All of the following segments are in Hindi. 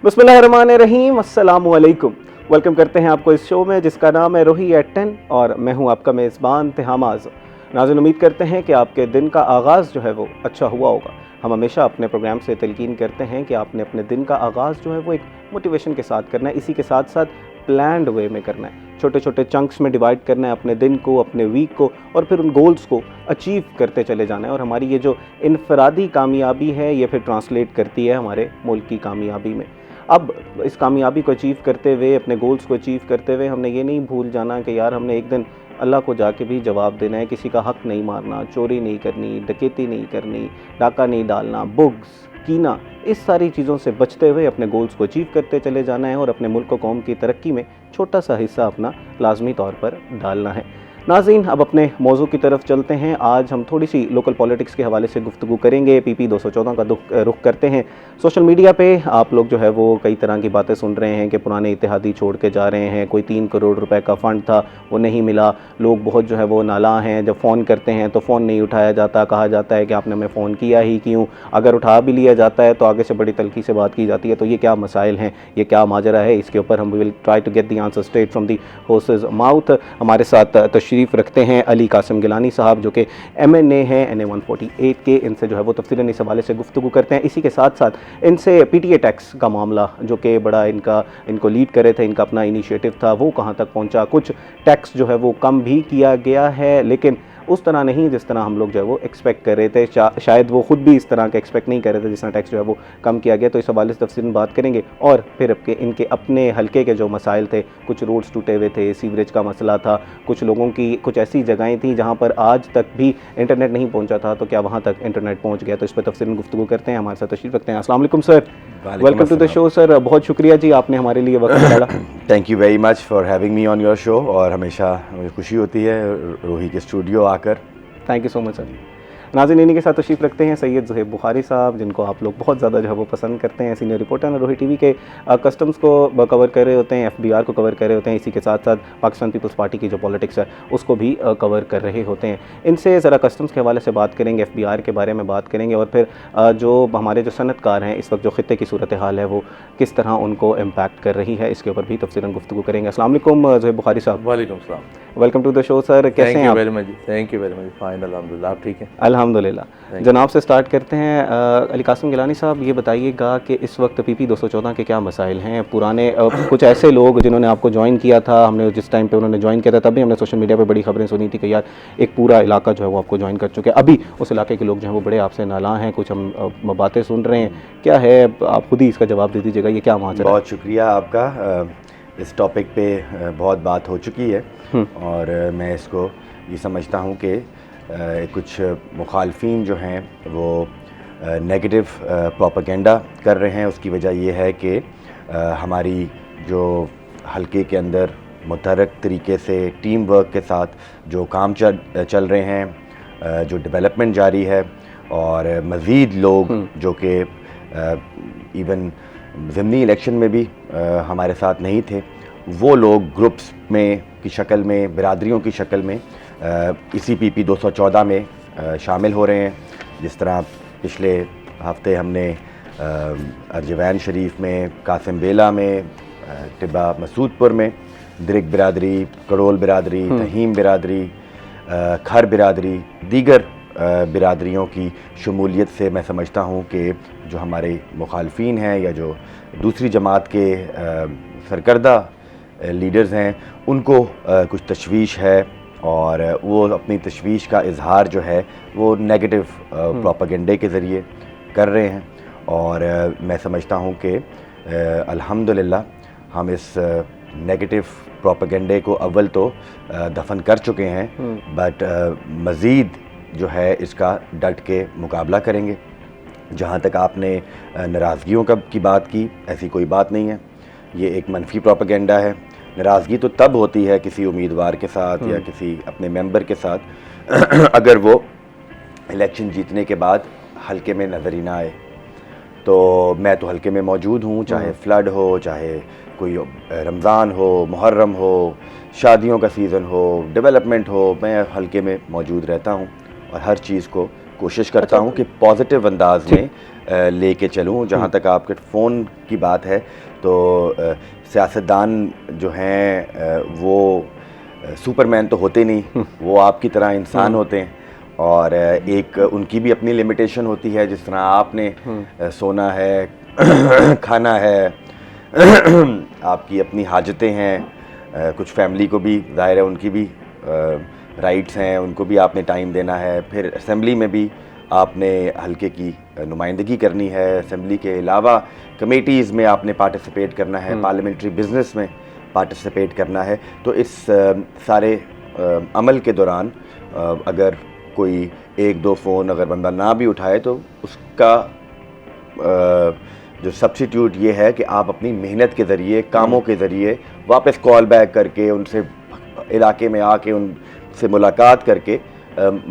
बिस्मिल्लाहिर्रहमानिर्रहीम, अस्सलामु अलैकुम। वेलकम करते हैं आपको इस शो में जिसका नाम है रूही एट 10 और मैं हूं आपका मेज़बान तिहामाज़। नाज़रीन, उम्मीद करते हैं कि आपके दिन का आगाज़ जो है वो अच्छा हुआ होगा। हम हमेशा अपने प्रोग्राम से तलकीन करते हैं कि आपने अपने दिन का आगाज़ जो है वो एक मोटिवेशन के साथ करना है, इसी के साथ साथ प्लान्ड वे में करना है। छोटे छोटे चंक्स में डिवाइड करना है अपने दिन को, अपने वीक को, और फिर उन गोल्स को अचीव करते चले जाना है। और हमारी ये जो इनफरादी कामयाबी है ये फिर ट्रांसलेट करती है हमारे मुल्क की कामयाबी में। अब इस कामयाबी को अचीव करते हुए, अपने गोल्स को अचीव करते हुए, हमने ये नहीं भूल जाना कि यार हमने एक दिन अल्लाह को जाके भी जवाब देना है। किसी का हक नहीं मारना, चोरी नहीं करनी, डकैती नहीं करनी, डाका नहीं डालना, बुग्स, कीना, इस सारी चीज़ों से बचते हुए अपने गोल्स को अचीव करते चले जाना है और अपने मुल्क व कौम की तरक्की में छोटा सा हिस्सा अपना लाजमी तौर पर डालना है। नाज़रीन, अब अपने मौजू की तरफ चलते हैं। आज हम थोड़ी सी लोकल पॉलिटिक्स के हवाले से गुफ्तगू करेंगे। PP 214 का रुख करते हैं। सोशल मीडिया पे आप लोग जो है वो कई तरह की बातें सुन रहे हैं कि पुराने इत्तेहादी छोड़ के जा रहे हैं, कोई 3 करोड़ रुपए का फ़ंड था वो नहीं मिला, लोग बहुत जो है वो नाला हैं, जब फ़ोन करते हैं तो फ़ोन नहीं उठाया जाता, कहा जाता है कि आपने हमें फ़ोन किया ही क्यों, अगर उठा भी लिया जाता है तो आगे से बड़ी तल्खी से बात की जाती है। तो ये क्या मसाइल हैं, ये क्या माजरा है, इसके ऊपर हम will try to get the answer straight from the horses mouth. हमारे साथ तशरीफ़ रखते हैं अली कासिम गिलानी साहब, जो कि MNA हैं NA 148 के। इनसे जो है वो तफसीलन इस हवाले से गुफ्तगू करते हैं। इसी के साथ साथ इनसे PTA टैक्स का मामला, जो कि बड़ा इनको लीड करे थे, इनका अपना इनिशिएटिव था, वो कहाँ तक पहुँचा। कुछ टैक्स जो है वो कम भी किया गया है, लेकिन उस तरह नहीं जिस तरह हम लोग जो है वो एक्सपेक्ट कर रहे थे। शायद वो ख़ुद भी इस तरह का एक्सपेक्ट नहीं कर रहे थे जिस तरह टैक्स जो है वो कम किया गया। तो इस हवाले से तफसील बात करेंगे। और फिर इनके अपने हल्के के जो मसाइल थे, कुछ रोड्स टूटे हुए थे, सीवरेज का मसला था, कुछ लोगों की कुछ ऐसी जगहें थी जहाँ पर आज तक भी इंटरनेट नहीं पहुँचा था, तो क्या वहाँ तक इंटरनेट पहुँच गया। तो इस पर तफसील गुफ्तगू करते हैं। हमारे साथ तशरीफ़ रखते हैं। अस्सलाम वालेकुम sir, welcome to the show sir. बहुत शुक्रिया जी, आपने हमारे लिए वक्त निकाला। Thank you very much for having me on your show. और हमेशा मुझे खुशी होती है रूही के स्टूडियो आकर। Thank you so much sir. नाज़रीन, इन्हीं के साथ तशरीफ़ रखते हैं सैयद ज़ुहैब बुखारी साहब, जिनको आप लोग बहुत ज़्यादा जो है वो पसंद करते हैं। सीनियर रिपोर्टर हैं, रूही TV के कस्टम्स को कवर कर रहे होते हैं, FBR को कवर कर रहे होते हैं, इसी के साथ साथ पाकिस्तान पीपल्स पार्टी की जो पॉलिटिक्स है उसको भी कवर कर रहे होते हैं। इनसे ज़रा कस्टम्स के हवाले से बात करेंगे, FBR के बारे में बात करेंगे, और फिर जो हमारे जो सनतकार हैं इस वक्त जो ख़ित्ते की सूरत हाल है वो किस तरह उनको इम्पैक्ट कर रही है, इसके ऊपर भी तफसीलन गुफ्तगू करेंगे। अस्सलाम वालेकुम ज़ुहैब बुखारी साहब। वालेकुम सलाम। Welcome to the show sir. कैसे हैं आप? Thank you very much. Fine, अल्हम्दुलिल्लाह। आप ठीक हैं? अल्हम्दुलिल्लाह। जनाब से स्टार्ट करते हैं। अली कासिम गिलानी साहब, ये बताइएगा कि इस वक्त PP 214 के क्या मसाइल हैं। पुराने कुछ ऐसे लोग जिन्होंने आपको ज्वाइन किया था, हमने जिस टाइम पे उन्होंने ज्वाइन किया था तभी हमने सोशल मीडिया पे बड़ी खबरें सुनी थी कि यार एक पूरा इलाका जो है वो आपको ज्वाइन कर चुके हैं। अभी उस इलाके के लोग जो हैं वो बड़े आपसे नालां हैं, कुछ हम बातें सुन रहे हैं, क्या है, आप खुद ही इसका जवाब दे दीजिएगा, ये क्या माजरा है? बहुत शुक्रिया आपका। इस टॉपिक पे बहुत बात हो चुकी है और मैं इसको ये समझता हूँ कि कुछ मुखालफिन जो हैं वो नेगेटिव प्रोपेगेंडा कर रहे हैं। उसकी वजह ये है कि हमारी जो हल्के के अंदर मुतहरक तरीके से टीम वर्क के साथ जो काम चल रहे हैं, जो डेवलपमेंट जारी है, और मज़ीद लोग जो कि इवन ज़िमनी इलेक्शन में भी हमारे साथ नहीं थे, वो लोग ग्रुप्स में की शक्ल में, बिरादरियों की शक्ल में इसी PP 214 में शामिल हो रहे हैं। जिस तरह पिछले हफ्ते हमने अर्जवैन शरीफ में, कासिम बेला में, टिब्बा मसूदपुर में दरिक बिरादरी, करोल बिरादरी, तहीम बिरादरी, खर बिरादरी, दीगर बिरादरियों की शमूलियत से मैं समझता हूँ कि जो हमारे मुखालफिन हैं या जो दूसरी जमात के सरकर्दा लीडर्स हैं उनको कुछ तशवीश है, और वो अपनी तशवीश का इजहार जो है वो नेगेटिव प्रोपेगेंडे के ज़रिए कर रहे हैं। और मैं समझता हूँ कि अल्हम्दुलिल्लाह हम इस नेगेटिव प्रोपेगेंडे को अव्वल तो दफन कर चुके हैं, बट मज़ीद जो है इसका डट के मुकाबला करेंगे। जहाँ तक आपने नाराज़गियों की बात की, ऐसी कोई बात नहीं है, ये एक मनफी प्रोपेगेंडा है। नाराज़गी तो तब होती है किसी उम्मीदवार के साथ या किसी अपने मेंबर के साथ अगर वो इलेक्शन जीतने के बाद हल्के में नज़र ही ना आए। तो मैं तो हल्के में मौजूद हूँ, चाहे फ्लड हो, चाहे कोई रमज़ान हो, मुहर्रम हो, शादियों का सीज़न हो, डेवलपमेंट हो, मैं हल्के में मौजूद रहता हूँ और हर चीज़ को कोशिश करता हूँ कि पॉजिटिव अंदाज में लेके चलूँ। जहाँ तक आपके फ़ोन की बात है तो सियासतदान जो हैं वो सुपरमैन तो होते नहीं, वो आपकी तरह इंसान होते हैं और एक उनकी भी अपनी लिमिटेशन होती है। जिस तरह आपने सोना है, खाना है, आपकी अपनी हाजतें हैं, कुछ फैमिली को भी ज़ाहिर है उनकी भी राइट्स हैं, उनको भी आपने टाइम देना है। फिर असेंबली में भी आपने हल्के की नुमाइंदगी करनी है, असेंबली के अलावा कमेटीज़ में आपने पार्टिसिपेट करना है, पार्लियामेंट्री बिजनेस में पार्टिसिपेट करना है। तो इस सारे अमल के दौरान अगर कोई एक दो फ़ोन अगर बंदा ना भी उठाए तो उसका जो सब्स्टिट्यूट ये है कि आप अपनी मेहनत के ज़रिए, कामों के ज़रिए वापस कॉल बैक करके उनसे इलाके में आके उनसे मुलाकात करके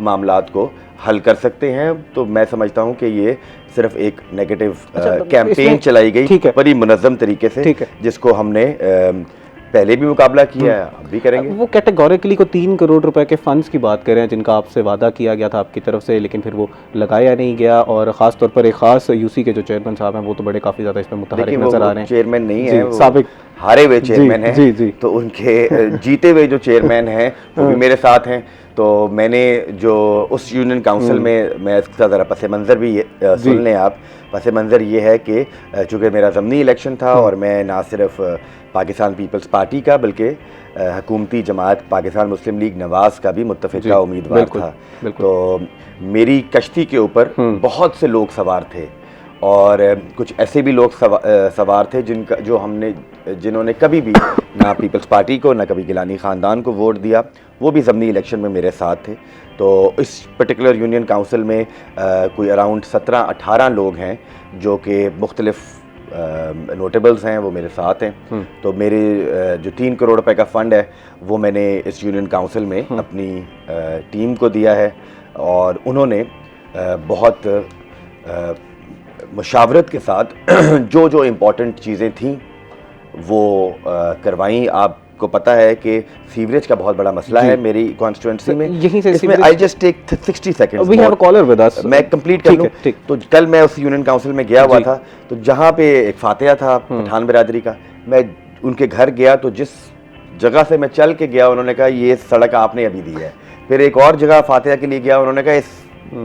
मामलात को हल कर सकते हैं। तो मैं समझता हूँ कि ये सिर्फ एक नेगेटिव कैंपेन चलाई गई बड़ी मुनज़्ज़म तरीके से, जिसको हमने पहले भी मुकाबला किया है, अब भी करेंगे। वो कैटेगोरिकली को 3 करोड़ रुपए के फंड्स की बात कर रहे हैं जिनका आपसे वादा किया गया था आपकी तरफ से, लेकिन फिर वो लगाया नहीं गया और ख़ास तौर पर एक ख़ास यूसी के जो चेयरमैन साहब हैं वो तो बड़े काफ़ी ज़्यादा इसमें मुतहर्रिक नज़र आ रहे हैं। चेयरमैन नहीं है, साबिक हारे हुए चेयरमैन हैं। जी जी, तो उनके जीते हुए जो चेयरमैन हैं वो भी मेरे साथ हैं। तो मैंने जो उस यूनियन काउंसिल में, मैं इसका ज़रा पस मंज़र भी सुन लें आप। पस मंज़र ये है कि चूँकि मेरा ज़मनी इलेक्शन था और मैं ना सिर्फ पाकिस्तान पीपल्स पार्टी का बल्कि हुकूमती जमात पाकिस्तान मुस्लिम लीग नवाज़ का भी मुत्तफ़िका उम्मीदवार था। तो मेरी कश्ती के ऊपर बहुत से लोग सवार थे और कुछ ऐसे भी लोग सवार थे जिन्होंने कभी भी ना पीपल्स पार्टी को ना कभी गिलानी ख़ानदान को वोट दिया, वो भी ज़मनी इलेक्शन में मेरे साथ थे। तो इस पर्टिकुलर यूनियन काउंसिल में कोई अराउंड 17-18 लोग हैं जो कि मुख्तलिफ़ नोटेबल्स हैं, वो मेरे साथ हैं। तो मेरे जो 3 करोड़ रुपए का फ़ंड है वो मैंने इस यूनियन काउंसिल में अपनी टीम को दिया है और उन्होंने बहुत मुशावरत के साथ जो जो इम्पोर्टेंट चीज़ें थीं वो करवाई। आपको पता है कि सीवरेज का बहुत बड़ा मसला है मेरी कॉन्स्टिट्यूंसी में। यहीं से इसमें I just take 60 seconds, we have a caller with us, मैं कंप्लीट कर लूं। तो कल मैं उस यूनियन काउंसिल में गया हुआ था, तो जहां पे एक फातिहा था पठान बिरादरी का, मैं उनके घर गया तो जिस जगह से मैं चल के गया उन्होंने कहा ये सड़क आपने अभी दी है। फिर एक और जगह फातिहा के लिए गया, उन्होंने कहा इस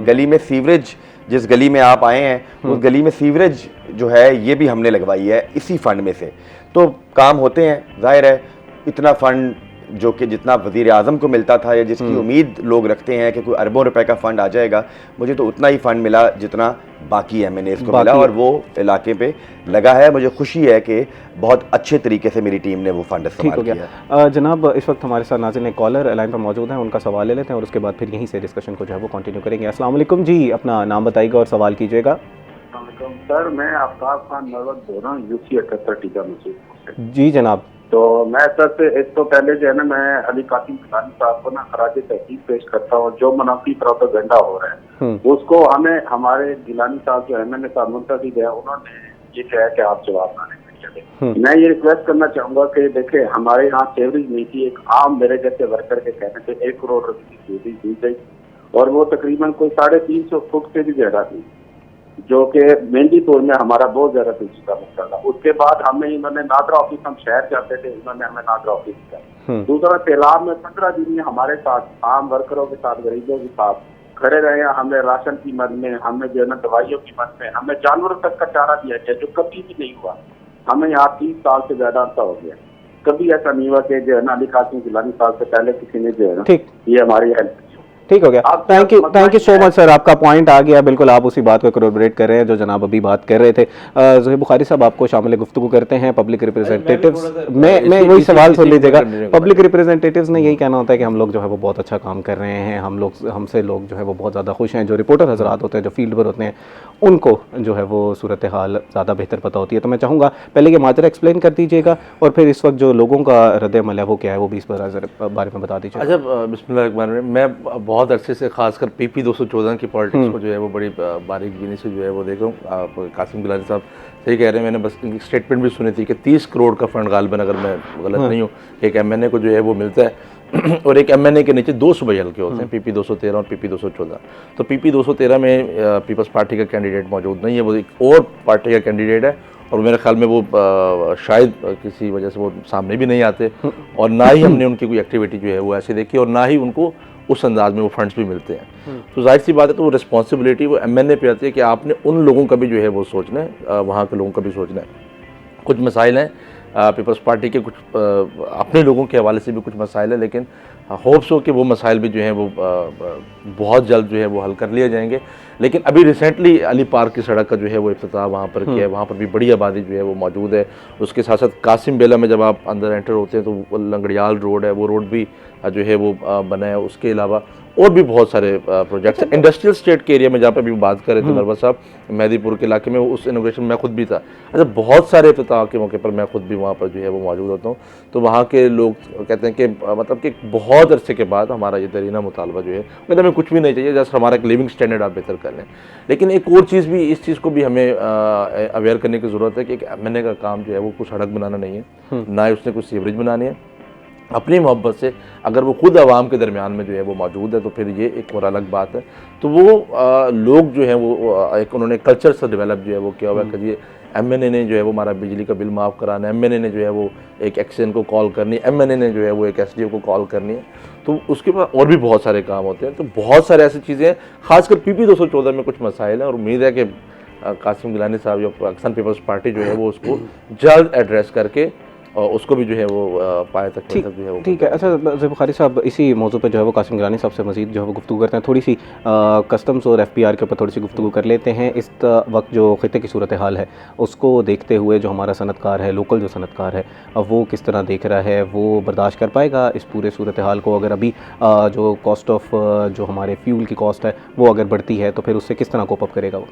गली में सीवरेज, जिस गली में आप आए हैं उस गली में सीवरेज जो है ये भी हमने लगवाई है इसी फंड में से। तो काम होते हैं, जाहिर है इतना फंड जो कि जितना वज़ीर आज़म को मिलता था या जिसकी उम्मीद लोग रखते हैं कि कोई अरबों रुपए का फ़ंड आ जाएगा, मुझे तो उतना ही फ़ंड मिला जितना बाकी MNAs को मिला और वो इलाके पे लगा है। मुझे खुशी है कि बहुत अच्छे तरीके से मेरी टीम ने वो फ़ंड इस्तेमाल किया। जनाब इस वक्त हमारे साथ नाज़रीन कॉलर लाइन पर मौजूद हैं, उनका सवाल ले लेते हैं और उसके बाद फिर यहीं से डिस्कशन को जो है वो कंटिन्यू करेंगे। अस्सलाम वालेकुम जी, अपना नाम बताइएगा और सवाल कीजिएगा। सर मैं आफ्ताब खान नरवत बोल रहा हूँ, UC 78 टीका मसूद। जी जनाब। तो मैं सर से इस तो पहले जो है ना मैं अली कासिम गिलानी साहब को ना खराज तहसीन पेश करता हूँ। जो मुनाफी प्रोपेगेंडा हो रहा है उसको हमें हमारे गिलानी साहब जो MNA साहब मुंतखब है उन्होंने ये कहा कि आप जवाब ना दें। मैं ये रिक्वेस्ट करना चाहूंगा कि देखे हमारे यहाँ सेवरेज नीति एक आम मेरे जैसे वर्कर के कहने से 1 करोड़ रुपए की सेवरेज दी गई और वो तकरीबन कोई 350 फुट से भी ज्यादा थी, जो कि मेहंदीपुर में हमारा बहुत ज्यादा पेचीदा मसला था। उसके बाद हमें इन्होंने नादरा ऑफिस, हम शहर जाते थे, इन्होंने हमें नादरा ऑफिस दिया। दूसरा सैलाब में 15 दिन हमारे साथ आम वर्करों के साथ, गरीबों के साथ खड़े रहे। हमें राशन की मद में, हमें जो है ना दवाइयों की मद में, हमें जानवरों तक का चारा दिया गया जो कभी भी नहीं हुआ। हमें यहाँ 30 साल से ज्यादा अर्सा हो गया, कभी ऐसा नहीं हुआ कि जो है ना अली कासिम गिलानी साहब से पहले किसी ने जो है ना ये हमारी हेल्प। ठीक हो गया, thank you so much sir, आपका पॉइंट आ गया। बिल्कुल आप उसी बात को कोरबोरेट कर रहे हैं जो जनाब अभी बात कर रहे थे। ज़ोहैब बुखारी साहब आपको शामिल गुफ्तगू करते हैं पब्लिक रिप्रेजेंटेटिव्स। मैं वही सवाल सुन लीजिएगा। पब्लिक रिप्रेजेंटेटिव्स ने यही कहना होता है कि हम लोग जो है वो बहुत अच्छा काम कर रहे हैं, हमसे लोग जो है वो बहुत ज़्यादा खुश हैं। जो रिपोर्टर हजरात होते हैं, जो फील्ड पर होते हैं, उनको जो है वो सूरत हाल ज़्यादा बेहतर पता होती है। तो मैं चाहूँगा पहले ये माजरा एक्सप्लेन कर दीजिएगा और फिर इस वक्त जो लोगों का रद्द-ए-अमल है वो क्या है वो भी इस बारे में बता दीजिए। अच्छा, बिस्मिल्लाह, मैं बहुत अरसे से खासकर PP 214 की पॉलिटिक्स को जो है वो बड़ी बारीक बीनी से जो है वो देख रहा हूँ। आप कासिम गिलानी साहब सही कह रहे हैं, मैंने बस इनकी स्टेटमेंट भी सुनी थी कि 30 करोड़ का फंड गालिबन, अगर मैं गलत नहीं हूँ, एक MNA को जो है वो मिलता है। और एक MNA के नीचे 2 सूबाई हल्के होते हैं, PP 213 और PP 214। तो PP 213 में पीपल्स पार्टी का कैंडिडेट मौजूद नहीं है, वो एक और पार्टी का कैंडिडेट है, और मेरे ख्याल में वो शायद किसी वजह से वो सामने भी नहीं आते, और ना ही हमने उनकी कोई एक्टिविटी जो है वो ऐसी देखी, और ना ही उनको उस अंदाज में वो फंड्स भी मिलते हैं। तो जाहिर सी बात है, तो वो रिस्पॉन्सिबिलिटी वो MNA पे आती है कि आपने उन लोगों का भी जो है वो सोचना है, वहाँ के लोगों का भी सोचना है। कुछ मसाइल हैं पीपल्स पार्टी के, कुछ अपने लोगों के हवाले से भी कुछ मसाइल है, लेकिन होप्स हो कि वो मसाइल भी जो हैं वो बहुत जल्द जो है वो हल कर लिए जाएंगे। लेकिन अभी रिसेंटली अली पार्क की सड़क का जो है वो इफ्तिताह वहाँ पर किया है, वहाँ पर भी बड़ी आबादी जो है वो मौजूद है। उसके साथ साथ कासिम बेला में जब आप अंदर एंटर होते हैं तो वो लंगड़ियाल रोड है, वो रोड भी जो है वो बना है। उसके अलावा और भी बहुत सारे प्रोजेक्ट्स हैं इंडस्ट्रियल स्टेट के एरिया में, जहाँ पे भी बात कर रहे थे नरवा साहब, मेहदीपुर के इलाके में उस इनोग्रेशन में मैं खुद भी था। अच्छा, बहुत सारे इफ्तिताह के मौके पर मैं खुद भी वहाँ पर जो है वो मौजूद होता हूँ। तो वहाँ के लोग कहते हैं कि मतलब कि बहुत अरसे के बाद हमारा ये दरीना मुतालबा जो है, मतलब हमें कुछ भी नहीं चाहिए, जस्ट हमारा एक लिविंग स्टैंडर्ड आप बेहतर कर लें। लेकिन एक और चीज़ भी, इस चीज़ को भी हमें अवेयर करने की ज़रूरत है कि एक MNA का काम जो है वो कुछ सड़क बनाना नहीं है, ना ही उसने कुछ सीवरेज बनानी है। अपनी मोहब्बत से अगर वो खुद आवाम के दरमियान में जो है वो मौजूद है तो फिर ये एक और अलग बात है। तो वो लोग जो हैं वो एक उन्होंने कल्चर से डेवलप जो है वो किया हुआ है कि ये MNA ने जो है वो हमारा बिजली का बिल माफ़ कराना है, MNA ने जो है वो एक एक्शन को कॉल करनी है, MNA ने जो है वो एक SDO को कॉल करनी है। तो उसके बाद और भी बहुत सारे काम होते हैं। तो बहुत सारे ऐसी चीज़ें हैं, खासकर PP 214 में कुछ मसाइल हैं, और उम्मीद है कि कासिम गिलानी साहब या पाकिस्तान पीपल्स पार्टी जो है वो उसको जल्द एड्रेस करके और उसको भी जो है वो पाए तक जो है वो ठीक है। अच्छा ज़ैब बुखारी साहब, इसी मौजू पे जो है वो कासिम गिलानी साहब से मज़ीद जो है वो गुफ्तगू करते हैं। थोड़ी सी कस्टम्स और FPR के ऊपर थोड़ी सी गुफ्तगू कर लेते हैं। इस वक्त जो खित्ते की सूरत हाल है उसको देखते हुए जो हमारा सनतकार है, लोकल जो सनतकार है, वो किस तरह देख रहा है, वो बर्दाश्त कर पाएगा इस पूरे सूरत हाल को? अगर अभी जो कॉस्ट ऑफ जो हमारे फ्यूल की कॉस्ट है वो अगर बढ़ती है तो फिर उससे किस तरह कोप अप करेगा वो?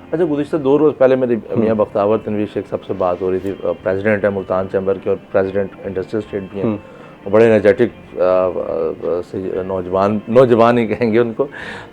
अच्छा, गुज़िश्ता 2 रोज़ पहले मेरी मियाँ बख्तावर तनवीर शेख साहब से बात हो रही थी, प्रेसिडेंट है मुल्तान चैम्बर के और प्रेसिडेंट इंडस्ट्रियल स्टेट भी हैं, बड़े एनर्जेटिक से नौजवान ही कहेंगे उनको,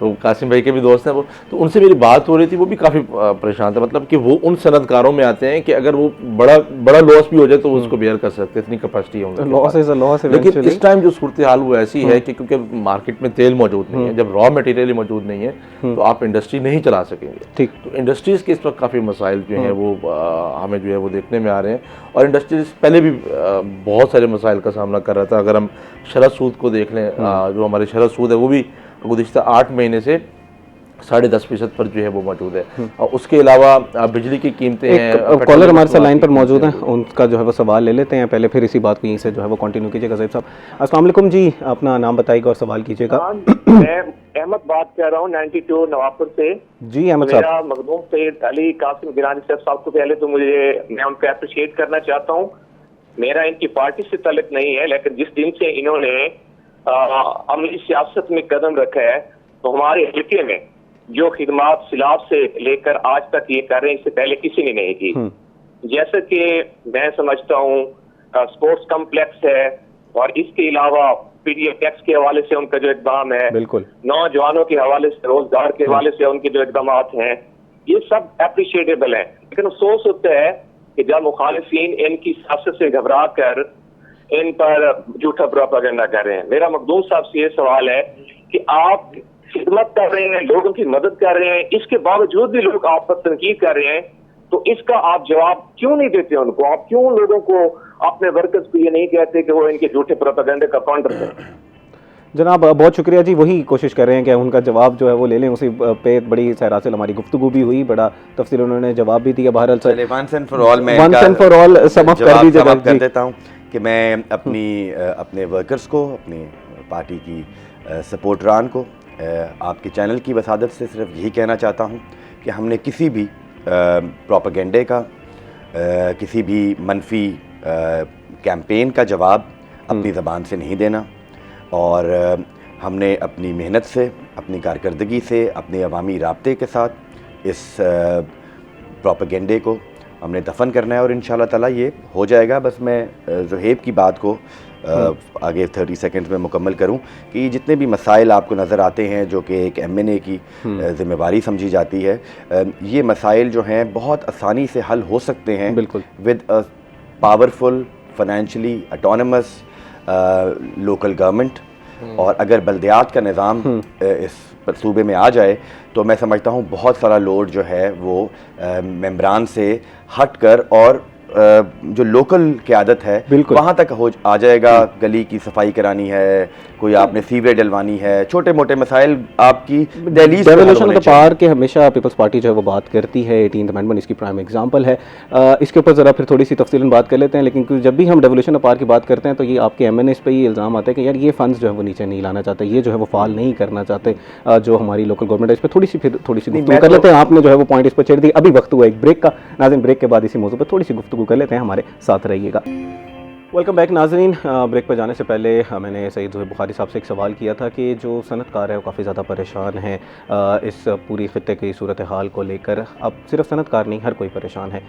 तो कासिम भाई के भी दोस्त हैं वो। तो उनसे मेरी बात हो रही थी, वो भी काफ़ी परेशान थे। मतलब कि वो उन सनतकारों में आते हैं कि अगर वो बड़ा लॉस भी हो जाए तो वो उसको बेयर कर सकते, इतनी कैपेसिटी है उनकी। लेकिन इस टाइम जो सूरत हाल वो ऐसी है कि क्योंकि मार्केट में तेल मौजूद नहीं है, जब रॉ मटेरियल मौजूद नहीं है तो आप इंडस्ट्री नहीं चला सकेंगे। ठीक, तो इंडस्ट्रीज़ के इस वक्त काफ़ी मसाइल जो हैं वो हमें जो है वो देखने में आ रहे हैं, और इंडस्ट्रीज पहले भी बहुत सारे मसाइल का सामना कर रहा था। अगर हम शरह सूद को देख लें, जो हमारे शरह सूद है वो भी गुज़िश्ता 8 महीने से 10.5% पर जो है वो मौजूद है। और उसके अलावा बिजली की कीमतें हैं। कॉलर हमारे साथ लाइन पर मौजूद हैं, उनका जो है वो सवाल ले लेते हैं पहले, फिर इसी बात को यहीं से जो है वो कंटिन्यू कीजिएगा। ज़ैब साहब अस्सलाम वालेकुम जी, अपना नाम बताइएगा और सवाल कीजिएगा। मैं अहमद बात कर रहा हूँ 92 नवापुर से। जी अहमद साहब। मेरा मखदूम सैयद अली कासिम गिलानी साहब को पहले तो मैं उनको अप्रिशिएट करना चाहता हूँ। मेरा इनकी पार्टी से ताल्लुक नहीं है, लेकिन जिस दिन से इन्होंने अमली सियासत में कदम रखा है तो हमारे हल्के में जो खिदमात सिलाब से लेकर आज तक ये कर रहे हैं, इससे पहले किसी ने नहीं की। जैसे कि मैं समझता हूँ स्पोर्ट्स कम्प्लेक्स है, और इसके अलावा PDF टैक्स के हवाले से उनका जो इक़दाम है, बिल्कुल, नौजवानों के हवाले से, रोजगार के हवाले से उनके जो इक़दाम हैं, ये सब अप्रिशिएटेबल हैं। लेकिन अफसोस होता है कि जब मुखालिफिन इनकी सियासत से घबरा कर इन पर झूठा प्रोपेगेंडा कर रहे हैं। मेरा मखदूम साहब से ये सवाल है कि आप खिदमत कर रहे हैं, लोगों की मदद कर रहे हैं, इसके बावजूद भी लोग आप पर तनकीद कर रहे हैं, तो इसका आप जवाब क्यों नहीं देते उनको? आप क्यों लोगों को, अपने वर्कर्स को ये नहीं कहते कि वो इनके झूठे प्रोपेगेंडे का काउंटर करें? जनाब बहुत शुक्रिया जी, वही कोशिश कर रहे हैं कि उनका जवाब जो है वो ले लें। उसी पे बड़ी सैरासिल हमारी गुफ्तगू भी हुई, बड़ा तफसील उन्होंने जवाब भी दिया। बहरहाल sir once and for all मैं सम अप कर दीजिएगा। कर देता हूँ कि मैं अपने वर्कर्स को, अपनी पार्टी की सपोर्टरान को, आपके चैनल की वसादत से सिर्फ यही कहना चाहता हूँ कि हमने किसी भी प्रोपेगेंडे का, किसी भी मनफी कैंपेन का जवाब अपनी ज़बान से नहीं देना, और हमने अपनी मेहनत से, अपनी कारकर्दगी से, अपने अवामी राब्ते के साथ इस प्रोपेगेंडे को हमने दफन करना है, और इंशाल्लाह ताला ये हो जाएगा। बस मैं ज़ुहैब की बात को आगे 30 सेकंड्स में मुकम्मल करूं कि जितने भी मसाइल आपको नज़र आते हैं जो कि एक MNA की ज़िम्मेवारी समझी जाती है, ये मसाइल जो हैं बहुत आसानी से हल हो सकते हैं। बिल्कुल, with a powerful, financially autonomous local government और अगर बल्दियात का निज़ाम इस सूबे में आ जाए तो मैं समझता हूँ बहुत सारा लोड जो है वो मेंबरान से हट कर और जो लोकल क़यादत है वहाँ तक आ जाएगा। गली की सफाई करानी है, कोई आपने सीवरेज डलवानी है, छोटे मोटे मसाइल आपकी डेवोल्यूशन के पार के हमेशा पीपल्स पार्टी जो है वो बात करती है। 18th अमेंडमेंट इसकी प्राइम एग्जांपल है। इसके ऊपर ज़रा फिर थोड़ी सी तफसीलन बात कर लेते हैं, लेकिन जब भी हम डेवोल्यूशन पार की बात करते हैं तो ये आपके MNAs पे ही इल्ज़ाम आता है कि यार ये फंड्स जो है वो नीचे नहीं लाना चाहते, ये जो है वो फाल नहीं करना चाहते। जो हमारी लोकल गवर्नमेंट है इस पर थोड़ी सी गुफ्तगू कर लेते हैं। आपने जो है वो पॉइंट इस पर छेड़ दी। अभी वक्त हुआ एक ब्रेक का। नाज़रीन, ब्रेक के बाद इसी मौजू पर थोड़ी सी गुफ्तगू कर लेते हैं, हमारे साथ रहिएगा। वेलकम बैक नाज़रीन। ब्रेक पर जाने से पहले मैंने सईद ज़ुहैब बुखारी साहब से एक सवाल किया था कि जो सनतकार है वो काफ़ी ज़्यादा परेशान है इस पूरी ख़ित्ते की सूरत हाल को लेकर। अब सिर्फ सनतकार नहीं, हर कोई परेशान है।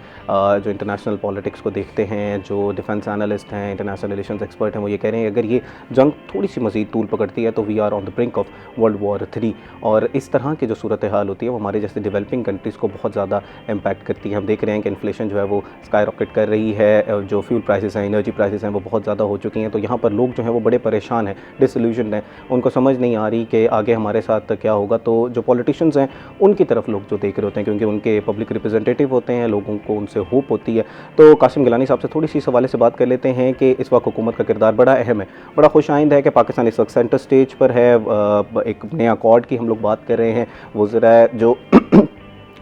जो इंटरनेशनल पॉलिटिक्स को देखते हैं, जो डिफेंस एनालिस्ट हैं, इंटरनेशनल रिलेशंस एक्सपर्ट हैं, वो ये कह रहे हैं अगर ये जंग थोड़ी सी मज़ीद तूल पकड़ती है तो we are on the brink of World War III। और इस तरह की जो सूरत हाल होती है वो हमारे जैसे डेवलपिंग कंट्रीज़ को बहुत ज़्यादा इम्पैक्ट करती है। हम देख रहे हैं कि इन्फ्लेशन जो है वो स्काई रॉकेट कर रही है, जो फ्यूल प्राइसेस हैं, एनर्जी प्राइसेस हैं, वो बहुत ज़्यादा हो चुकी हैं। तो यहाँ पर लोग जो हैं वो बड़े परेशान हैं, डिसइल्यूशन्ड हैं। उनको समझ नहीं आ रही कि आगे हमारे साथ क्या होगा। तो जो पॉलिटिशियंस हैं उनकी तरफ लोग जो देख रहे होते हैं, क्योंकि उनके पब्लिक रिप्रेजेंटेटिव होते हैं, लोगों को उनसे होप होती है। तो कासिम गिलानी साहब से थोड़ी सी सवाल से बात कर लेते हैं कि इस वक्त हुकूमत का किरदार बड़ा अहम है, बड़ा खुशाइंद है कि पाकिस्तान इस वक्त सेंटर स्टेज पर है। एक नए अकॉर्ड की हम लोग बात कर रहे हैं, वज़ीर जो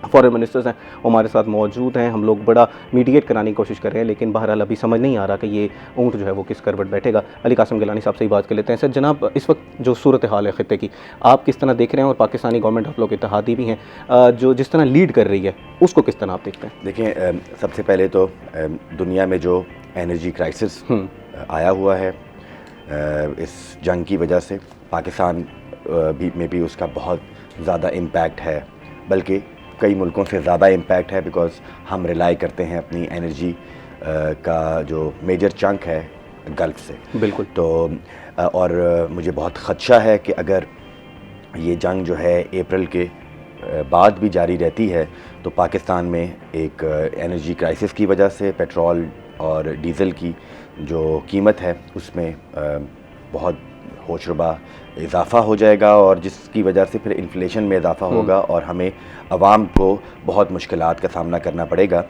फॉरेन मिनिस्टर्स हैं वो हमारे साथ मौजूद हैं। हम लोग बड़ा मीडिएट कराने की कोशिश कर रहे हैं, लेकिन बहरहाल अभी समझ नहीं आ रहा कि ये ऊँट जो है वो किस करवट बैठेगा। अली कासिम गिलानी साहब से ही बात कर लेते हैं। सर जनाब, इस वक्त जो सूरत हाल है ख़ित्ते की, आप किस तरह देख रहे हैं? और पाकिस्तानी गवर्नमेंट, आप लोग इत्तेहादी भी हैं, जो जिस तरह लीड कर रही है उसको किस तरह आप देखते हैं? देखिए, सबसे पहले तो दुनिया में जो एनर्जी क्राइसिस आया हुआ है इस जंग की वजह से, पाकिस्तान में भी उसका बहुत ज़्यादा इम्पैक्ट है, बल्कि कई मुल्कों से ज़्यादा इम्पैक्ट है, बिकॉज़ हम रिलाई करते हैं अपनी एनर्जी का जो मेजर चंक है गल्फ़ से। बिल्कुल। तो और मुझे बहुत ख़दशा है कि अगर ये जंग जो है अप्रैल के बाद भी जारी रहती है तो पाकिस्तान में एक एनर्जी क्राइसिस की वजह से पेट्रोल और डीज़ल की जो कीमत है उसमें बहुत होशरुबा इजाफ़ा हो जाएगा, और जिसकी वजह से फिर इन्फ्लेशन में इजाफ़ा होगा और हमें आवाम को बहुत मुश्किलात का सामना करना पड़ेगा।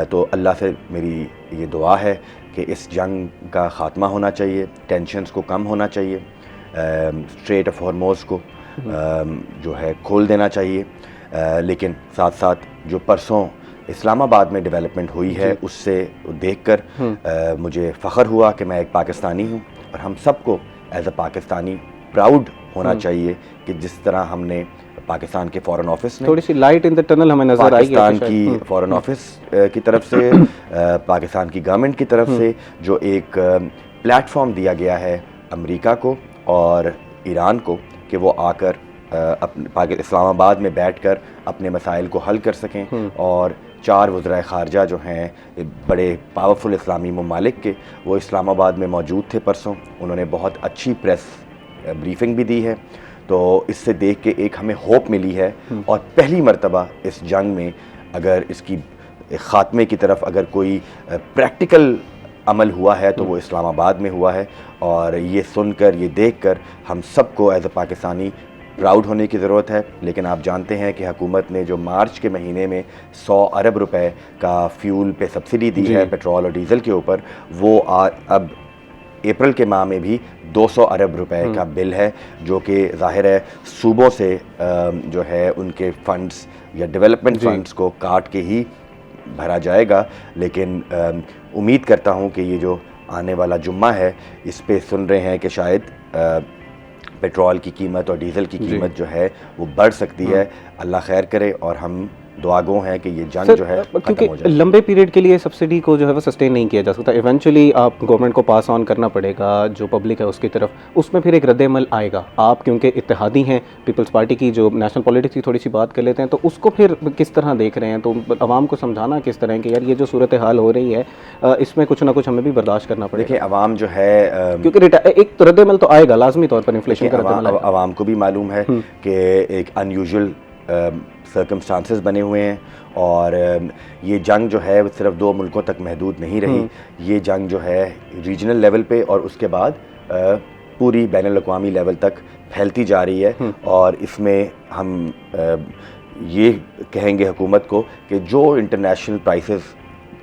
तो अल्लाह से मेरी ये दुआ है कि इस जंग का ख़ात्मा होना चाहिए, टेंशन्स को कम होना चाहिए, स्ट्रेट ऑफ हॉर्मोज़ को जो है खोल देना चाहिए। लेकिन साथ साथ जो परसों इस्लामाबाद में डेवलपमेंट हुई है उससे देखकर मुझे फ़ख्र हुआ कि मैं एक पाकिस्तानी हूँ, और हम सबको एज अ पाकिस्तानी प्राउड होना चाहिए कि जिस तरह हमने पाकिस्तान के फॉरेन ऑफिस में थोड़ी सी लाइट इन द टनल हमें नजर आई, पाकिस्तान की फॉरेन ऑफिस की तरफ से पाकिस्तान की गवर्नमेंट की तरफ से जो एक प्लेटफॉर्म दिया गया है अमेरिका को और ईरान को कि वो आकर इस्लामाबाद में बैठकर अपने मसाइल को हल कर सकें। और 4 वज़राए ख़ारजा जो हैं बड़े पावरफुल इस्लामी ममालिक के, वो इस्लामाबाद में मौजूद थे परसों। उन्होंने बहुत अच्छी प्रेस ब्रीफिंग भी दी है। तो इससे देख के एक हमें होप मिली है, और पहली मर्तबा इस जंग में अगर इसकी ख़ात्मे की तरफ अगर कोई प्रैक्टिकल अमल हुआ है तो वो इस्लामाबाद में हुआ है। और ये सुनकर, ये देखकर हम सबको एज अ पाकिस्तानी प्राउड होने की ज़रूरत है। लेकिन आप जानते हैं कि हुकूमत ने जो मार्च के महीने में 100 अरब रुपए का फ्यूल पे सब्सिडी दी है पेट्रोल और डीज़ल के ऊपर, वो अब अप्रैल के माह में भी 200 अरब रुपए का बिल है, जो कि ज़ाहिर है सूबों से जो है उनके फ़ंड्स या डेवलपमेंट फ़ंड्स को काट के ही भरा जाएगा। लेकिन उम्मीद करता हूँ कि ये जो आने वाला जुम्मा है इस पे सुन रहे हैं कि शायद पेट्रोल की कीमत और डीज़ल की कीमत जो है वो बढ़ सकती है। अल्लाह खैर करे, और हम दुआगो हैं कि ये जंग जो है क्योंकि लंबे पीरियड के लिए सब्सिडी को जो है वो सस्टेन नहीं किया जा सकता। इवेंचुअली आप गवर्नमेंट को पास ऑन करना पड़ेगा जो पब्लिक है उसकी तरफ, उसमें फिर एक रद्द-ए-अमल आएगा। आप क्योंकि इत्तेहादी हैं, पीपल्स पार्टी की जो नेशनल पॉलिटिक्स की थोड़ी सी बात कर लेते हैं, तो उसको फिर किस तरह देख रहे हैं? तो आवाम को समझाना किस तरह है कि यार ये जो सूरत हाल हो रही है इसमें कुछ ना कुछ हमें भी बर्दाश्त करना पड़ेगा। देखिए, आवाम जो है क्योंकि एक तो रद्द-ए-अमल तो आएगा लाजमी तौर पर, इन्फ्लेशन का रद्द-ए-अमल आवाम को भी मालूम है कि एक अनयूजुअल सर्कमस्टांसेस बने हुए हैं और ये जंग जो है वो सिर्फ 2 मुल्कों तक महदूद नहीं रही। ये जंग जो है रीजनल लेवल पे और उसके बाद पूरी बैनुल-अक़वामी लेवल तक फैलती जा रही है। और इसमें हम ये कहेंगे हुकूमत को कि जो इंटरनेशनल प्राइसेस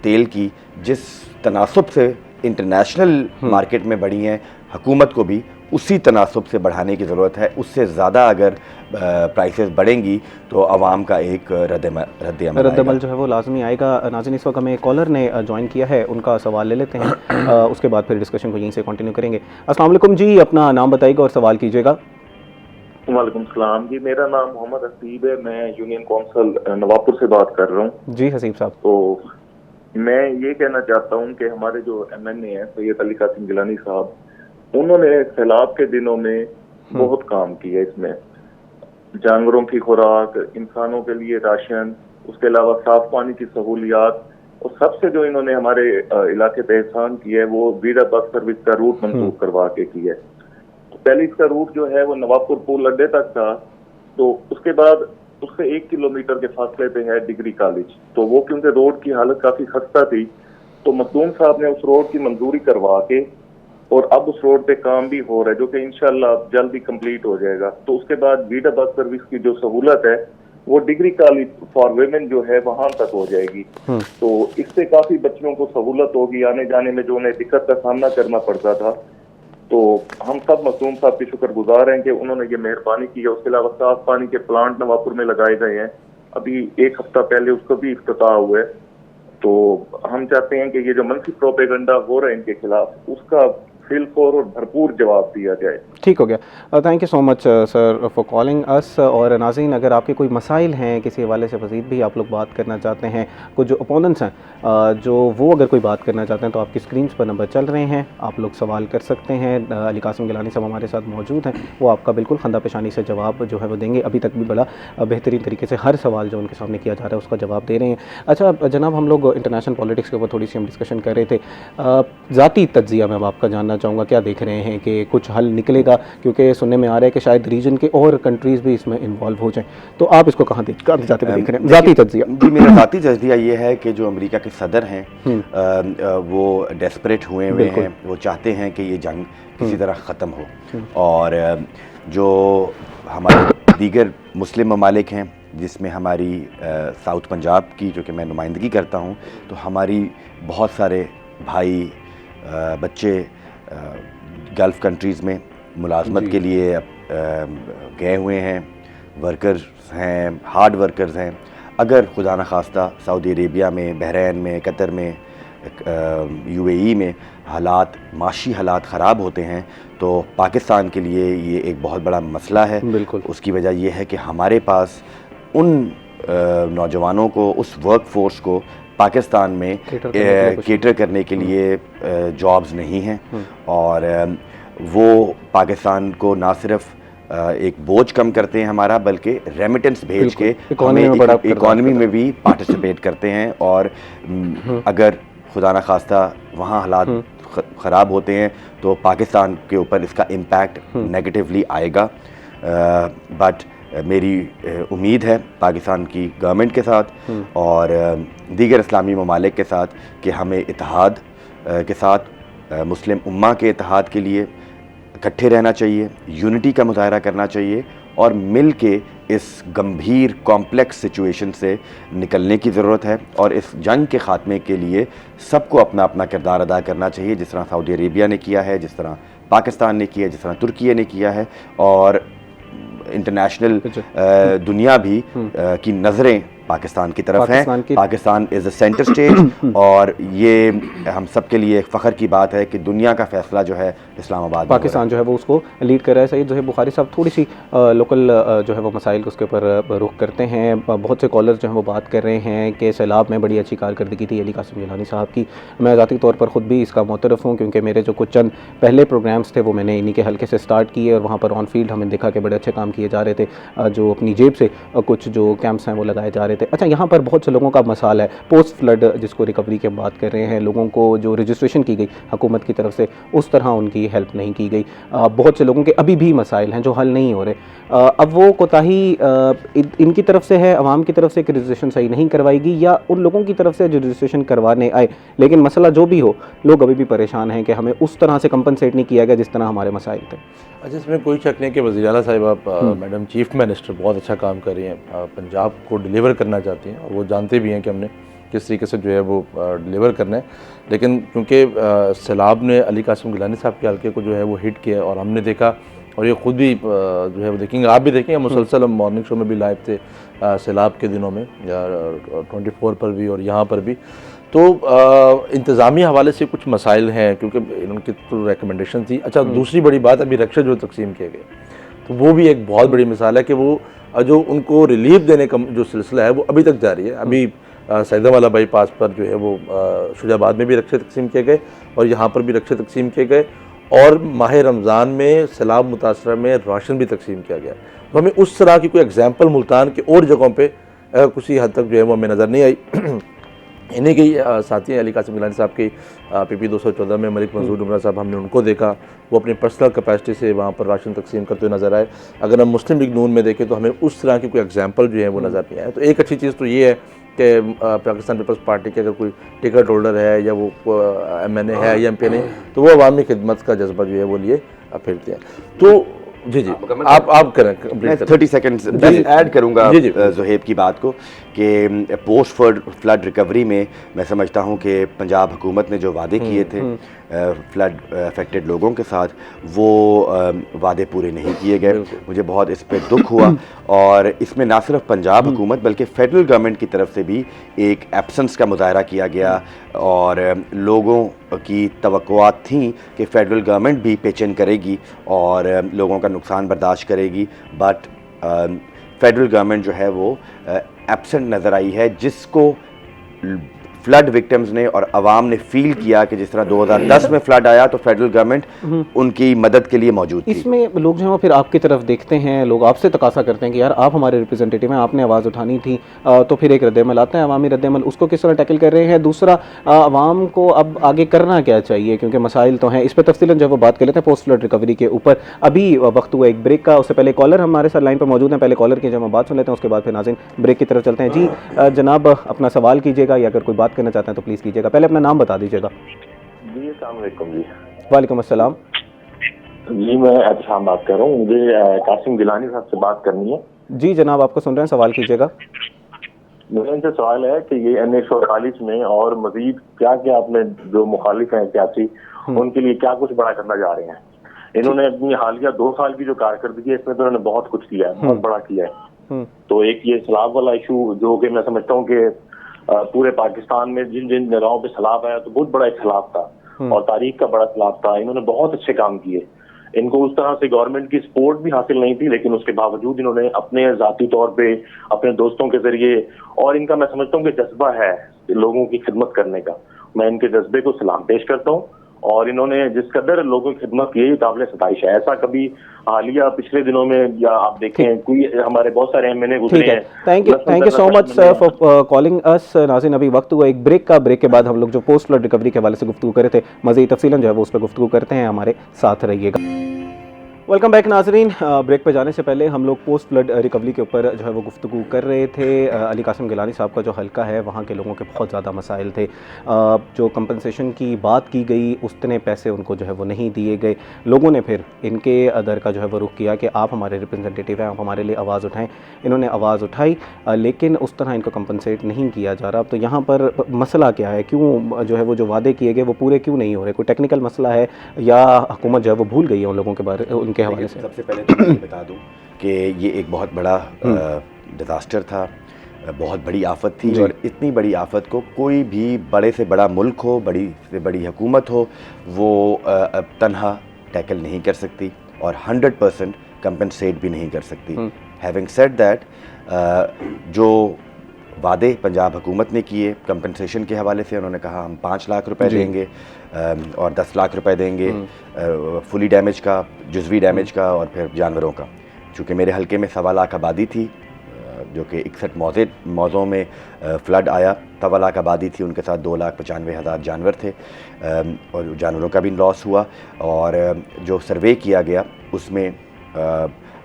तेल की जिस तनासब से इंटरनेशनल मार्केट में बढ़ी हैं, हुकूमत को भी उसी तनासब से बढ़ाने की ज़रूरत है। उससे ज़्यादा अगर प्राइसेस बढ़ेंगी तो आवाम का एक रद्दमल जो है वो लाजमी आएगा। नाज़रीन, इस वक्त हमें कॉलर ने ज्वाइन किया है, उनका सवाल ले लेते हैं उसके बाद फिर डिस्कशन को यहीं से कंटिन्यू करेंगे। अस्सलाम वालेकुम जी, अपना नाम बताइएगा और सवाल कीजिएगा। वालेकुम सलाम जी, मेरा नाम मोहम्मद हसीब है, मैं यूनियन काउंसिल नवापुर से बात कर रहा हूँ। जी हसीब साहब। तो मैं ये कहना चाहता हूँ कि हमारे जो MNA हैं सैयद अली कासिम गिलानी साहब, उन्होंने सैलाब के दिनों में बहुत काम किया। इसमें जानवरों की खुराक, इंसानों के लिए राशन, उसके अलावा साफ पानी की सहूलियात, और सबसे जो इन्होंने हमारे इलाके पे एहसान किया है वो वीरा बस सर्विस का रूट मंसूब करवा के किया है। तो पहले इसका रूट जो है वो नवाबपुर पुल अड्डे तक था, तो उसके बाद उससे 1 किलोमीटर के फासले पे है डिग्री कॉलेज। तो वो क्योंकि रोड की हालत काफी खस्ता थी, तो मखदूम साहब ने उस रोड की मंजूरी करवा के और अब उस रोड पे काम भी हो रहा है, जो कि इंशाल्लाह जल्द ही कंप्लीट हो जाएगा। तो उसके बाद वीडा बस सर्विस की जो सहूलत है वो डिग्री कॉलेज फॉर वुमेन जो है वहां तक हो जाएगी। तो इससे काफी बच्चियों को सहूलत होगी आने जाने में, जो उन्हें दिक्कत का सामना करना पड़ता था। तो हम सब मखदूम साहब के शुक्रगुजार हैं कि उन्होंने ये मेहरबानी की है। उसके अलावा साफ पानी के प्लांट नवापुर में लगाए गए हैं, अभी 1 हफ्ता पहले उसका भी इफ्तिताह हुआ है। तो हम चाहते हैं कि ये जो मनफी प्रोपेगेंडा हो रहा है इनके खिलाफ, उसका फिलफौर और भरपूर जवाब दिया जाए। ठीक हो गया। Thank you so much sir for calling us. और नाज़रीन, अगर आपके कोई मसाइल हैं, किसी हवाले से मज़ीद भी आप लोग बात करना चाहते हैं, कुछ जो ओपोनेंट्स हैं जो वो अगर कोई बात करना चाहते हैं, तो आपकी स्क्रीन पर नंबर चल रहे हैं, आप लोग सवाल कर सकते हैं। अली कासिम गिलानी साहब हमारे साथ मौजूद हैं, वो आपका बिल्कुल खंदा पेशानी से जवाब जो है वो देंगे। अभी तक भी बड़ा बेहतरीन तरीके से हर सवाल जो उनके सामने किया जा रहा है उसका जवाब दे रहे हैं। अच्छा जनाब, हम लोग इंटरनेशनल पॉलिटिक्स के ऊपर थोड़ी सी हम डिस्कशन कर रहे थे। ज़ाती तज्ज़िया में अब आपका जानना चाहूँगा, क्या देख रहे हैं कि कुछ हल निकलेगा? क्योंकि सुनने में आ रहा है कि शायद रीजन के और कंट्रीज़ भी इसमें इन्वॉल्व हो जाएं, तो आप इसको कहाँ जाते हुए देख रहे हैं? ज़ाती तज्ज़िया। जी, मेरा ज़ाती तज्ज़िया ये है कि जो अमेरिका के सदर हैं वो डेस्परेट हुए हैं, वो चाहते हैं कि ये जंग किसी तरह ख़त्म हो। और जो हमारे दीगर मुस्लिम ममालिक हैं, जिसमें हमारी साउथ पंजाब की जो कि मैं नुमाइंदगी करता हूँ, तो हमारी बहुत सारे भाई बच्चे गल्फ़ कंट्रीज़ में मुलाजमत के लिए गए हुए हैं, वर्कर्स हैं, हार्ड वर्कर्स हैं। अगर खुदा न खास्ता सऊदी अरेबिया में, बहरीन में, कतर में, UAE में माशी हालात ख़राब होते हैं, तो पाकिस्तान के लिए ये एक बहुत बड़ा मसला है। बिल्कुल। उसकी वजह यह है कि हमारे पास उन नौजवानों को, उस वर्क फोर्स को पाकिस्तान में केटर करने के लिए जॉब्स नहीं हैं। और वो पाकिस्तान को ना सिर्फ एक बोझ कम करते हैं हमारा, बल्कि रेमिटेंस भेज के इकॉनमी में भी पार्टिसिपेट करते हैं। और अगर खुदा न खास्ता वहाँ हालात ख़राब होते हैं तो पाकिस्तान के ऊपर इसका इम्पैक्ट नेगेटिवली आएगा। बट मेरी उम्मीद है पाकिस्तान की गवर्नमेंट के साथ और दीगर इस्लामी ममालिक के साथ कि हमें इत्तेहाद के साथ मुस्लिम उम्मा के इत्तेहाद के लिए इकट्ठे रहना चाहिए, यूनिटी का मुजाहरा करना चाहिए और मिल के इस गंभीर कॉम्प्लेक्स सिचुएशन से निकलने की ज़रूरत है। और इस जंग के ख़ात्मे के लिए सबको अपना अपना किरदार अदा करना चाहिए, जिस तरह सऊदी अरेबिया ने किया है, जिस तरह पाकिस्तान ने किया है, जिस तरह तुर्की ने किया है। और इंटरनेशनल दुनिया भी की नज़रें पाकिस्तान की तरफ हैं। Pakistan is a centre stage और ये हम सब के लिए एक फ़ख्र की बात है कि दुनिया का फ़ैसला जो है इस्लामाबाद पाकिस्तान जो है वो उसको लीड कर रहा है। सईद ज़ोहैब बुखारी साहब थोड़ी सी लोकल जो है वो मसाइल उसके ऊपर रुख करते हैं। बहुत से कॉलर्स जो हैं वो बात कर रहे हैं कि सैलाब में बड़ी अच्छी कारकर्दगी थी अली कासिम गिलानी साहब की। मैं ज़ाती तौर पर ख़ुद भी इसका मुतरफ़ हूँ, क्योंकि मेरे जो कुछ चंद पहले प्रोग्राम्स थे वो मैंने इन्हीं के हल्के से स्टार्ट किए और वहाँ पर ऑन फील्ड हमें देखा कि बड़े अच्छे काम किए जा रहे थे, जो अपनी जेब से कुछ जो कैंप्स हैं वो लगाए जा रहे थे। अच्छा, यहाँ पर बहुत से लोगों का मसाला है पोस्ट फ्लड जिसको रिकवरी की बात कर रहे हैं, लोगों को जो रजिस्ट्रेशन की गई हुकूमत की तरफ से उस तरह उनकी लिए हेल्प नहीं की गई। बहुत से लोगों के अभी भी मसाइल हैं जो हल नहीं हो रहे। अब वो कोताही इनकी तरफ से है, अवाम की तरफ से कि रजिस्ट्रेशन सही नहीं करवाएगी, या उन लोगों की तरफ से जो रजिस्ट्रेशन करवाने आए, लेकिन मसला जो भी हो, लोग अभी भी परेशान हैं कि हमें उस तरह से कंपनसेट नहीं किया गया जिस तरह हमारे मसाइल थे। अच्छा, इसमें कोई शक नहीं कि वज़ीर आला साहिबा मैडम चीफ मिनिस्टर बहुत अच्छा काम कर रही हैं, पंजाब को डिलीवर करना चाहती हैं और वो जानते भी हैं कि हमने किस तरीके से जो है वो डिलीवर करना है। लेकिन क्योंकि सैलाब ने अली कासिम गिलानी साहब के हल्के को जो है वो हिट किया और हमने देखा, और ये ख़ुद भी जो है वो देखेंगे, आप भी देखेंगे, मुसलसल हम मॉर्निंग शो में भी लाइव थे सैलाब के दिनों में 24 पर भी और यहाँ पर भी। तो इंतज़ामी हवाले से कुछ मसाइल हैं क्योंकि उनकी तो रिकमेंडेशन थी। अच्छा, दूसरी बड़ी बात, अभी रक्षा जो तकसीम किए गए, तो वो भी एक बहुत बड़ी मिसाल है कि वो जो उनको रिलीफ देने का जो सिलसिला है वो अभी तक जारी है। अभी सैयदवाला बाईपास पर जो है वो शुजाबाद में भी रक्षा तकसीम किए गए और यहाँ पर भी रक्षा तकसीम किए गए, और माह रमज़ान में सैलाब मुतासरा में राशन भी तकसीम किया गया। तो हमें उस तरह की कोई एग्जाम्पल मुल्तान के और जगहों पे कुछ हद तक जो है वो हमें नज़र नहीं आई। इन्हीं के साथी हैं अली कासिम गिलानी साहब की PP 214 में मलिक मंजूर उमरा साहब, हमने उनको देखा, वो अपनी पर्सनल कैपेसिटी से वहाँ पर राशन तकसीम करते हुए नज़र आए। अगर हम मुस्लिम लीग नून में देखें तो हमें उस तरह की कोई एग्जाम्पल जो है वो नज़र नहीं आए। तो एक अच्छी चीज़ तो ये है कि पाकिस्तान पीपल्स पार्टी के अगर कोई टिकट होल्डर है या वो MNA है या MP नहीं, तो वो अवामी खिदमत का जज्बा जो है वो लिए फिरते हैं। तो जी आप करें। मैं 30 सेकंड्स ऐड करूंगा ज़ुहैब की बात को कि पोस्ट फ्लड रिकवरी में मैं समझता हूं कि पंजाब हुकूमत ने जो वादे किए थे फ्लड अफेक्टेड लोगों के साथ, वो वादे पूरे नहीं किए गए। मुझे बहुत इस पर दुख हुआ, और इसमें ना सिर्फ पंजाब हुकूमत बल्कि फेडरल गवर्नमेंट की तरफ से भी एक एब्सेंस का मुजाहरा किया गया, और लोगों की तवक्कुआत थी कि फेडरल गवर्नमेंट भी पेचन करेगी और लोगों का नुकसान बर्दाश्त करेगी, बट फेडरल गवर्नमेंट जो है वो एब्सेंट नज़र आई है, जिसको फ्लड विक्टिम्स ने और आवाम ने फील किया कि जिस तरह 2010 में फ्लड आया तो फेडरल गवर्नमेंट उनकी मदद के लिए मौजूद थी। इसमें लोग जो है फिर आपकी तरफ देखते हैं, लोग आपसे तकासा करते हैं कि यार आप हमारे रिप्रेजेंटेटिव हैं, आपने आवाज़ उठानी थी, तो फिर एक रद्दमल आता है, अवामी रद्दमल, उसको किस तरह टैकल कर रहे हैं। दूसरा, आवाम को अब आगे करना क्या चाहिए, क्योंकि मसाइल तो हैं। इस पर तफसीलन जब वो बात कर लेते हैं पोस्ट फ्लड रिकवरी के ऊपर। अभी वक्त हुआ एक ब्रेक का, उससे पहले कॉलर हमारे साथ लाइन पर मौजूद हैं। पहले कॉलर की जब हम बात सुन लेते हैं, उसके बाद फिर नाज़रीन ब्रेक की तरफ चलते हैं। जी जनाब, अपना सवाल कीजिएगा या अगर कोई बात करना चाहते हैं तो प्लीज़ कीजिएगा। पहले अपना नाम बता दीजिएगा। जी अस्सलाम वालेकुम। जी वालेकुम अस्सलाम। जी मैं अच्छा बात कर रहा हूँ, मुझे कासिम गिलानी साहब से बात करनी है। जी जनाब, आपको सुन रहे हैं, सवाल कीजिएगा। मेरा इनसे सवाल है कि ये NA 148 में और मजीद क्या क्या आपने जो मुखालिफ हैं सियासी, उनके लिए क्या कुछ बड़ा करना जा रहे हैं। इन्होंने अपनी हालिया 2 साल की जो कारकर्दगी है, इसमें तो इन्होंने बहुत कुछ किया है, बहुत बड़ा किया है। तो एक ये सैलाब वाला इशू जो कि मैं समझता हूँ कि पूरे पाकिस्तान में जिन जिन जगहों पे सैलाब आया तो बहुत बड़ा एक सैलाब था और तारीख का बड़ा सैलाब था। इन्होंने बहुत अच्छे काम किए। इनको उस तरह से गवर्नमेंट की सपोर्ट भी हासिल नहीं थी, लेकिन उसके बावजूद इन्होंने अपने जाती तौर पे अपने दोस्तों के जरिए, और इनका मैं समझता हूँ कि जज्बा है लोगों की खिदमत करने का, मैं इनके जज्बे को सलाम पेश करता हूँ। और इन्होंने जिस कदर लोगों की खिदमत की है काबिल सताइश है। ऐसा कभी हालिया पिछले दिनों में या आप देखें कोई हमारे बहुत सारे MNA गुजरे हैं। Thank you so much sir for calling us. नाज़रीन, अभी वक्त हुआ एक ब्रेक का। ब्रेक के बाद हम लोग जो पोस्ट फ्लड रिकवरी के हवाले से गुफ्तगू करे थे, मज़ीद तफसीलन जो है वो उस पर गुफ्तगू करते हैं। हमारे साथ रहिएगा। वेलकम बैक नाजरीन। ब्रेक पे जाने से पहले हम लोग पोस्ट फ्लड रिकवरी के ऊपर जो है वो गुफ्तगू कर रहे थे। अली कासिम गिलानी साहब का जो हल्का है वहाँ के लोगों के बहुत ज़्यादा मसाइल थे। जो कंपनसेशन की बात की गई उतने पैसे उनको जो है वो नहीं दिए गए। लोगों ने फिर इनके दर का जो है वो रुख किया कि आप हमारे रिप्रेजेंटेटिव हैं, आप हमारे लिए आवाज़ उठाएं। इन्होंने आवाज़ उठाई, लेकिन उस तरह इनको कंपनसेट नहीं किया जा रहा। तो यहाँ पर मसला क्या है, क्यों जो है वो जो वादे किए गए वो पूरे क्यों नहीं हो रहे? कोई टेक्निकल मसला है या हुकूमत जो है वो भूल गई है उन लोगों के बारे के हवाले से? सबसे पहले तो मैं बता दूं कि ये एक बहुत बड़ा डिज़ास्टर था, बहुत बड़ी आफत थी, और इतनी बड़ी आफत को कोई भी बड़े से बड़ा मुल्क हो, बड़ी से बड़ी हुकूमत हो, वो तन्हा टैकल नहीं कर सकती और 100% कंपनसेट भी नहीं कर सकती। हैविंग सेड दैट, जो वादे पंजाब हुकूमत ने किए कंपनसेशन के हवाले से, उन्होंने कहा हम 5 लाख रुपए देंगे और 10 लाख रुपए देंगे फुली डैमेज का, जुज़वी डैमेज का और फिर जानवरों का। चूँकि मेरे हल्के में 1.25 लाख आबादी थी, जो कि 61 मौज़ों में फ़्लड आया। 1.25 लाख आबादी थी, उनके साथ 2,95,000 जानवर थे और जानवरों का भी लॉस हुआ। और जो सर्वे किया गया उसमें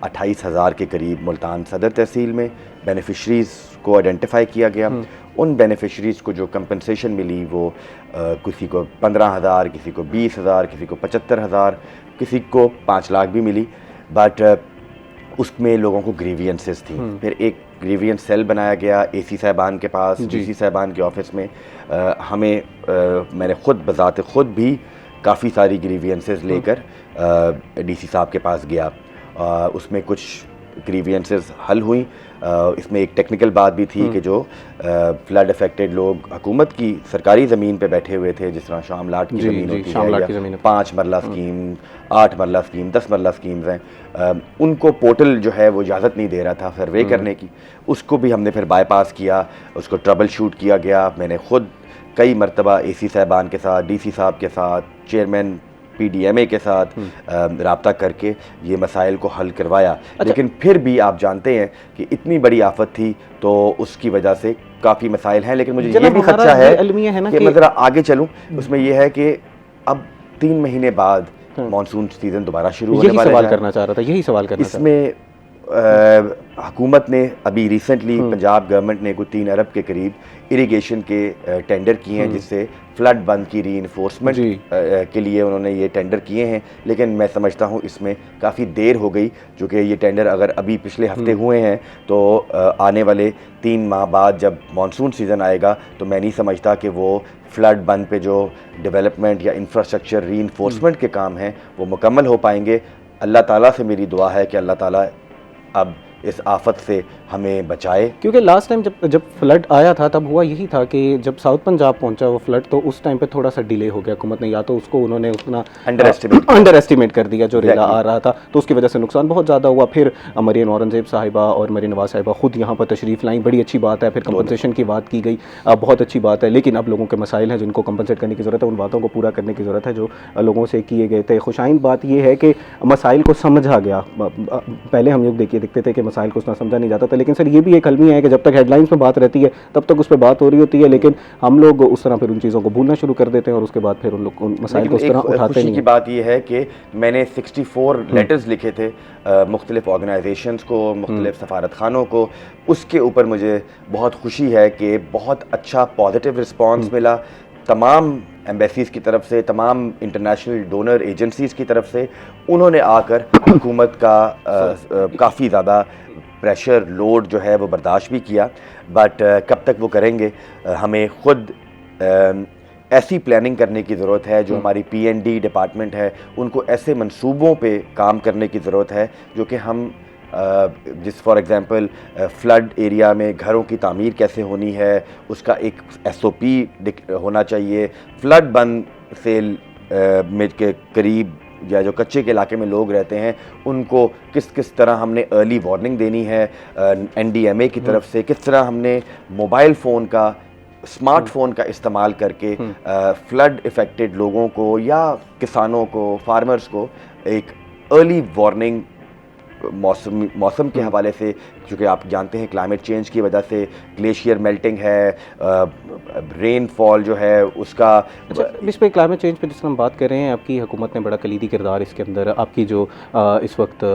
28,000 के करीब मुल्तान सदर तहसील में बेनिफिशरीज़ को आइडेंटिफाई किया गया। उन बेनिफिशरीज़ को जो कंपनसेशन मिली वो किसी को 15,000, किसी को 20,000, किसी को 75,000, किसी को 5 लाख भी मिली। बट उसमें लोगों को ग्रीवियंसेस थी। फिर एक ग्रीवियंस सेल बनाया गया AC साहबान के पास, DC साहबान के ऑफिस में। मैंने बज़ात खुद भी काफ़ी सारी ग्रीवियंसेस लेकर DC साहब के पास गया। उसमें कुछ ग्रीवियंसेस हल हुई। इसमें एक टेक्निकल बात भी थी कि जो फ्लड अफेक्टेड लोग हुकूमत की सरकारी ज़मीन पे बैठे हुए थे, जिस तरह शामलाट की ज़मीन होती है या 5 मरला स्कीम, 8 मरला स्कीम, 10 मरला स्कीम्स हैं, उनको पोर्टल जो है वो इजाज़त नहीं दे रहा था सर्वे करने की। उसको भी हमने फिर बाईपास किया, उसको ट्रबल शूट किया गया। मैंने ख़ुद कई मरतबा AC साहबान के साथ, DC साहब के साथ, चेयरमैन PDMA के साथ राब्ता करके ये मसाइल को हल करवाया। लेकिन फिर भी आप जानते हैं कि इतनी बड़ी आफत थी तो उसकी वजह से काफ़ी मसाइल हैं। लेकिन मुझे ये भी खदशा है कि मैं ज़रा आगे चलूँ। उसमें यह है कि अब 3 महीने बाद मानसून सीज़न दोबारा शुरू होने वाला है। सवाल करना चाह रहा था, यही सवाल करना इसमें हुकूमत ने अभी रिसेंटली पंजाब गवर्नमेंट ने कुछ 3 अरब के करीब इरिगेशन के टेंडर किए हैं, जिससे फ्लड बंद की रीइंफोर्समेंट के लिए उन्होंने ये टेंडर किए हैं। लेकिन मैं समझता हूँ इसमें काफ़ी देर हो गई, जो कि ये टेंडर अगर अभी पिछले हफ्ते हुए हैं तो आने वाले 3 माह बाद जब मानसून सीज़न आएगा तो मैं नहीं समझता कि वो फ्लड बंद पे जो डेवलपमेंट या इंफ्रास्ट्रक्चर रीइंफोर्समेंट के काम हैं वो मुकम्मल हो पाएंगे। अल्लाह ताला से मेरी दुआ है कि अल्लाह ताला अब इस आफत से हमें बचाए। क्योंकि लास्ट टाइम जब फ्लड आया था तब हुआ यही था कि जब साउथ पंजाब पहुंचा वो फ्लड, तो उस टाइम पे थोड़ा सा डिले हो गया। हुकूमत ने या तो उसको उन्होंने उतना अंडर एस्टिमेट कर दिया जो रेला आ रहा था, तो उसकी वजह से नुकसान बहुत ज़्यादा हुआ। फिर मरीन औरंगजेब साहिबा और मरीन नवाज साहिबा खुद यहाँ पर तशरीफ़ लाई, बड़ी अच्छी बात है। फिर कंपनसेशन की बात की गई, बहुत अच्छी बात है। लेकिन अब लोगों के मसाइल हैं जिनको कंपनसेट करने की ज़रूरत है, उन बातों को पूरा करने की ज़रूरत है जो लोगों से किए गए थे। खुशाइन बात यह है कि मसाइल को समझा गया। पहले हम लोग देखते थे कि मसाइल को उतना समझा नहीं जाता था, लेकिन सर ये भी एक अलमिया है कि जब तक हेडलाइंस में बात रहती है तब तक उस पर बात हो रही होती है, लेकिन हम लोग उस तरह फिर उन चीज़ों को भूलना शुरू कर देते हैं और उसके बाद फिर उन लोग उन मसाइल को उस तरह उठाते नहीं। की बात ये है कि मैंने 64 लेटर्स लिखे थे मुख्तलिफ ऑर्गेनाइजेशंस को, मुख्तलिफ सफारत खानों को। उसके ऊपर मुझे बहुत खुशी है कि बहुत अच्छा पॉजिटिव रिस्पॉन्स मिला तमाम एम्बेसीज़ की तरफ से, तमाम इंटरनेशनल डोनर एजेंसीज़ की तरफ से। उन्होंने आकर हुकूमत का काफ़ी ज़्यादा प्रेशर लोड जो है वो बर्दाश्त भी किया। बट कब तक वो करेंगे, हमें ख़ुद ऐसी प्लानिंग करने की ज़रूरत है। जो हमारी PND डिपार्टमेंट है उनको ऐसे मंसूबों पे काम करने की ज़रूरत है जो कि हम जिस फॉर एग्ज़ाम्पल फ्लड एरिया में घरों की तामीर कैसे होनी है उसका एक SOP होना चाहिए। फ्लड बंद से में के करीब या जो कच्चे के इलाके में लोग रहते हैं उनको किस तरह हमने अर्ली वार्निंग देनी है NDMA की तरफ से, किस तरह हमने मोबाइल फ़ोन का, स्मार्टफोन का इस्तेमाल करके फ्लड इफ़ेक्टेड लोगों को या किसानों को, फार्मर्स को एक अर्ली वार्निंग मौसम के हवाले से, क्योंकि आप जानते हैं क्लाइमेट चेंज की वजह से ग्लेशियर मेल्टिंग है, रेनफॉल जो है उसका। इस पे क्लाइमेट चेंज पे जिस हम बात कर रहे हैं, आपकी हुकूमत ने बड़ा कलीदी किरदार इसके अंदर, आपकी जो इस वक्त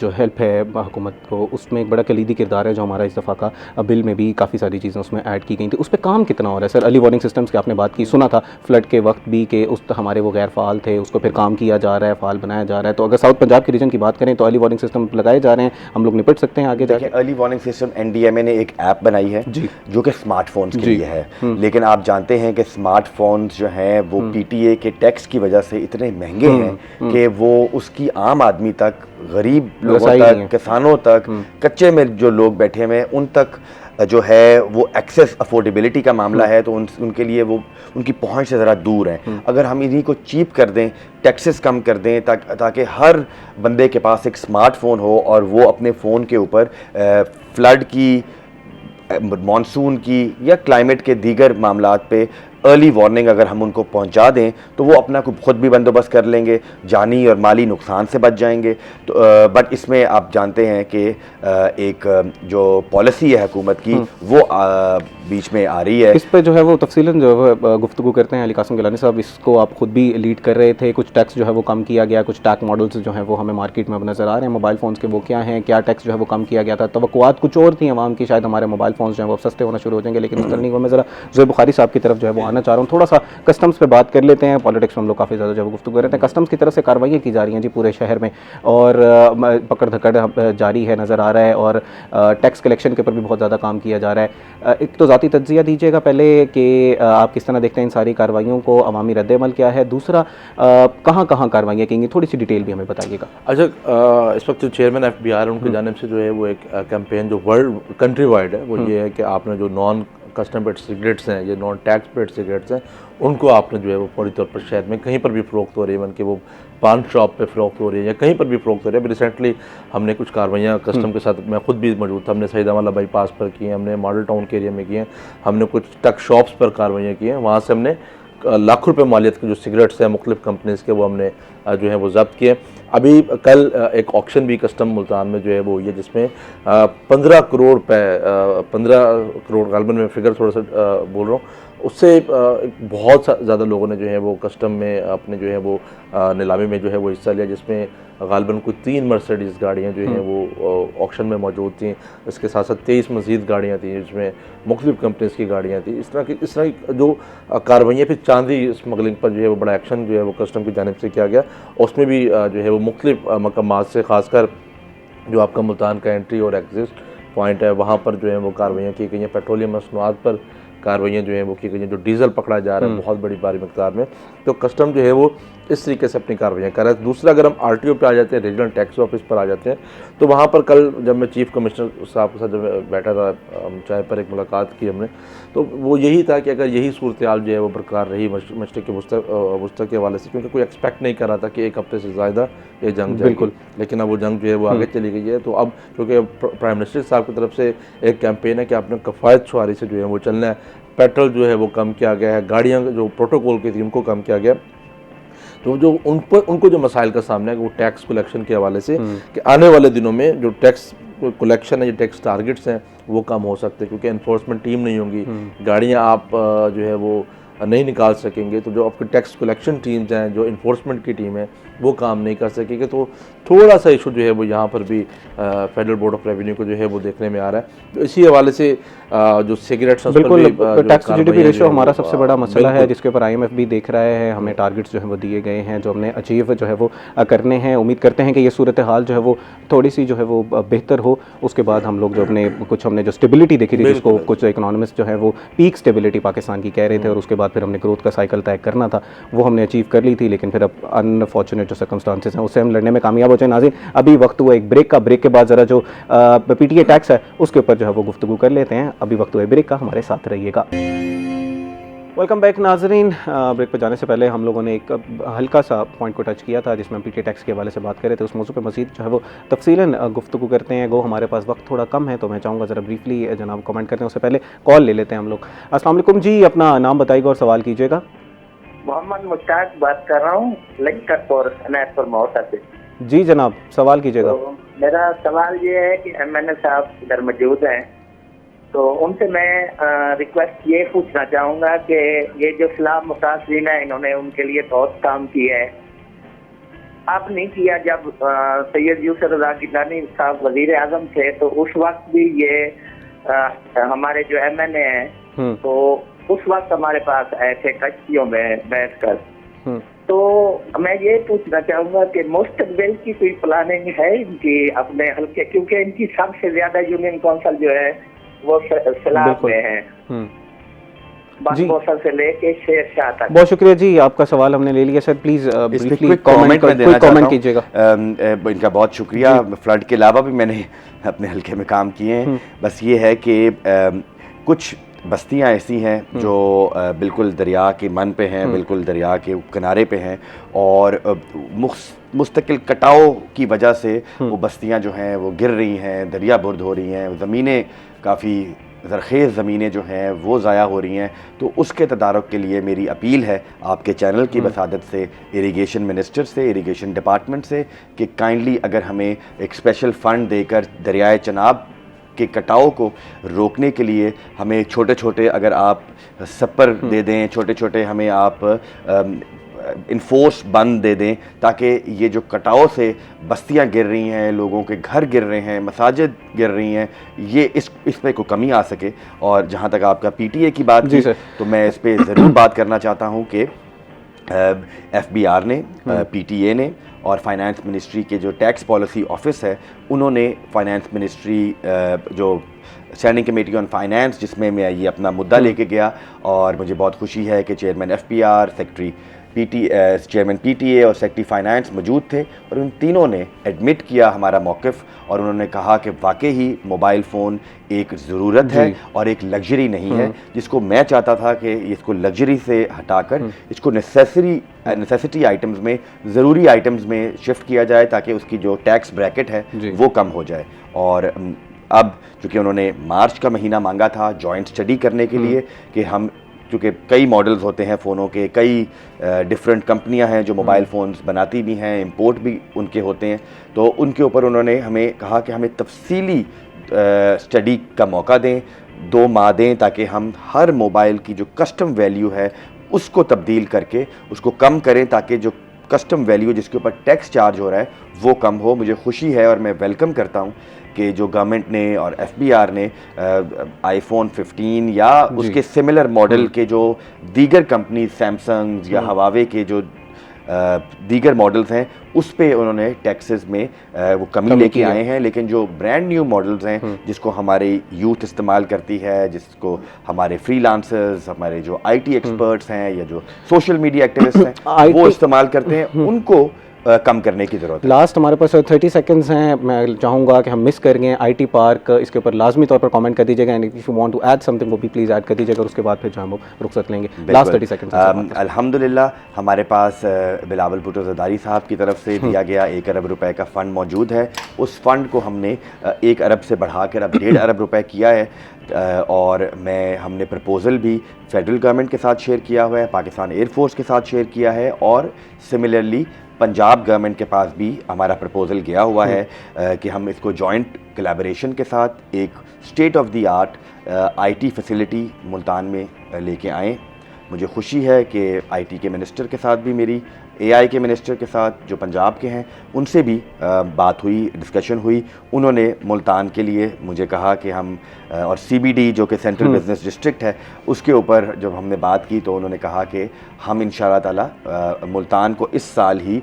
जो हेल्प है हुकूमत को, उसमें एक बड़ा कलीदी किरदार है। जो हमारा इस दफ़ा का बिल में भी काफ़ी सारी चीज़ें उसमें ऐड की गई थी, उस पर काम कितना हो रहा है सर? अर्ली वार्निंग सिस्टम्स की आपने बात की, सुना था फ्लड के वक्त भी कि उस हमारे वो गैर फ़ाल थे, उसको फिर काम किया जा रहा है, फ़ाल बनाया जा रहा है। तो अगर साउथ पंजाब के रीजन की बात करें तो अर्ली वार्निंग सिस्टम लगाए जा रहे हैं, हम लोग निपट सकते हैं आगे जाके। अर्ली वार्निंग सिस्टम NDMA ने एक ऐप बनाई है जो कि स्मार्टफोन्स के लिए है। लेकिन आप जानते हैं कि स्मार्टफोन्स जो हैं वो PTA के टैक्स की वजह से इतने महंगे हैं कि वो उसकी आम आदमी तक, गरीब लोगों तक, किसानों तक, कच्चे में जो लोग बैठे हुए हैं उन तक जो है वो एक्सेस, अफोर्डेबिलिटी का मामला है तो उनके लिए वो उनकी पहुंच से ज़रा दूर है। अगर हम इन्हीं को चीप कर दें, टैक्सेस कम कर दें ताकि हर बंदे के पास एक स्मार्टफोन हो और वो अपने फ़ोन के ऊपर फ्लड की, मानसून की या क्लाइमेट के दीगर मामलात पे अर्ली वार्निंग अगर हम उनको पहुंचा दें तो वो अपना खुद भी बंदोबस्त कर लेंगे, जानी और माली नुकसान से बच जाएंगे। तो बट इसमें आप जानते हैं कि एक जो पॉलिसी है हुकूमत की वो बीच में आ रही है। इस पे जो है वो तफसीलन जो है गुफ्तगू करते हैं। अली कासिम गिलानी साहब, इसको आप खुद भी लीड कर रहे थे, कुछ टैक्स जो है वो कम किया गया, कुछ टैक्स मॉडल्स जो हैं वो हमें मार्केट में अब नज़र आ रहे हैं मोबाइल फ़ोन्स के, वो क्या हैं, क्या टैक्स जो है वो कम किया गया था, तवक्कुआत कुछ और थी अवाम की, शायद हमारे मोबाइल फ़ोन्स जो हैं वो सस्ते होना शुरू हो जाएंगे, लेकिन इस तरह नहीं हुआ। मैं ज़रा ज़ोहैब बुखारी साहब की तरफ जो है वो आना चाह रहा हूँ। थोड़ा सा कस्टम्स पे बात कर लेते हैं, पॉलिटिक्स में हम लोग काफ़ी ज़्यादा जो है गुफ्तगू कर रहे थे। कस्टम्स की तरफ से कार्रवाइयाँ की जा रही हैं जी पूरे शहर में, और पकड़ धकड़ जारी है नज़र आ रहा है, और टैक्स कलेक्शन के ऊपर भी बहुत ज़्यादा काम किया जा रहा है। एक तो ज़ाती तज्ज़िया दीजिएगा पहले कि आप किस तरह देखते हैं इन सारी कार्रवाइयों को, अवामी रद्द-ए-अमल क्या है, दूसरा कहाँ कहाँ कार्रवाइयाँ की, थोड़ी सी डिटेल भी हमें बताइएगा। अच्छा, इस वक्त जो चेयरमैन FBI उनकी जानिब से जो है वो एक कैंपेन जो वर्ल्ड कंट्री वाइड है वो ये है कि आपने जो नॉन कस्टम पेड सिगरेट्स हैं, ये नॉन टैक्स पेड सिगरेट्स हैं, उनको आपने जो है वो पूरी तौर पर शहर में कहीं पर भी फ़रोख्त हो रही है, इवन कि वो पान शॉप पे फ़रोख्त हो रही है या कहीं पर भी फ़रोख्त हो रही है। अभी रिसेंटली हमने कुछ कार्रवाइयाँ कस्टम के साथ, मैं खुद भी मौजूद था, हमने सईदावाला बाईपास पर की हैं, हमने मॉडल टाउन के एरिया में की हैं, हमने कुछ टक शॉप्स पर कार्रवाइयाँ की हैं। वहाँ से हमने लाखों रुपए मालियत के जो सिगरेट्स हैं मुख्तलिफ कंपनीज़ के, वो हमने जो है वो जब्त किए। अभी कल एक ऑक्शन भी कस्टम मुल्तान में जो है वो हुई है, जिसमें 15 करोड़ पे 15 करोड़ गालबन में फिगर थोड़ा सा बोल रहा हूँ, उससे बहुत ज़्यादा लोगों ने जो है वो कस्टम में अपने जो है वो नीलामी में जो है वो हिस्सा लिया, जिसमें गालबन कुछ 3 मर्सिडीज़ गाड़ियाँ जो हैं वो ऑक्शन में मौजूद थी। इसके साथ साथ 23 मज़ीद गाड़ियाँ थी जिसमें मुख्तलिफ कंपनीज़ की गाड़ियाँ थी। इस तरह की जो कार्रवाइयाँ, फिर चांदी स्मगलिंग पर जो है वो बड़ा एक्शन जो है वो कस्टम की जानिब से किया गया। उसमें भी जो है वो मुख्तलिफ मकामात से, ख़ासकर जो आपका मुल्तान का एंट्री और एग्जिट पॉइंट है, वहाँ पर जो है वो कार्रवाइयाँ की गई हैं। पेट्रोलियम मसनूआत पर कार्रवाइयाँ जो हैं वो की गई हैं। जो डीजल पकड़ा जा रहा है बहुत बड़ी भारी मकदार में, तो कस्टम जो है वो इस तरीके से अपनी कार्रवाइयाँ कर रहा है। दूसरा, अगर हम RTO पे आ जाते हैं, रीजनल टैक्स ऑफिस पर आ जाते हैं, तो वहाँ पर कल जब मैं चीफ कमिश्नर साहब के साथ जब बैठा था, चाय पर एक मुलाकात की हमने, तो वो यही था कि अगर यही सूरत हाल जो है वो बरकरार रही मशरिक़ वस्ती के हवाले से, क्योंकि कोई एक्सपेक्ट नहीं कर रहा था कि 1 हफ्ते से ज़्यादा ये जंग जाएगी, बिल्कुल, लेकिन अब वो जंग जो है वो आगे चली गई है। तो अब क्योंकि प्राइम मिनिस्टर साहब की तरफ से एक कैंपेन है कि आपने कफ़ायत शुमारी से जो है वो चलना है, पेट्रोल जो है वो कम किया गया है, गाड़ियाँ जो प्रोटोकॉल की थी उनको कम किया गया। तो जो उनको जो मसाइल का सामना है वो टैक्स कलेक्शन के हवाले से, कि आने वाले दिनों में जो टैक्स कलेक्शन है, जो टैक्स टारगेट्स हैं वो कम हो सकते हैं, क्योंकि एनफोर्समेंट टीम नहीं होंगी, गाड़ियाँ आप जो है वो नहीं निकाल सकेंगे, तो जो आपकी टैक्स कलेक्शन टीम्स हैं, जो इन्फोर्समेंट की टीम है, वो काम नहीं कर सकेंगे। तो थोड़ा सा इशू जो है वो यहाँ पर भी फेडरल बोर्ड ऑफ रेवेन्यू को जो है वो देखने में आ रहा है। तो इसी हवाले से जो सिगरेट्स, बिल्कुल टैक्स GDP रेशो हमारा सबसे बड़ा मसला है, जिसके ऊपर IMF भी देख रहा है। हमें टारगेट्स जो है वो दिए गए हैं जो हमने अचीव जो है वो करने हैं। उम्मीद करते हैं कि ये सूरत हाल जो है वो थोड़ी सी जो है वो बेहतर हो। उसके बाद हम लोग जो हमने जो स्टेबिलिटी देखी थी, जिसको कुछ इकोनॉमिस्ट जो है वो पीक स्टेबिलिटी पाकिस्तान की कह रहे थे, और उसके बाद फिर हमने ग्रोथ का साइकिल तय करना था, वो हमने अचीव कर ली थी। लेकिन फिर अब अनफॉर्चुनेट जो सर्कमस्टांसेस हैं उससे हम लड़ने में कामयाब हो जाए। नाज़रीन, अभी वक्त हुआ एक ब्रेक का। ब्रेक के बाद ज़रा जो PTA टैक्स है उसके ऊपर जो है वो गुफ्तगू कर लेते हैं। अभी वक्त हुआ ब्रेक का, हमारे साथ रहिएगा। वेलकम बैक नाजरीन। ब्रेक पर जाने से पहले हम लोगों ने एक हल्का सा पॉइंट को टच किया था, जिसमें हम PTA टैक्स के हवाले से बात कर रहे थे। उस मौजू पे मज़ीद जो है वो तफसीलन गुफ्तगू करते हैं। हमारे पास वक्त थोड़ा कम है, तो मैं चाहूँगा ज़रा ब्रीफली जनाब कमेंट करते हैं। उससे पहले कॉल ले लेते हैं हम लोग। अस्सलाम वालेकुम जी, अपना नाम बताइएगा और सवाल कीजिएगा। मोहम्मद मुश्ताक बात कर रहा हूँ, लिंकनपुर अनायतपुर मोहता से। जी जनाब, सवाल कीजिएगा। तो मेरा सवाल ये है कि MNA साहब इधर मौजूद हैं, तो उनसे मैं रिक्वेस्ट ये पूछना चाहूँगा कि ये जो इस्लाम मुतासरीन है, इन्होंने उनके लिए बहुत काम किया है। आप नहीं किया जब सैयद यूसुफ रज़ा गिलानी साहब वज़ीर आज़म थे, तो उस वक्त भी ये हमारे जो MNA हैं, तो उस वक्त हमारे पास आए थे कश्तियों में बैठकर। तो मैं ये पूछना चाहूँगा कि मुस्तकबिल की कोई प्लानिंग है इनकी अपने हल्के, क्योंकि इनकी सबसे ज्यादा यूनियन काउंसिल जो है वो सलाब में है, बंदोसर से लेके शेरशाह तक। बहुत शुक्रिया जी, आपका सवाल हमने ले लिया सर। प्लीज ब्रीफली कमेंट कीजिएगा। इनका बहुत शुक्रिया। फ्लड के अलावा भी मैंने अपने हल्के में काम किए हैं। बस ये है कि कुछ बस्तियां ऐसी हैं जो बिल्कुल दरिया के मन पे हैं, बिल्कुल दरिया के किनारे पे हैं, और मुस्तकिल कटाव की वजह से वो बस्तियां जो हैं वो गिर रही हैं, दरिया बुर्द हो रही हैं, ज़मीनें काफ़ी ज़रख़ेज़ ज़मीनें जो हैं वो ज़ाया हो रही हैं। तो उसके तदारुक के लिए मेरी अपील है आपके चैनल की वसादत से, इरिगेशन मिनिस्टर से, इरिगेशन डिपार्टमेंट से, कि काइंडली अगर हमें एक स्पेशल फ़ंड देकर दरियाए चनाब के कटाव को रोकने के लिए हमें छोटे छोटे अगर आप सपर दे दें, छोटे छोटे हमें आप इन्फोर्स बंद दे दें, ताकि ये जो कटाव से बस्तियां गिर रही हैं, लोगों के घर गिर रहे हैं, मसाजिद गिर रही हैं, ये इस पे को कमी आ सके। और जहाँ तक आपका PTA की बात की, तो मैं इस पे ज़रूर बात करना चाहता हूँ कि FBR ने, PTA ने और फाइनेंस मिनिस्ट्री के जो टैक्स पॉलिसी ऑफिस है, उन्होंने फाइनेंस मिनिस्ट्री जो स्टैंडिंग कमेटी ऑन फाइनेंस, जिसमें मैं ये अपना मुद्दा लेके गया, और मुझे बहुत खुशी है कि chairman FBR, secretary chairman PTA और सेक्रेटरी फाइनेंस मौजूद थे, और उन तीनों ने एडमिट किया हमारा मौक़िफ़, और उन्होंने कहा कि वाकई ही मोबाइल फ़ोन एक ज़रूरत है और एक लग्जरी नहीं है, जिसको मैं चाहता था कि इसको लग्जरी से हटाकर इसको नेसेसिटी आइटम्स में, ज़रूरी आइटम्स में शिफ्ट किया जाए, ताकि उसकी जो टैक्स ब्रैकेट है वो कम हो जाए। और अब चूँकि उन्होंने मार्च का महीना मांगा था जॉइंट स्टडी करने के लिए, कि हम क्योंकि कई मॉडल्स होते हैं फ़ोनों के, कई डिफरेंट कंपनियां हैं जो मोबाइल फ़ोन्स बनाती भी हैं, इंपोर्ट भी उनके होते हैं, तो उनके ऊपर उन्होंने हमें कहा कि हमें तफसीली स्टडी का मौका दें, 2 माह दें, ताकि हम हर मोबाइल की जो कस्टम वैल्यू है उसको तब्दील करके उसको कम करें, ताकि जो कस्टम वैल्यू जिसके ऊपर टैक्स चार्ज हो रहा है वो कम हो। मुझे खुशी है और मैं वेलकम करता हूँ कि जो गवर्नमेंट ने और FBR ने iPhone 15 या उसके सिमिलर मॉडल के जो दीगर कंपनी सैमसंग या हवावे के जो दीगर मॉडल्स हैं उस पे उन्होंने टैक्सेस में वो कमी लेके आए हैं। लेकिन जो ब्रांड न्यू मॉडल्स हैं जिसको हमारी यूथ इस्तेमाल करती है, जिसको हमारे फ्रीलांसर्स, हमारे जो IT एक्सपर्ट्स हैं या जो सोशल मीडिया एक्टिविस्ट हैं वो इस्तेमाल करते हैं, उनको कम करने की ज़रूरत है। लास्ट हमारे पास 30 सेकंड्स हैं, मैं चाहूँगा कि हम मिस कर गए IT पार्क, इसके ऊपर लाजमी तौर पर कमेंट कर दीजिएगा, and if you want to add something वो भी प्लीज़ ऐड कर दीजिएगा, और उसके बाद फिर जो हम रुखसत लेंगे। Last 30 seconds. अल्हम्दुलिल्लाह हमारे पास बिलावल भुट्टो ज़रदारी साहब की तरफ से दिया गया 1 अरब रुपए का फ़ंड मौजूद है। उस फ़ंड को हमने 1 अरब से बढ़ाकर अब 1.5 अरब रुपए किया है, और हमने प्रपोज़ल भी फेडरल गवर्नमेंट के साथ शेयर किया हुआ है, पाकिस्तान एयरफोर्स के साथ शेयर किया है, और सिमिलरली पंजाब गवर्नमेंट के पास भी हमारा प्रपोज़ल गया हुआ है कि हम इसको जॉइंट कोलैबोरेशन के साथ एक state of the art IT facility Multan में लेके आएँ। मुझे खुशी है कि IT के मिनिस्टर के साथ भी, मेरी AI के मिनिस्टर के साथ जो पंजाब के हैं उनसे भी बात हुई, डिस्कशन हुई। उन्होंने मुल्तान के लिए मुझे कहा कि हम और CBD जो कि सेंट्रल बिजनेस डिस्ट्रिक्ट है उसके ऊपर जब हमने बात की तो उन्होंने कहा कि हम इंशाअल्लाह ताला मुल्तान को इस साल ही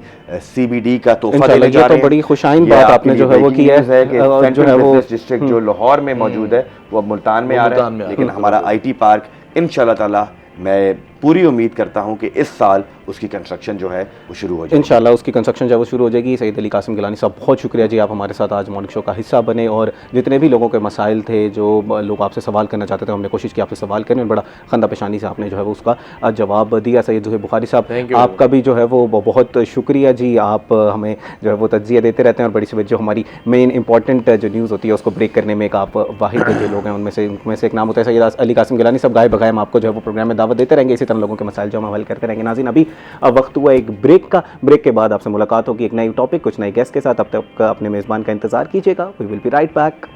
CBD का तोहफा देने जा रहे हैं। तो बड़ी खुशाइन बात आपने जो है वो की है, सेंट्रल बिजनेस डिस्ट्रिक्ट जो लाहौर में मौजूद है वो अब मुल्तान में आ रहा है। लेकिन हमारा IT पार्क इंशाअल्लाह ताला, मैं पूरी उम्मीद करता हूं कि इस साल उसकी कंस्ट्रक्शन जो है वो शुरू हो जाएगी। इंशाल्लाह उसकी कंस्ट्रक्शन जो है वो शुरू हो जाएगी। सईद अली कासिम गिलानी साहब, बहुत शुक्रिया जी, आप हमारे साथ आज मॉर्निंग शो का हिस्सा बने, और जितने भी लोगों के मसाइल थे, जो लोग आपसे सवाल करना चाहते थे, हमने कोशिश की आपसे सवाल करने, और बड़ा खंदा पेशानी से आपने जो है वो उसका जवाब दिया। सैयद ज़ुहैब बुखारी साहब, आपका भी जो है वो बहुत शुक्रिया जी, आप हमें जो है वो तज्जिया देते रहते हैं, और बड़ी से जो हमारी मेन इंपॉर्टेंट जो न्यूज़ होती है उसको ब्रेक करने में एक आप वाहिद जो लोग हैं उनमें से एक नाम होता है सैयद अली कासिम गिलानी साहब। गाय बगाए हम आपको जो है वो प्रोग्राम में दावत देते रहेंगे, इसी तरह लोगों के मसाइल जो हम हल करते रहेंगे। नाज़रीन, अभी वक्त हुआ एक ब्रेक का, ब्रेक के बाद आपसे मुलाकात होगी एक नई टॉपिक, कुछ नए गेस्ट के साथ। अब तक अपने मेज़बान का इंतजार कीजिएगा। We will be right back.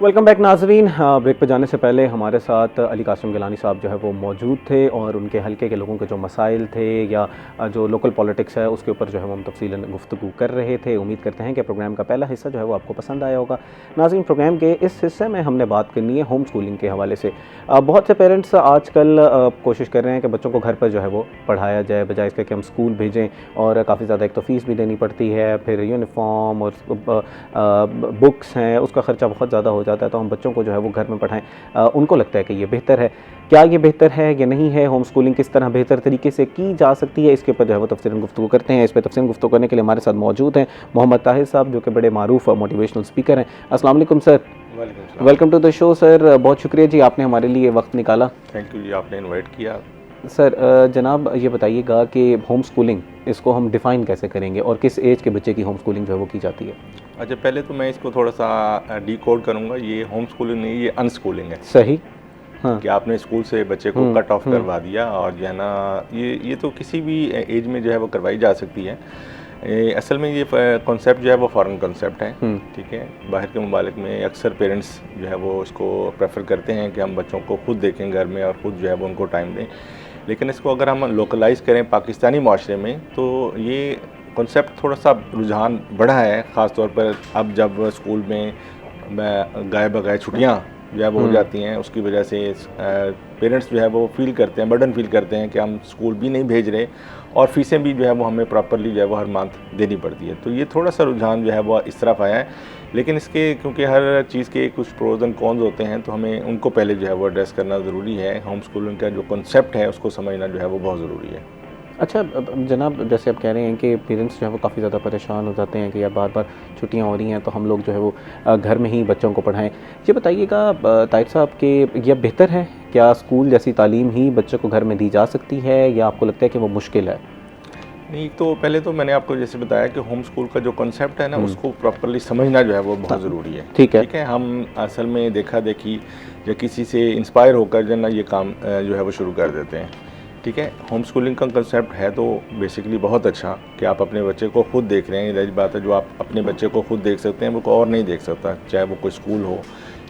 Welcome back नाजरीन। ब्रेक पर जाने से पहले हमारे साथ अली कासिम गिलानी साहब जो है वो मौजूद थे, और उनके हल्के के लोगों के जो मसाइल थे या जो लोकल पॉलिटिक्स है उसके ऊपर जो है वो हम तफसीलन गुफ्तगू कर रहे थे। उम्मीद करते हैं कि प्रोग्राम का पहला हिस्सा जो है वो आपको पसंद आया होगा। नाज़रीन, प्रोग्राम के इस हिस्से में हमने बात करनी है होम स्कूलिंग के हवाले से। बहुत से पेरेंट्स आजकल कोशिश कर रहे हैं कि बच्चों को घर पर जो है वो पढ़ाया जाए, बजाय इसके कि हम स्कूल भेजें, और काफ़ी ज़्यादा एक तो फ़ीस भी देनी पड़ती है, फिर यूनिफॉर्म और बुक्स हैं, उसका ख़र्चा बहुत ज़्यादा हो जाता है, तो हम बच्चों को जो है वो घर में पढ़ाएं। उनको लगता है कि ये बेहतर है। क्या ये बेहतर है या नहीं है? होम स्कूलिंग किस तरह बेहतर तरीके से की जा सकती है, इसके ऊपर जो है वो तफसीलन गुफ्तगू करते हैं। इस पर तफसीलन गुफ्तगू करने के लिए हमारे साथ मौजूद हैं मोहम्मद ताहिर साहब, जो कि बड़े मारूफ मोटिवेशनल स्पीकर हैं। अस्सलाम वालेकुम sir. Welcome to the show sir. बहुत शुक्रिया जी, आपने हमारे लिए वक्त निकाला। थैंक यू जी, आपने इन्वाइट किया। सर, जनाब ये बताइएगा कि होम स्कूलिंग, इसको हम डिफ़ाइन कैसे करेंगे, और किस एज के बच्चे की होम स्कूलिंग जो है वो की जाती है? अच्छा, पहले तो मैं इसको थोड़ा सा डिकोड करूँगा। ये होम स्कूलिंग नहीं, ये अनस्कूलिंग है। सही। हाँ। कि आपने स्कूल से बच्चे को कट ऑफ करवा दिया, और जो है ना ये तो किसी भी एज में जो है वो करवाई जा सकती है। असल में ये कॉन्सेप्ट जो है वो फॉरेन कॉन्सेप्ट है, ठीक है। बाहर के ममालिक में अक्सर पेरेंट्स जो है वो इसको प्रेफर करते हैं कि हम बच्चों को खुद देखें घर में और ख़ुद जो है वो उनको टाइम दें। लेकिन इसको अगर हम लोकलाइज़ करें पाकिस्तानी माशरे में, तो ये कॉन्सेप्ट थोड़ा सा रुझान बढ़ा है, ख़ास तौर पर अब जब स्कूल में गाए बगाए छुट्टियाँ जो है वो हो जाती हैं, उसकी वजह से पेरेंट्स जो है वो फील करते हैं, बर्डन फील करते हैं कि हम स्कूल भी नहीं भेज रहे और फीसें भी जो है वो हमें प्रॉपरली जो है वो हर मंथ देनी पड़ती है। तो ये थोड़ा सा रुझान जो है वो इस तरफ आया है। लेकिन इसके क्योंकि हर चीज़ के कुछ प्रोज एंड कॉन्स होते हैं, तो हमें उनको पहले जो है वो एड्रेस करना ज़रूरी है। होम स्कूलिंग का जो कॉन्सेप्ट है उसको समझना जो है वो बहुत ज़रूरी है। अच्छा जनाब, जैसे आप कह रहे हैं कि पेरेंट्स जो है वो काफ़ी ज़्यादा परेशान हो जाते हैं कि यार बार बार छुट्टियां हो रही हैं, तो हम लोग जो है वो घर में ही बच्चों को पढ़ाएं। ये बताइएगा ताहिर साहब कि यह बेहतर है, क्या स्कूल जैसी तालीम ही बच्चों को घर में दी जा सकती है, या आपको लगता है कि वो मुश्किल है? नहीं, तो पहले तो मैंने आपको जैसे बताया कि होम स्कूल का जो कॉन्सेप्ट है ना, उसको प्रॉपरली समझना जो है वो बहुत ज़रूरी है। ठीक है। हम असल में देखा देखी या किसी से इंस्पायर होकर जो ना ये काम जो है वो शुरू कर देते हैं, ठीक है। होम स्कूलिंग का कंसेप्ट है तो बेसिकली बहुत अच्छा कि आप अपने बच्चे को खुद देख रहे हैं। यही बात है, जो आप अपने बच्चे को खुद देख सकते हैं वो कोई और नहीं देख सकता, चाहे वो कोई स्कूल हो,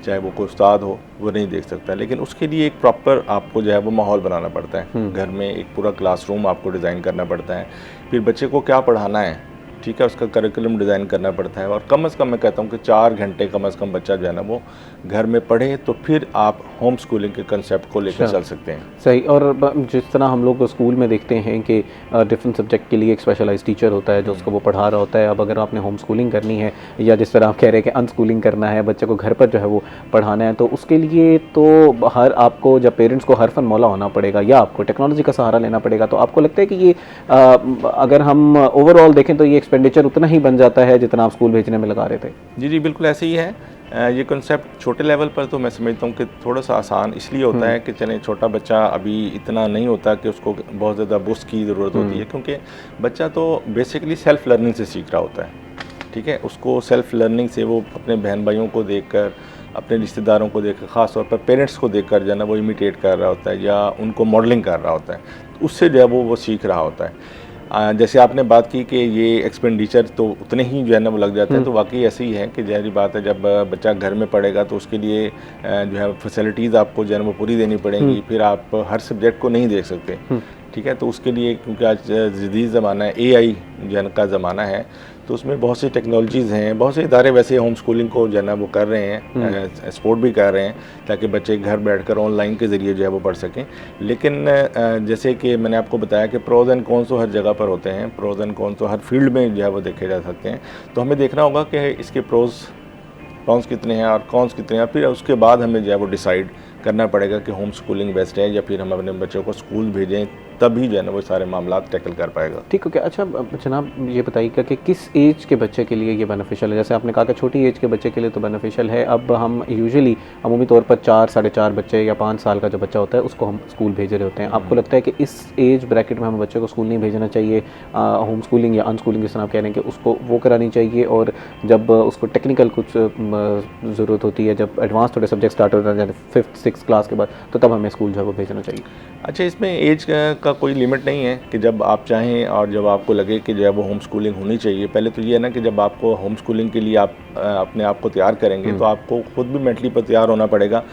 चाहे वो कोई उस्ताद हो, वो नहीं देख सकता। लेकिन उसके लिए एक प्रॉपर आपको जो है वो माहौल बनाना पड़ता है। घर में एक पूरा क्लासरूम आपको डिज़ाइन करना पड़ता है, फिर बच्चे को क्या पढ़ाना है, ठीक है, उसका करिकुलम डिज़ाइन करना पड़ता है। और कम से कम मैं कहता हूँ कि 4 घंटे कम से कम बच्चा जो है ना वो घर में पढ़े, तो फिर आप होम स्कूलिंग के कंसेप्ट को लेकर चल सकते हैं। सही। और जिस तरह हम लोग स्कूल में देखते हैं कि डिफरेंट सब्जेक्ट के लिए एक स्पेशलाइज्ड टीचर होता है जो उसको वो पढ़ा रहा होता है। अब अगर आपने होम स्कूलिंग करनी है, या जिस तरह आप कह रहे हैं कि अनस्कूलिंग करना है, बच्चे को घर पर जो है वो पढ़ाना है, तो उसके लिए तो आपको जब पेरेंट्स को हरफन मौला होना पड़ेगा या आपको टेक्नोलॉजी का सहारा लेना पड़ेगा। तो आपको लगता है कि ये अगर हम ओवरऑल देखें तो ये एक्सपेंडिचर उतना ही बन जाता है जितना आप स्कूल भेजने में लगा रहे थे? जी, बिल्कुल ऐसे ही है। ये कंसेप्ट छोटे लेवल पर तो मैं समझता हूँ कि थोड़ा सा आसान इसलिए होता है कि चले छोटा बच्चा अभी इतना नहीं होता कि उसको बहुत ज़्यादा बूस्ट की ज़रूरत होती है, क्योंकि बच्चा तो बेसिकली सेल्फ लर्निंग से सीख रहा होता है, ठीक है। उसको सेल्फ लर्निंग से वो अपने बहन भाइयों को देखकर, अपने रिश्तेदारों को देखकर, ख़ास तौर पर पेरेंट्स को देखकर जो है ना वो इमिटेट कर रहा होता है या उनको मॉडलिंग कर रहा होता है, उससे जो है वो सीख रहा होता है। जैसे आपने बात की कि ये एक्सपेंडिचर तो उतने ही जो है ना वो लग जाते हैं, तो वाकई ऐसे ही है कि ज़ाहिर बात है जब बच्चा घर में पढ़ेगा तो उसके लिए जो है फैसिलिटीज़ आपको जो है वो पूरी देनी पड़ेंगी। फिर आप हर सब्जेक्ट को नहीं देख सकते, ठीक है। तो उसके लिए क्योंकि आज जदीद ज़माना है, AI जन का ज़माना है, तो उसमें बहुत सी टेक्नोलॉजीज़ हैं। बहुत से इदारे वैसे होम स्कूलिंग को जो है ना वो कर रहे हैं, सपोर्ट भी कर रहे हैं, ताकि बच्चे घर बैठकर ऑनलाइन के ज़रिए जो है वो पढ़ सकें। लेकिन जैसे कि मैंने आपको बताया कि प्रोज एंड कॉन्स तो हर जगह पर होते हैं, प्रोज एंड कॉन्स तो हर फील्ड में जो है वो देखे जा सकते हैं। तो हमें देखना होगा कि इसके प्रोज कॉन्स कितने हैं और कॉन्स कितने हैं, फिर उसके बाद हमें जो है वो डिसाइड करना पड़ेगा कि होम स्कूलिंग बेस्ट है या फिर हम अपने बच्चों को स्कूल भेजें, तभी जो है ना वो सारे मामला टैकल कर पाएगा। ठीक हो क्या? अच्छा जनाब, ये बताइएगा कि किस एज के बच्चे के लिए ये बेनिफिशियल है? जैसे आपने कहा कि छोटी एज के बच्चे के लिए तो बेनिफिशियल है। अब हम यूजुअली अमूमी तौर पर 4, 4.5 बच्चे या 5 साल का जो बच्चा होता है उसको हम स्कूल भेज रहे होते हैं। आपको लगता है कि इस एज ब्रैकेट में हमें बच्चे को स्कूल नहीं भेजना चाहिए, होम स्कूलिंग या अनस्कूलिंग जिस तरह आप कह रहे हैं कि उसको वो करानी चाहिए, और जब उसको टेक्निकल कुछ ज़रूरत होती है, जब एडवांस थोड़े सब्जेक्ट स्टार्ट होते हैं जैसे 5th 6th क्लास के बाद, तो तब हमें स्कूल जो है वो भेजना चाहिए? अच्छा, इसमें एज का कोई लिमिट नहीं है कि जब आप चाहें और जब आपको लगे कि जो है वो होम स्कूलिंग होनी चाहिए। पहले तो ये है ना कि जब आपको होम स्कूलिंग के लिए आप अपने आप को तैयार करेंगे, तो आपको खुद भी मेंटली पर तैयार होना पड़ेगा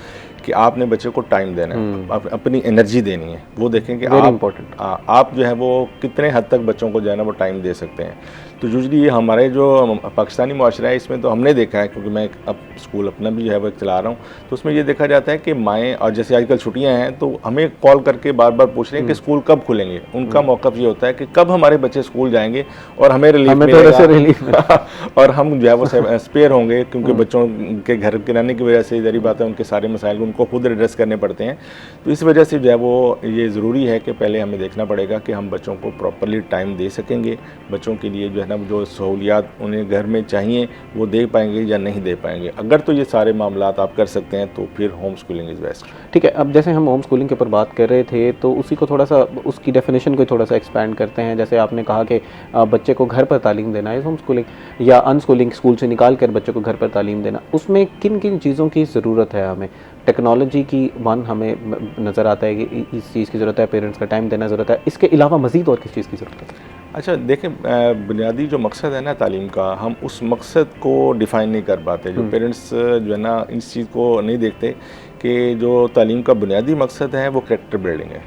कि आपने बच्चे को टाइम देना है, अपनी एनर्जी देनी है। वो देखें कि आप जो है वो कितने हद तक बच्चों को जो है ना वो टाइम दे सकते हैं। तो यूजली ये हमारे जो पाकिस्तानी मुआशरा है इसमें तो हमने देखा है, क्योंकि मैं अब स्कूल अपना भी जो है वो चला रहा हूँ, तो उसमें ये देखा जाता है कि माएँ, और जैसे आजकल छुट्टियाँ हैं तो हमें कॉल करके बार बार पूछ रहे हैं कि स्कूल कब खुलेंगे। उनका मौक़िफ़ ये होता है कि कब हमारे बच्चे स्कूल जाएंगे और हमें रिलीफ मिलेगा और हम जो है वो स्पेयर होंगे, क्योंकि बच्चों के घर गिराने की वजह से ज़ाहिर बात है उनके सारे मसाइल उनको उनको खुद एड्रेस करने पड़ते हैं। तो इस वजह से जो है वो ये ज़रूरी है कि पहले हमें देखना पड़ेगा कि हम बच्चों को प्रॉपरली टाइम दे सकेंगे, बच्चों के लिए जो है ना जो सहूलियात उन्हें घर में चाहिए वो दे पाएंगे या नहीं दे पाएंगे। अगर तो ये सारे मामलात आप कर सकते हैं तो फिर होम स्कूलिंग इज़ बेस्ट। ठीक है, अब जैसे हम होम स्कूलिंग के ऊपर बात कर रहे थे तो उसी को थोड़ा सा, उसकी डेफिनेशन को थोड़ा सा एक्सपैंड करते हैं। जैसे आपने कहा कि बच्चे को घर पर तालीम देना है होम स्कूलिंग, या अनस्कूलिंग स्कूल से निकाल कर बच्चों को घर पर तालीम देना, उसमें किन किन चीज़ों की ज़रूरत है हमें? टेक्नोलॉजी की हमें नज़र आता है कि इस चीज़ की ज़रूरत है, पेरेंट्स का टाइम देना ज़रूरत है, इसके अलावा मज़ीद और किस चीज़ की ज़रूरत है? अच्छा देखें, बुनियादी जो मकसद है ना तालीम का, हम उस मकसद को डिफ़ाइन नहीं कर पाते। जो पेरेंट्स जो है ना इस चीज़ को नहीं देखते कि जो तालीम का बुनियादी मकसद है वो कैरेक्टर बिल्डिंग है,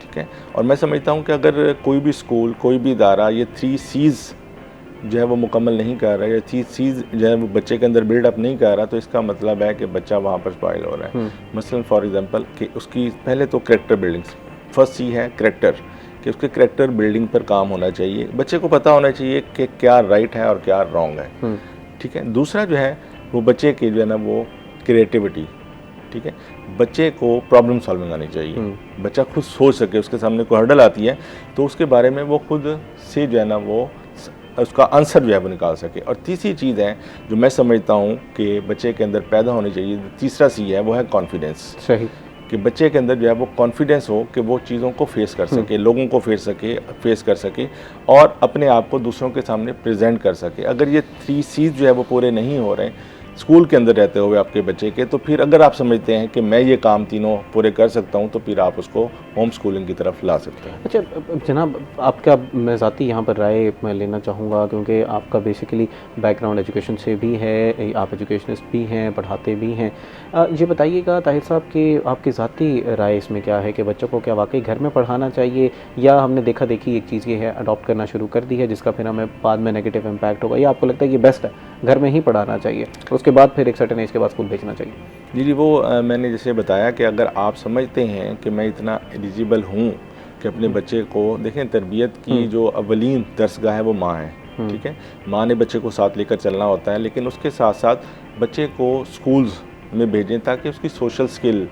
ठीक है। और मैं समझता हूँ कि अगर कोई भी स्कूल, कोई भी इदारा ये 3 C's जो है वो मुकम्मल नहीं कर रहा है, या 3 C's जो है वो बच्चे के अंदर बिल्डअप नहीं कर रहा, तो इसका मतलब है कि बच्चा वहाँ पर स्पॉइल हो रहा है। मसलन फॉर एग्जांपल कि उसकी पहले तो कैरेक्टर बिल्डिंग, फर्स्ट C है कैरेक्टर, कि उसके कैरेक्टर बिल्डिंग पर काम होना चाहिए। बच्चे को पता होना चाहिए कि क्या राइट है और क्या रॉन्ग है, ठीक है। दूसरा जो है वो बच्चे की जो है ना वो क्रिएटिविटी, ठीक है। बच्चे को प्रॉब्लम सॉल्विंग आनी चाहिए, बच्चा खुद सोच सके, उसके सामने कोई हर्डल आती है तो उसके बारे में वो खुद से जो है ना वो उसका आंसर जो है वो निकाल सके। और तीसरी चीज़ है जो मैं समझता हूँ कि बच्चे के अंदर पैदा होनी चाहिए, तीसरा C है वो है कॉन्फिडेंस। सही, कि बच्चे के अंदर जो है वो कॉन्फिडेंस हो कि वो चीज़ों को फेस कर सके, लोगों को फेस कर सके और अपने आप को दूसरों के सामने प्रेजेंट कर सके। अगर ये 3 C's जो है वो पूरे नहीं हो रहे स्कूल के अंदर रहते हुए आपके बच्चे के, तो फिर अगर आप समझते हैं कि मैं ये काम तीनों पूरे कर सकता हूं, तो फिर आप उसको होम स्कूलिंग की तरफ ला सकते हैं। अच्छा जनाब, आपका मैं ज़ाती यहाँ पर राय मैं लेना चाहूँगा, क्योंकि आपका बेसिकली बैकग्राउंड एजुकेशन से भी है, आप एजुकेशनिस्ट भी हैं, पढ़ाते भी हैं। ये बताइएगा ताहिर साहब कि आपकी ज़ाती राय इसमें क्या है कि बच्चों को क्या वाकई घर में पढ़ाना चाहिए, या हमने देखा देखी एक चीज़ ये है अडॉप्ट करना शुरू कर दी है जिसका फिर हमें बाद में नेगेटिव इम्पैक्ट होगा, या आपको लगता है ये बेस्ट है घर में ही पढ़ाना चाहिए, उसके बाद फिर एक सर्टेन एज के बाद स्कूल भेजना चाहिए? जी वो मैंने जैसे बताया कि अगर आप समझते हैं कि मैं इतना एलिजिबल हूँ कि अपने बच्चे को, देखें तरबियत की जो अवलीन दरसगाह है वो माँ है, ठीक है। माँ ने बच्चे को साथ लेकर चलना होता है, लेकिन उसके साथ साथ बच्चे को स्कूल्स में भेजें ताकि उसकी सोशल स्किल,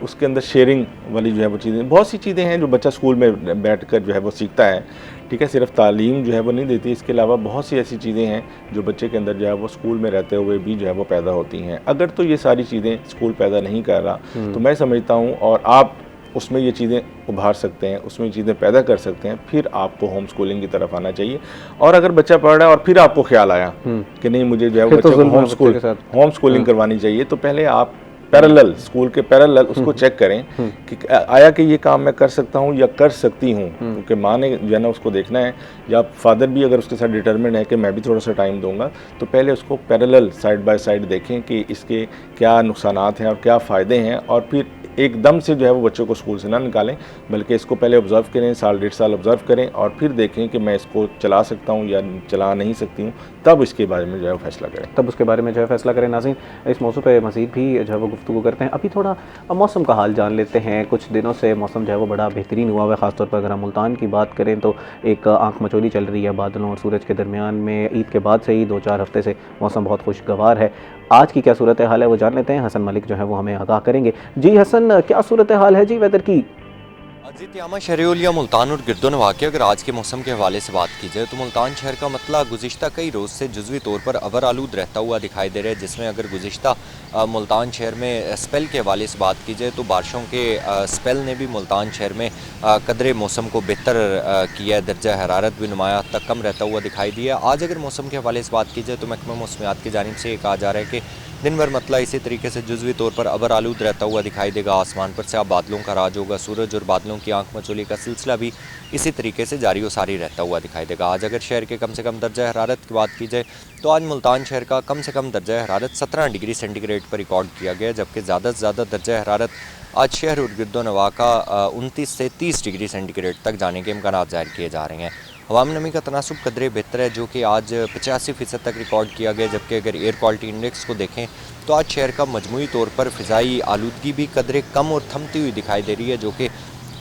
उसके अंदर शेयरिंग वाली जो है वो चीज़ें, बहुत सी चीज़ें हैं जो बच्चा स्कूल में बैठकर जो है वो सीखता है, ठीक है। सिर्फ तालीम जो है वो नहीं देती, इसके अलावा बहुत सी ऐसी चीज़ें हैं जो बच्चे के अंदर जो है वो स्कूल में रहते हुए भी जो है वो पैदा होती हैं। अगर तो ये सारी चीज़ें स्कूल पैदा नहीं कर रहा तो मैं समझता हूँ, और आप उसमें ये चीज़ें उभार सकते हैं, उसमें चीज़ें पैदा कर सकते हैं, फिर आपको होम स्कूलिंग की तरफ आना चाहिए। और अगर बच्चा पढ़ रहा है और फिर आपको ख्याल आया कि नहीं मुझे जो है वो बच्चे को होम स्कूलिंग करवानी चाहिए, तो पहले आप पैरेलल, स्कूल के पैरेलल उसको चेक करें कि आया कि ये काम मैं कर सकता हूँ या कर सकती हूँ, क्योंकि माँ ने जो है ना उसको देखना है, या फादर भी अगर उसके साथ डिटरमिन है कि मैं भी थोड़ा सा टाइम दूंगा, तो पहले उसको पैरेलल साइड बाय साइड देखें कि इसके क्या नुकसानात हैं और क्या फ़ायदे हैं, और फिर एकदम से जो है वो बच्चों को स्कूल से ना निकालें, बल्कि इसको पहले ऑब्ज़र्व करें, साल 1.5 साल ऑब्ज़र्व करें, और फिर देखें कि मैं इसको चला सकता हूँ या चला नहीं सकती हूँ, तब इसके बारे में जो है फैसला करें, तब उसके बारे में जो है फैसला करें। नाज़रीन, इस मौजू पे मज़ीद भी जो है वो गुफ्तगू करते हैं। अभी थोड़ा मौसम का हाल जान लेते हैं। कुछ दिनों से मौसम जो है वो बड़ा बेहतरीन हुआ है, ख़ासतौर पर अगर हम मुल्तान की बात करें तो एक आँख मचोली चल रही है बादलों और सूरज के दरमियान में। ईद के बाद से ही 2-4 हफ्ते से मौसम बहुत खुशगवार है। आज की क्या सूरत हाल है वो जान लेते हैं। हसन मलिक जो है वो हमें आगाह करेंगे। जी हसन, क्या सूरत हाल है जी वेदर की? जी त्यामा शहर या मुल्तान और गिरदोनवा के अगर आज के मौसम के हवाले से बात की जाए तो मुल्तान शहर का मतला गुज़िश्ता कई रोज़ से जुज़वी तौर पर अवर आलूद रहता हुआ दिखाई दे रहा है, जिसमें अगर गुज़िश्ता मुल्तान शहर में स्पेल के हवाले से बात की जाए तो बारिशों के स्पेल ने भी मुल्तान शहर में कदरे मौसम को बेहतर किया है। दर्जा हरारत भी नुमाया तक कम रहता हुआ दिखाई दिया। आज अगर मौसम के हवाले से बात की जाए तो महकमा मौसमियात की जानिब से कहा जा रहा है कि दिन भर मतला इसी तरीके से जुज़वी तौर पर अबर आलूद रहता हुआ दिखाई देगा। आसमान पर से आप बादलों का राज होगा, सूरज और बादलों की आंख मचोली का सिलसिला भी इसी तरीके से जारी व सारी रहता हुआ दिखाई देगा। आज अगर शहर के कम से कम दर्जा हरारत की बात की जाए तो आज मुल्तान शहर का कम से कम दर्जा हरारत 17 डिग्री सेंटीग्रेड पर रिकॉर्ड किया गया, जबकि ज़्यादा से ज़्यादा दर्जा हरारत आज शहर और गिरदोनवा का 29 से 30 डिग्री सेंटीग्रेड तक जाने के इम्कान ज़ाहिर किए जा रहे हैं। हवा में नमी का तनासुब कदरे बेहतर है, जो कि आज 85% तक रिकॉर्ड किया गया, जबकि अगर एयर क्वालिटी इंडेक्स को देखें तो आज शहर का मजमूई तौर पर फ़िज़ाई आलूदगी भी कदरे कम और थमती हुई दिखाई दे रही है, जो कि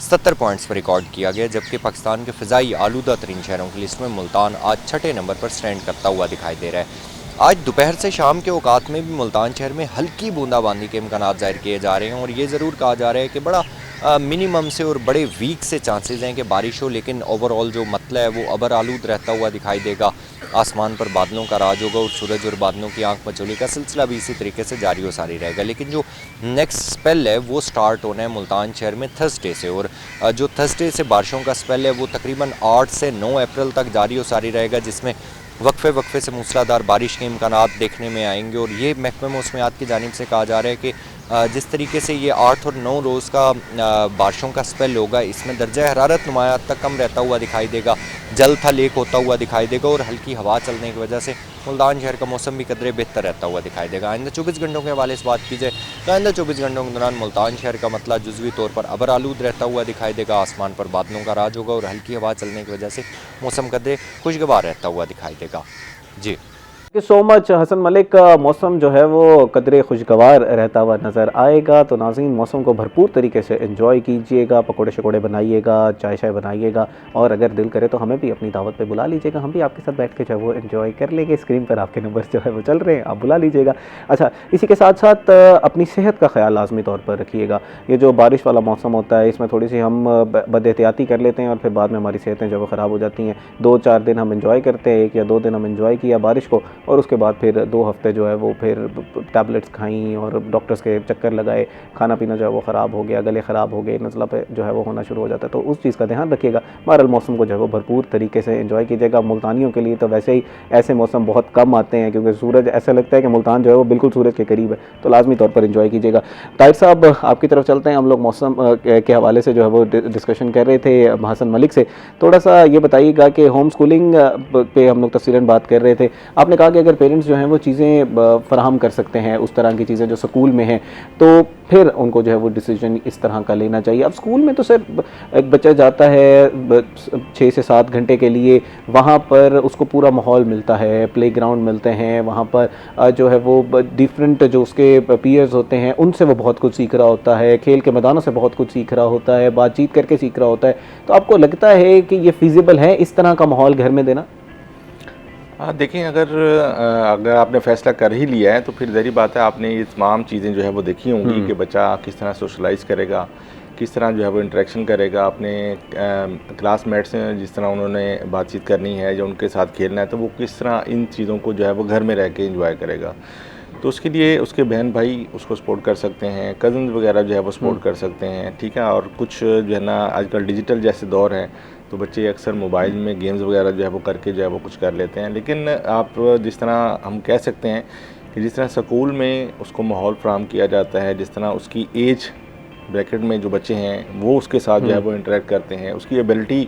70 पॉइंट्स पर रिकॉर्ड किया गया, जबकि पाकिस्तान के फ़िज़ाई आलूदा तरीन शहरों की लिस्ट में मुल्तान आज 6ठे नंबर पर स्टैंड करता हुआ दिखाई दे रहा है। आज दोपहर से शाम के औकात में भी मुल्तान शहर में हल्की बूंदाबांदी के इम्कानात ज़ाहिर किए जा रहे हैं और ये ज़रूर कहा जा रहा है कि बड़ा मिनिमम से और बड़े वीक से चांसेस हैं कि बारिश हो, लेकिन ओवरऑल जो मतला है वो अबर आलूद रहता हुआ दिखाई देगा। आसमान पर बादलों का राज होगा और सूरज और बादलों की आंख मचोली का सिलसिला भी इसी तरीके से जारी व सारी रहेगा। लेकिन जो नेक्स्ट स्पेल है वो स्टार्ट होना है मुल्तान शहर में थर्सडे से, और जो थर्सडे से बारिशों का स्पेल है वो तकरीबन 8 से 9 अप्रैल तक जारी व सारी रहेगा, जिसमें वक्फे से मूसलाधार बारिश के इम्कानात देखने में आएंगे। और ये महकमे मौसमियात की जानिब से कहा जा रहा है कि जिस तरीके से ये 8 और 9 रोज़ का बारिशों का स्पेल होगा, इसमें दर्जा हरारत नुमाया तक कम रहता हुआ दिखाई देगा, जल था लेक होता हुआ दिखाई देगा और हल्की हवा चलने की वजह से मुल्तान शहर का मौसम भी कदरे बेहतर रहता हुआ दिखाई देगा। आइंदा 24 घंटों के हवाले से बात की जाए तो आइंदा 24 घंटों के दौरान मुल्तान शहर का मतलब जुज़वी तौर पर अबर आलूद रहता हुआ दिखाई देगा, आसमान पर बादलों का राज होगा और हल्की हवा चलने की वजह से मौसम कदरे खुशगवार रहता हुआ दिखाई देगा। जी सो मच हसन मलिक। का मौसम जो है वो कदरे खुशगवार रहता हुआ नज़र आएगा, तो नाज़रीन मौसम को भरपूर तरीके से एंजॉय कीजिएगा, पकोड़े शकोड़े बनाइएगा, चाय शाय बनाइएगा, और अगर दिल करे तो हमें भी अपनी दावत पे बुला लीजिएगा, हम भी आपके साथ बैठ के जो है वो एंजॉय कर लेंगे। स्क्रीन पर आपके नंबर जो है वो चल रहे हैं, आप बुला लीजिएगा। अच्छा, इसी के साथ साथ अपनी सेहत का ख्याल लाजमी तौर पर रखिएगा। ये जो बारिश वाला मौसम होता है इसमें थोड़ी सी हम बदएहतियाती कर लेते हैं और फिर बाद में हमारी सेहतें जो है ख़राब हो जाती हैं। 2-4 दिन हम एंजॉय करते हैं, 1 या 2 दिन हम एंजॉय किया बारिश को, और उसके बाद फिर 2 हफ्ते जो है वो फिर टैबलेट्स खाई और डॉक्टर्स के चक्कर लगाए, खाना पीना जो है वो ख़राब हो गया, गले ख़राब हो गए, नज़ला पे जो है वो होना शुरू हो जाता है। तो उस चीज़ का ध्यान रखिएगा। बहरहाल मौसम को जो है वो भरपूर तरीके से एंजॉय कीजिएगा। मुल्तानियों के लिए तो वैसे ही ऐसे मौसम बहुत कम आते हैं, क्योंकि सूरज ऐसा लगता है कि मुल्तान जो है वो बिल्कुल सूरज के करीब है, तो लाजमी तौर पर एंजॉय कीजिएगा। ताहिर साहब, आपकी तरफ चलते हैं। हम लोग मौसम के हवाले से जो है वो डिस्कशन कर रहे थे हसन मलिक से। थोड़ा सा ये बताइएगा कि होम स्कूलिंग पे हम लोग तफसीलन बात कर रहे थे। आपने कहा कि अगर पेरेंट्स जो हैं वो चीज़ें फराहम कर सकते हैं, उस तरह की चीज़ें जो स्कूल में हैं, तो फिर उनको जो है वो डिसीजन इस तरह का लेना चाहिए। अब स्कूल में तो सिर्फ एक बच्चा जाता है 6 से 7 घंटे के लिए, वहाँ पर उसको पूरा माहौल मिलता है, प्लेग्राउंड मिलते हैं, वहाँ पर जो है वो डिफरेंट जो उसके पीयर्स होते हैं उनसे वो बहुत कुछ सीख रहा होता है, खेल के मैदानों से बहुत कुछ सीख रहा होता है, बातचीत करके सीख रहा होता है। तो आपको लगता है कि ये फिजिबल है इस तरह का माहौल घर में देना? देखिए, अगर आपने फ़ैसला कर ही लिया है तो फिर ज़ाहिर बात है आपने ये तमाम चीज़ें जो है वो देखी होंगी कि बच्चा किस तरह सोशलाइज़ करेगा, किस तरह जो है वो इंटरेक्शन करेगा अपने क्लासमेट्स से, जिस तरह उन्होंने बातचीत करनी है या उनके साथ खेलना है, तो वो किस तरह इन चीज़ों को जो है वो घर में रह के इंजॉय करेगा। तो उसके लिए उसके बहन भाई उसको सपोर्ट कर सकते हैं, कज़न्स वगैरह जो है वो सपोर्ट कर सकते हैं, ठीक है। और कुछ जो है ना आजकल डिजिटल जैसे दौर है तो बच्चे अक्सर मोबाइल में गेम्स वगैरह जो है वो करके जो है वो कुछ कर लेते हैं। लेकिन आप जिस तरह हम कह सकते हैं कि जिस तरह स्कूल में उसको माहौल फ्राहम किया जाता है, जिस तरह उसकी एज ब्रैकेट में जो बच्चे हैं वो उसके साथ जो है वो इंटरेक्ट करते हैं, उसकी एबिलिटी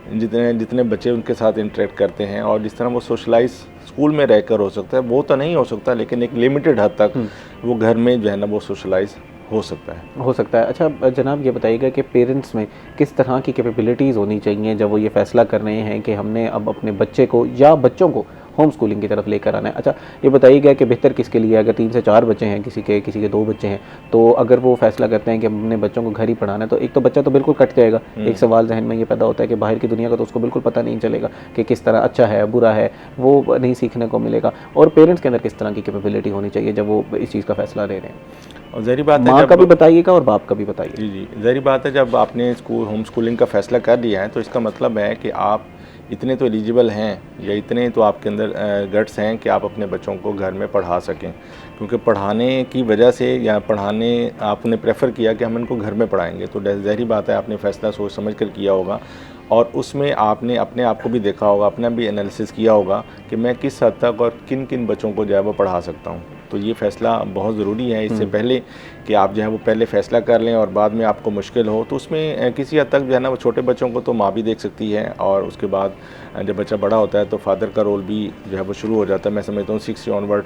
जितने बच्चे उनके साथ इंटरेक्ट करते हैं और जिस तरह वो सोशलाइज स्कूल में रहकर हो सकता है, वो तो नहीं हो सकता, लेकिन एक लिमिटेड हद तक वो घर में जो है ना वो सोशलाइज हो सकता है। अच्छा जनाब, ये बताइएगा कि पेरेंट्स में किस तरह की कैपेबिलिटीज़ होनी चाहिए जब वो ये फ़ैसला कर रहे हैं कि हमने अब अपने बच्चे को या बच्चों को होम स्कूलिंग की तरफ लेकर आना है। अच्छा, ये बताइएगा कि बेहतर किसके लिए, अगर 3 से 4 बच्चे हैं, किसी के 2 बच्चे हैं, तो अगर वो फैसला करते हैं कि अपने बच्चों को घर ही पढ़ाना है, तो एक तो बच्चा तो बिल्कुल कट जाएगा, एक सवाल जहन में ये पैदा होता है कि बाहर की दुनिया का तो उसको बिल्कुल पता नहीं चलेगा कि किस तरह अच्छा है बुरा है, वो नहीं सीखने को मिलेगा। और पेरेंट्स के अंदर किस तरह की कैपेबिलिटी होनी चाहिए जब वो इस चीज़ का फैसला ले रहे हैं? और ज़ाहिर बात है, माँ का भी बताइएगा और बाप का भी बताइए। जी, ज़ाहिर बात है, जब आपने होम स्कूलिंग का फ़ैसला कर लिया है तो इसका मतलब है कि आप इतने तो एलिजिबल हैं या इतने तो आपके अंदर गट्स हैं कि आप अपने बच्चों को घर में पढ़ा सकें, क्योंकि पढ़ाने की वजह से या पढ़ाने आपने प्रेफर किया कि हम इनको घर में पढ़ाएंगे, तो ज़ाहिर बात है आपने फ़ैसला सोच समझ कर किया होगा और उसमें आपने अपने आप को भी देखा होगा, अपना भी एनालिसिस किया होगा कि मैं किस हद तक और किन किन बच्चों को जो है वो पढ़ा सकता हूँ। तो ये फ़ैसला बहुत ज़रूरी है, इससे पहले कि आप जो है वो पहले फ़ैसला कर लें और बाद में आपको मुश्किल हो, तो उसमें किसी हद तक जो है ना वो छोटे बच्चों को तो माँ भी देख सकती है और उसके बाद जब बच्चा बड़ा होता है तो फादर का रोल भी जो है वो शुरू हो जाता है। मैं समझता हूँ 6 से ऑनवर्ड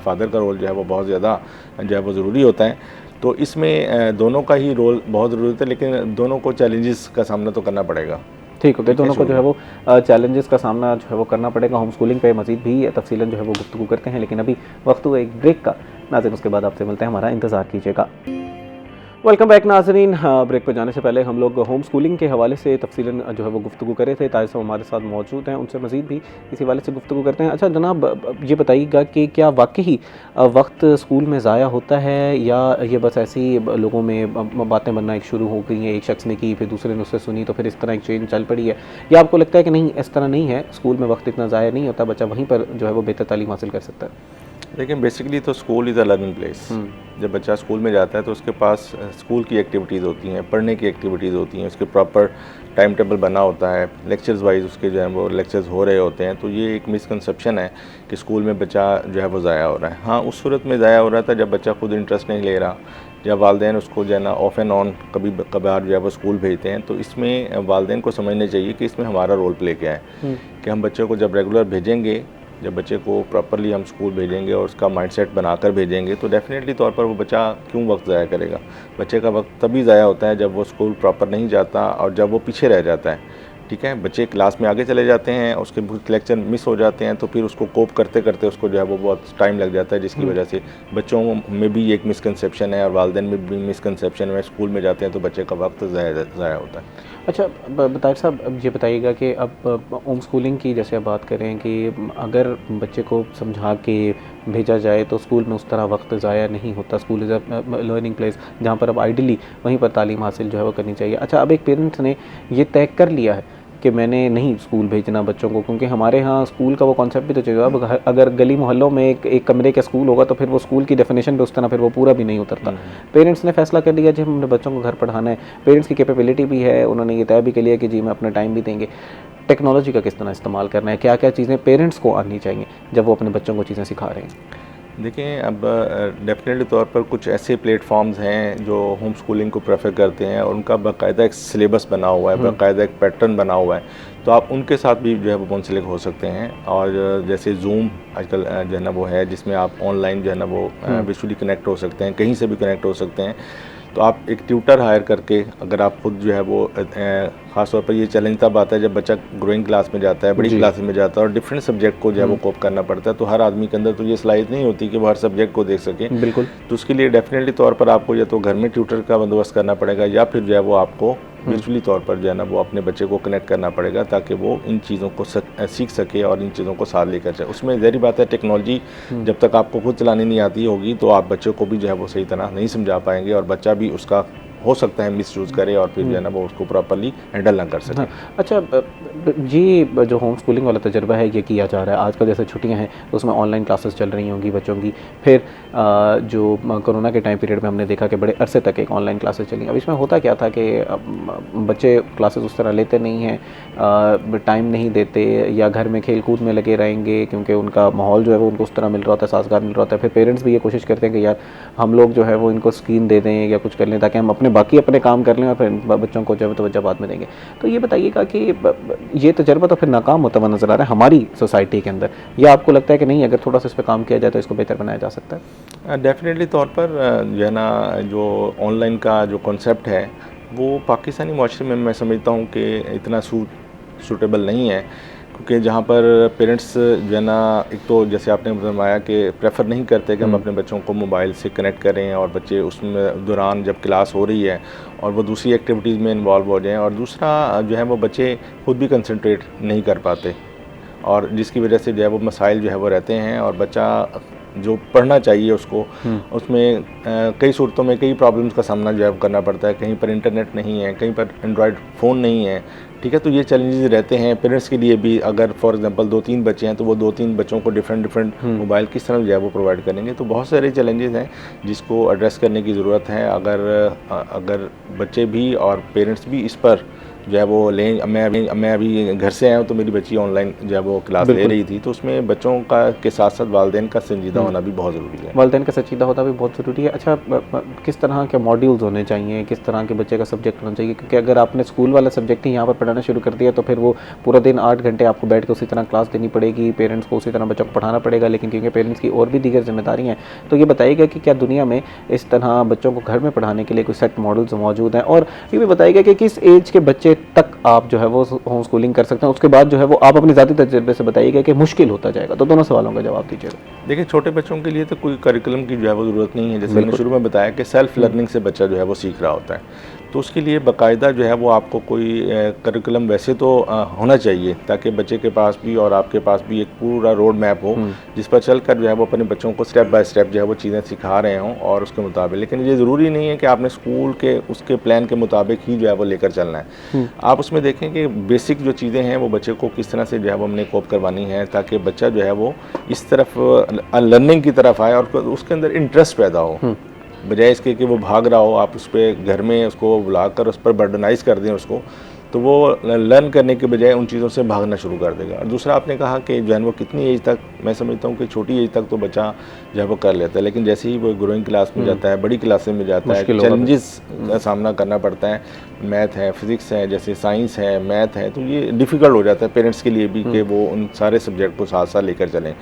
फादर का रोल जो है वो बहुत ज़्यादा जो है वो ज़रूरी होता है। तो इसमें दोनों का ही रोल बहुत ज़रूरी होता है, लेकिन दोनों को चैलेंजेस का सामना तो करना पड़ेगा। ठीक होते दोनों को जो है वो चैलेंजेस का सामना जो है वो करना पड़ेगा। होम स्कूलिंग पे मज़ीद भी तफसीलन जो है वो गुफ्तगू करते हैं, लेकिन अभी वक्त हुआ एक ब्रेक का। नाज़रीन, उसके बाद आपसे मिलते हैं, हमारा इंतज़ार कीजिएगा। वेलकम बैक नाजरीन। ब्रेक पर जाने से पहले हम लोग होम स्कूलिंग के हवाले से तफसीलन जो है वो गुफ्तगू करे थे। तारिक साहब हमारे साथ मौजूद हैं, उनसे मज़ीद भी इसी हवाले से गुफ्तगू करते हैं। अच्छा जनाब, ये बताइएगा कि क्या वाकई वक्त स्कूल में ज़ाया होता है या ये बस ऐसी लोगों में बातें बनना एक शुरू हो गई हैं, एक शख्स ने की फिर दूसरे ने उससे सुनी तो फिर इस तरह एक चेन चल पड़ी है, या आपको लगता है कि नहीं इस तरह नहीं है, स्कूल में वक्त इतना ज़ाया नहीं होता, बच्चा वहीं पर जो है वो बेहतर तालीम हासिल कर सकता है? लेकिन बेसिकली तो school is a learning place. जब बच्चा स्कूल में जाता है तो उसके पास स्कूल की एक्टिविटीज़ होती हैं, पढ़ने की एक्टिविटीज़ होती हैं, उसके प्रॉपर टाइम टेबल बना होता है, लेक्चर्स वाइज उसके जो है वो लेक्चर्स हो रहे होते हैं। तो ये एक मिसकंसेप्शन है कि स्कूल में बच्चा जो है वो ज़ाया हो रहा है। हाँ, उस सूरत में ज़ाया हो रहा था जब बच्चा खुद इंटरेस्ट नहीं ले रहा, या वालिदैन उसको जो है ना ऑफ एंड ऑन कभी कभार जो है वो स्कूल भेजते हैं। तो इसमें वालिदैन को समझना चाहिए कि इसमें हमारा रोल प्ले क्या है, कि हम बच्चों को जब रेगुलर भेजेंगे, जब बच्चे को प्रॉपरली हम स्कूल भेजेंगे और उसका माइंडसेट बनाकर भेजेंगे, तो डेफिनेटली तौर पर वो बच्चा क्यों वक्त ज़ाया करेगा। बच्चे का वक्त तभी ज़ाया होता है जब वो स्कूल प्रॉपर नहीं जाता और जब वो पीछे रह जाता है। ठीक है, बच्चे क्लास में आगे चले जाते हैं, उसके कुछ लेक्चर मिस हो जाते हैं, तो फिर उसको कोप करते करते उसको जो है वो बहुत टाइम लग जाता है, जिसकी वजह से बच्चों में भी एक मिसकंसेप्शन है और वालिदैन में भी मिसकंसेप्शन है। स्कूल में जाते हैं तो बच्चे का वक्त ज़ाया होता है। अच्छा तारिक साहब, अब ये बताइएगा कि अब होम स्कूलिंग की जैसे आप बात करें कि अगर बच्चे को समझा के भेजा जाए तो स्कूल में उस तरह वक्त ज़ाया नहीं होता, school is a learning place जहाँ पर अब आइडियली वहीं पर तालीम हासिल जो है वो करनी चाहिए। अच्छा, अब एक पेरेंट्स ने ये तय कर लिया है कि मैंने नहीं स्कूल भेजना बच्चों को, क्योंकि हमारे यहाँ स्कूल का वो कॉन्सेप्ट भी तो चाहिए। अब अगर गली मोहल्लों में एक कमरे का स्कूल होगा तो फिर वो स्कूल की डेफिनेशन पे उस तरह फिर वो पूरा भी नहीं उतरता। पेरेंट्स ने फैसला कर लिया जी हमने बच्चों को घर पढ़ाना है, पेरेंट्स की कैपेबिलिटी भी है, उन्होंने ये तय भी कर लिया कि जी मैं अपना टाइम भी देंगे। टेक्नोलॉजी का किस तरह इस्तेमाल करना है, क्या क्या चीज़ें पेरेंट्स को आनी चाहिए जब वो अपने बच्चों को चीज़ें सिखा रहे हैं? देखिए, अब डेफिनेटली तौर पर कुछ ऐसे प्लेटफॉर्म्स हैं जो होम स्कूलिंग को प्रेफर करते हैं और उनका बाकायदा एक सिलेबस बना हुआ है, बाकायदा एक पैटर्न बना हुआ है, तो आप उनके साथ भी जो है वो मुंसलिक हो सकते हैं। और जैसे जूम आजकल जो है ना वो है, जिसमें आप ऑनलाइन जो है ना वो विजुअली कनेक्ट हो सकते हैं, कहीं से भी कनेक्ट हो सकते हैं। तो आप एक ट्यूटर हायर करके अगर आप खुद जो है वो ख़ास तौर पर ये चैलेंज तब आता है जब बच्चा ग्रोइंग क्लास में जाता है, बड़ी क्लास में जाता है और डिफरेंट सब्जेक्ट को जो है वो कोप करना पड़ता है। तो हर आदमी के अंदर तो ये सलाहियत नहीं होती कि वो हर सब्जेक्ट को देख सके। बिल्कुल। तो उसके लिए डेफिनेटली तौर पर आपको या तो घर में ट्यूटर का बंदोबस्त करना पड़ेगा या फिर जो है वो आपको विजुअली तौर पर जो है ना वो अपने बच्चे को कनेक्ट करना पड़ेगा ताकि वो इन चीज़ों को सीख सके और इन चीज़ों को साथ लेकर जाए। उसमें ज़ाहिर बात है टेक्नोलॉजी जब तक आपको खुद चलानी नहीं आती होगी तो आप बच्चों को भी जो है वो सही तरह नहीं समझा पाएंगे और बच्चा भी उसका हो सकता है मिसयूज़ करे और फिर जो है ना वो उसको प्रॉपर्ली हैंडल ना कर सके। हाँ, अच्छा ये जो होम स्कूलिंग वाला तजर्बा है ये किया जा रहा है आजकल, जैसे छुट्टियां हैं तो उसमें ऑनलाइन क्लासेस चल रही होंगी बच्चों की, फिर जो कोरोना के टाइम पीरियड में हमने देखा कि बड़े अरसे तक एक ऑनलाइन क्लासेस चली। अब इसमें होता क्या था कि बच्चे क्लासेस उस तरह लेते नहीं हैं, टाइम नहीं देते या घर में खेल कूद में लगे रहेंगे क्योंकि उनका माहौल जो है वो उनको उस तरह मिल रहा होता है, साजगार मिल रहा होता है। फिर पेरेंट्स भी ये कोशिश करते हैं कि यार हम लोग जो है वो इनको स्क्रीन दे दें या कुछ कर लें ताकि हम अपने काम कर लें और फिर बच्चों को जो है तवज्जो बाद में देंगे। तो ये बताइएगा कि ये तजर्बा तो फिर नाकाम होता हुआ नज़र आ रहा है हमारी सोसाइटी के अंदर, या आपको लगता है कि नहीं अगर थोड़ा सा इस पर काम किया जाए तो इसको बेहतर बनाया जा सकता है? डेफिनेटली तौर पर जो है ना जो ऑनलाइन का जो कॉन्सेप्ट है वो पाकिस्तानी माशरे में मैं समझता हूँ कि इतना सूटेबल नहीं है, क्योंकि जहाँ पर पेरेंट्स जो है ना एक तो जैसे आपने बताया कि प्रेफर नहीं करते कि हम अपने बच्चों को मोबाइल से कनेक्ट करें और बच्चे उसमें दौरान जब क्लास हो रही है और वो दूसरी एक्टिविटीज़ में इन्वॉल्व हो जाएं, और दूसरा जो है वो बच्चे खुद भी कंसंट्रेट नहीं कर पाते और जिसकी वजह से जो है वो मसाइल जो है वो रहते हैं और बच्चा जो पढ़ना चाहिए उसको उसमें कई सूरतों में कई प्रॉब्लम्स का सामना जो है करना पड़ता है। कहीं पर इंटरनेट नहीं है, कहीं पर एंड्रॉयड फ़ोन नहीं है, ठीक है। तो ये चैलेंजेस रहते हैं पेरेंट्स के लिए भी। अगर फॉर एग्जांपल 2-3 बच्चे हैं तो वो 2-3 बच्चों को डिफरेंट मोबाइल किस तरह जो है वो प्रोवाइड करेंगे। तो बहुत सारे चैलेंजेस हैं जिसको एड्रेस करने की ज़रूरत है। अगर बच्चे भी और पेरेंट्स भी इस पर जो है वो लें। मैं अभी घर से आया हूँ तो मेरी बच्ची ऑनलाइन जो है वो क्लास ले रही थी, तो उसमें बच्चों का के साथ साथ वालिदैन का संजीदा होना भी बहुत ज़रूरी है। वालिदैन का संजीदा होना भी बहुत ज़रूरी है। अच्छा, किस तरह के मॉड्यूल्स होने चाहिए, किस तरह के बच्चे का सब्जेक्ट होना चाहिए? क्योंकि अगर आपने स्कूल वाला सब्जेक्ट ही यहाँ पर पढ़ाना शुरू कर दिया तो फिर वो पूरा दिन 8 घंटे आपको बैठ कर उसी तरह क्लास देनी पड़ेगी, पेरेंट्स को उसी तरह बच्चों को पढ़ाना पड़ेगा, लेकिन क्योंकि पेरेंट्स की और भी दीगर जिम्मेदारी हैं। तो ये बताइएगा कि क्या दुनिया में इस तरह बच्चों को घर में पढ़ाने के लिए कोई सेट मॉडल्स मौजूद हैं, और ये भी बताइएगा कि किस एज के बच्चे तक आप जो है वो होम स्कूलिंग कर सकते हैं, उसके बाद जो है वो आप अपने ज़ाती तजुर्बे से बताइएगा कि मुश्किल होता जाएगा। तो दोनों सवालों का जवाब दीजिएगा। देखिए, छोटे बच्चों के लिए तो कोई करिकुलम की जो है वो ज़रूरत नहीं है। जैसे मैंने शुरू में बताया कि सेल्फ लर्निंग से बच्चा जो है वो सीख रहा होता है, तो उसके लिए बाकायदा जो है वो आपको कोई करिकुलम वैसे तो होना चाहिए, ताकि बच्चे के पास भी और आपके पास भी एक पूरा रोड मैप हो जिस पर चलकर जो है वो अपने बच्चों को स्टेप बाय स्टेप जो है वो चीज़ें सिखा रहे हों और उसके मुताबिक। लेकिन ये ज़रूरी नहीं है कि आपने स्कूल के उसके प्लान के मुताबिक ही जो है वो लेकर चलना है। आप उसमें देखें कि बेसिक जो चीज़ें हैं वो बच्चे को किस तरह से जो है वो हमने कोप करवानी है, ताकि बच्चा जो है वो इस तरफ लर्निंग की तरफ आए और उसके अंदर इंटरेस्ट पैदा हो, बजाय इसके कि वो भाग रहा हो। आप उस पर घर में उसको बुलाकर उस पर बर्डनाइज कर दें उसको, तो वो लर्न करने के बजाय उन चीज़ों से भागना शुरू कर देगा। और दूसरा, आपने कहा कि जो है वो कितनी एज तक, मैं समझता हूँ कि छोटी एज तक तो बच्चा जो है वो कर लेता है, लेकिन जैसे ही वो ग्रोइंग क्लास में जाता है, बड़ी क्लास में जाता है, चैलेंजेस का सामना करना पड़ता है, मैथ है, फिज़िक्स है, जैसे साइंस है, मैथ है, तो ये डिफ़िकल्ट हो जाता है पेरेंट्स के लिए भी कि वो उन सारे सब्जेक्ट को साथ साथ लेकर चलें।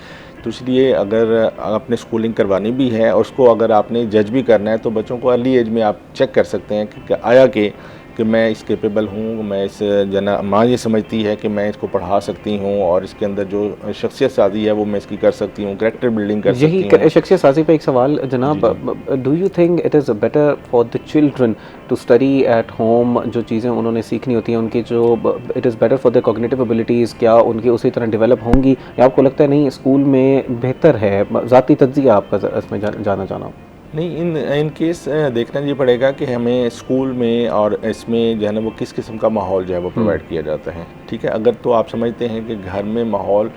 तो इसलिए अगर आपने स्कूलिंग करवानी भी है और उसको अगर आपने जज भी करना है, तो बच्चों को अर्ली एज में आप चेक कर सकते हैं कि आया कि मैं इस कैपेबल हूँ, मैं इस माँ ये समझती है कि मैं इसको पढ़ा सकती हूँ और इसके अंदर जो शख्सियत साजी है वो मैं इसकी कर सकती हूँ, करैक्टर बिल्डिंग कर सकती हूँ। यही शख्सियत साजी पे एक सवाल जनाब, do you think it is better for the children to study at home? जो चीज़ें उन्होंने सीखनी होती हैं उनकी जो it is better for the cognitive abilities, क्या उनकी उसी तरह डेवलप होंगी, या आपको लगता है नहीं स्कूल में बेहतर है? ज़ाती तज्ज़िया आपका इसमें जाना चाहना हो। नहीं, इन केस देखना ये पड़ेगा कि हमें स्कूल में और इसमें जो है ना वो किस किस्म का माहौल जो है वो प्रोवाइड किया जाता है। ठीक है, अगर तो आप समझते हैं कि घर में माहौल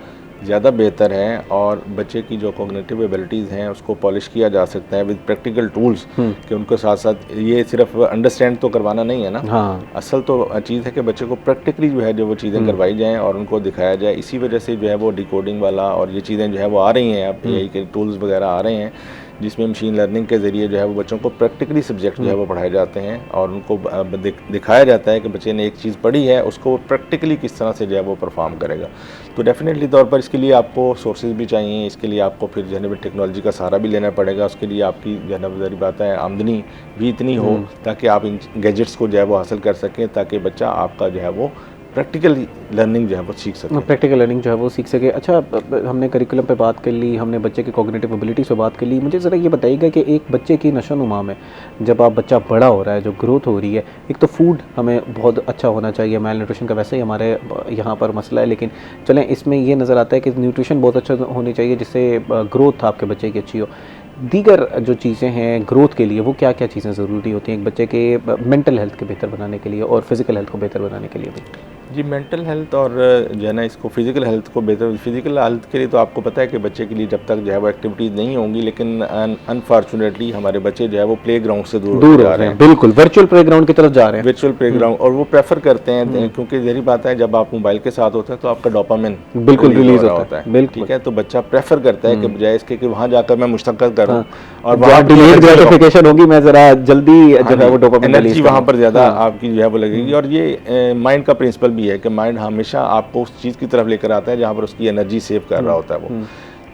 ज़्यादा बेहतर है और बच्चे की जो कॉग्निटिव एबिलिटीज़ हैं उसको पॉलिश किया जा सकता है विद प्रैक्टिकल टूल्स, कि उनको साथ साथ ये सिर्फ अंडरस्टैंड तो करवाना नहीं है ना। हाँ। असल तो चीज़ है कि बच्चे को प्रैक्टिकली जो है जो वो चीज़ें करवाई जाएँ और उनको दिखाया जाए। इसी वजह से जो है वो डिकोडिंग वाला और ये चीज़ें जो है वो आ रही हैं, अब AI के टूल्स वगैरह आ रहे हैं जिसमें मशीन लर्निंग के ज़रिए जो है वो बच्चों को प्रैक्टिकली सब्जेक्ट जो है वो पढ़ाए जाते हैं और उनको दिखाया जाता है कि बच्चे ने एक चीज़ पढ़ी है उसको वो प्रैक्टिकली किस तरह से जो है वो परफॉर्म करेगा। तो डेफिनेटली तौर पर इसके लिए आपको सोर्सेज भी चाहिए, इसके लिए आपको फिर जो है टेक्नोलॉजी का सहारा भी लेना पड़ेगा। उसके लिए आपकी जो है ज़रूरी बात है आमदनी भी इतनी हो ताकि आप इन गैजेट्स को जो है वो हासिल कर सकें, ताकि बच्चा आपका जो है वो प्रैक्टिकल लर्निंग जो है वो सीख सके, प्रैक्टिकल लर्निंग जो है वो सीख सके। अच्छा, हमने करिकुलम पे बात कर ली, हमने बच्चे की कॉग्निटिव एबिलिटीज़ पे बात कर ली। मुझे ज़रा ये बताइएगा कि एक बच्चे की नशोनुमा में जब आप बच्चा बड़ा हो रहा है, जो ग्रोथ हो रही है, एक तो फूड हमें बहुत अच्छा होना चाहिए, मेल न्यूट्रिशन का वैसे ही हमारे यहाँ पर मसला है, लेकिन चलें इसमें ये नज़र आता है कि न्यूट्रिशन बहुत अच्छा होनी चाहिए जिससे ग्रोथ आपके बच्चे की अच्छी हो। दीगर जो चीज़ें हैं ग्रोथ के लिए, वो क्या क्या चीज़ें ज़रूरी होती हैं एक बच्चे के मेंटल हेल्थ के बेहतर बनाने के लिए और फिज़िकल हेल्थ को बेहतर बनाने के लिए भी? जी, मेंटल हेल्थ और जो है ना इसको फिज़िकल हेल्थ को बेहतर, फिज़िकल हेल्थ के लिए तो आपको पता है कि बच्चे के लिए जब तक जो है वो एक्टिविटीज़ नहीं होंगी, लेकिन अनफॉर्चुनेटली हमारे बच्चे जो है वो प्ले ग्राउंड से दूर जा रहे हैं। बिल्कुल वर्चुअल प्ले ग्राउंड की तरफ जा रहे हैं। वर्चुअल प्ले ग्राउंड, और वो प्रेफर करते हैं क्योंकि ज़ाहिर बात है जब आप मोबाइल के साथ होते हैं तो आपका डोपामिन बिल्कुल रिलीज होता है। ठीक है, तो बच्चा प्रेफर करता है कि बजाय इसके कि वहाँ जाकर मैं मुश्तक़ल करूँ और डिलेड ग्रेटिफिकेशन होगी, मैं ज़रा जल्दी जो है वो डोपामिन एनर्जी वहाँ पर ज़्यादा आपकी जो है वो लगेगी। और ये माइंड का प्रिंसिपल भी है कि माइंड हमेशा आपको उस चीज़ की तरफ लेकर आता है जहाँ पर उसकी एनर्जी सेव कर रहा होता है वो।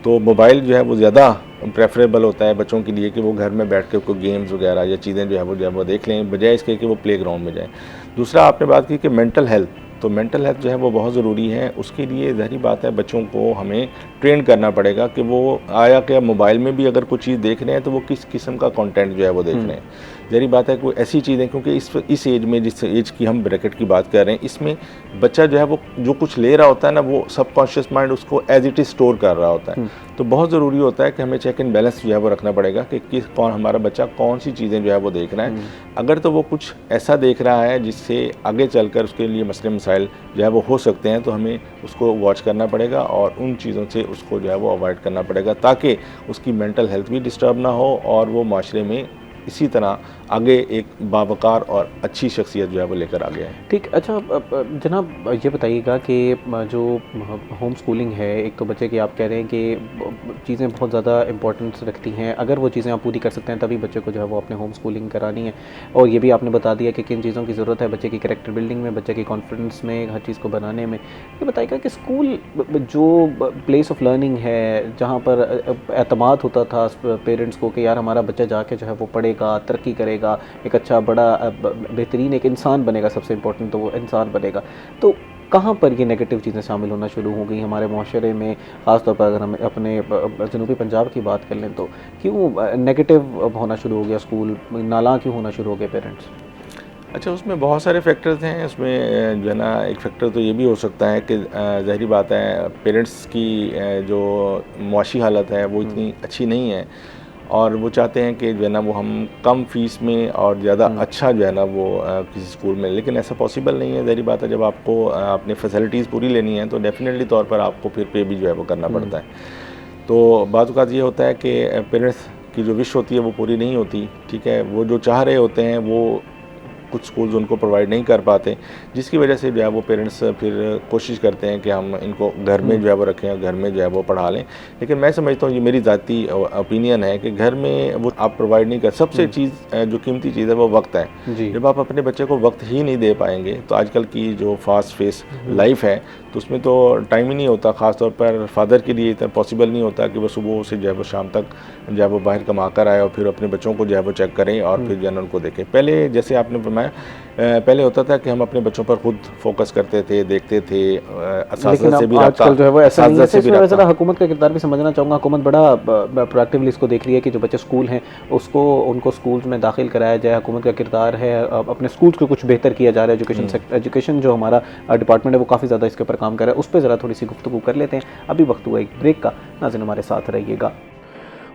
तो मोबाइल जो है वो ज़्यादा प्रेफरेबल होता है बच्चों के लिए कि वो घर में बैठ के कोई गेम्स वगैरह या चीज़ें जो है वो देख लें, बजाय इसके कि वो प्ले ग्राउंड में जाएँ। दूसरा, आपने बात की कि मेंटल हेल्थ, तो मेंटल हेल्थ जो है वो बहुत ज़रूरी है। उसके लिए ज़ाहिर बात है बच्चों को हमें ट्रेन करना पड़ेगा कि वो आया कि मोबाइल में भी अगर कुछ चीज़ देख रहे हैं तो वो किस किस्म का कंटेंट जो है वो देख रहे हैं। ज़ाहिर बात है कोई ऐसी चीज़ें, क्योंकि इस एज में, जिस एज की हम ब्रैकेट की बात कर रहे हैं, इसमें बच्चा जो है वो जो कुछ ले रहा होता है ना, वो सबकॉन्शियस माइंड उसको एज इट इज़ स्टोर कर रहा होता है। तो बहुत ज़रूरी होता है कि हमें चेक एंड बैलेंस जो है वो रखना पड़ेगा कि कौन हमारा बच्चा कौन सी चीज़ें जो है वो देख रहा है। अगर तो वो कुछ ऐसा देख रहा है जिससे आगे चलकर उसके लिए मसले मसाइल जो है वो हो सकते हैं, तो हमें उसको वॉच करना पड़ेगा और उन चीज़ों से उसको जो है वो अवॉइड करना पड़ेगा, ताकि उसकी मेंटल हेल्थ भी डिस्टर्ब ना हो और वो माशरे में इसी तरह आगे एक बावकार और अच्छी शख्सियत जो है वो लेकर आ गया है। ठीक, अच्छा जनाब ये बताइएगा कि जो होम स्कूलिंग है, एक तो बच्चे की आप कह रहे हैं कि चीज़ें बहुत ज़्यादा इंपॉर्टेंस रखती हैं, अगर वो चीज़ें आप पूरी कर सकते हैं तभी बच्चे को जो है वो अपने होम स्कूलिंग करानी है। और ये भी आपने बता दिया कि किन चीज़ों की ज़रूरत है बच्चे की कैरेक्टर बिल्डिंग में, बच्चे की कॉन्फिडेंस में, हर चीज़ को बनाने में। ये बताइएगा कि स्कूल जो प्लेस ऑफ लर्निंग है, जहाँ पर एतमाद होता था पेरेंट्स को कि यार हमारा बच्चा जाके जो है वो पढ़े, पढ़ेगा, तरक्की करेगा, एक अच्छा बड़ा बेहतरीन एक इंसान बनेगा, सबसे इम्पोर्टेंट तो वो इंसान बनेगा। तो कहाँ पर ये नेगेटिव चीज़ें शामिल होना शुरू हो गई हमारे माशरे में, ख़ासतौर पर अगर हम अपने जनूबी पंजाब की बात कर लें तो क्यों नेगेटिव होना शुरू हो गया, स्कूल नाला क्यों होना शुरू हो गए पेरेंट्स? अच्छा, उसमें बहुत सारे फैक्टर्स हैं। उसमें जो है ना, एक फैक्टर तो ये भी हो सकता है कि ज़ाहिरी बात है पेरेंट्स की जो मुआशी हालत है वो इतनी अच्छी नहीं है, और वो चाहते हैं कि जो है ना वो हम कम फ़ीस में और ज़्यादा अच्छा जो है ना वो किसी स्कूल में, लेकिन ऐसा पॉसिबल नहीं है। ज़ाहिरी बात है जब आपको अपनी फैसिलिटीज़ पूरी लेनी है तो डेफिनेटली तौर पर आपको फिर पे भी जो है वो करना पड़ता है। तो बात औक़ात ये होता है कि पेरेंट्स की जो विश होती है वो पूरी नहीं होती, ठीक है। वो जो चाह रहे होते हैं वो कुछ स्कूल्स उनको प्रोवाइड नहीं कर पाते, जिसकी वजह से जो है वो पेरेंट्स फिर कोशिश करते हैं कि हम इनको घर में जो है वो रखें और घर में जो है वो पढ़ा लें। लेकिन मैं समझता हूँ, ये मेरी ज़ाती ओपिनियन है कि घर में वो आप प्रोवाइड नहीं कर। सबसे चीज़ जो कीमती चीज़ है वो वक्त है। जब आप अपने बच्चे को वक्त ही नहीं दे पाएंगे तो आजकल की जो फास्ट फेस लाइफ है तो उसमें तो टाइम ही नहीं होता। ख़ास तौर पर फादर के लिए इतना पॉसिबल नहीं होता कि वो सुबह से जो है वो शाम तक जो है वो बाहर कमा कर आए और फिर अपने बच्चों को जो है वो चेक करें और फिर जो है उनको देखें। पहले जैसे आपने फरमाया, पहले होता था कि हम अपने बच्चों पर खुद फोकस करते थे, देखते थे, असातिज़ा से भी आजकल जो है वो ऐसा नहीं है। इसमें ज़रा हुकूमत का किरदार भी समझना चाहूँगा। हुकूमत बड़ा प्रोएक्टिवली इसको देख रही है कि जो बच्चे स्कूल हैं उसको उनको स्कूल में दाखिल कराया जाए। हुकूमत का किरदार है, अपने स्कूल्स को कुछ बेहतर किया जा रहा है। एजुकेशन जो हमारा डिपार्टमेंट है वो काफ़ी ज़्यादा इसके ऊपर काम कर रहा है। उस पर ज़रा थोड़ी सी गुफ्तगू कर लेते हैं। अभी वक्त हुआ एक ब्रेक का, नाज़रीन हमारे साथ रहिएगा।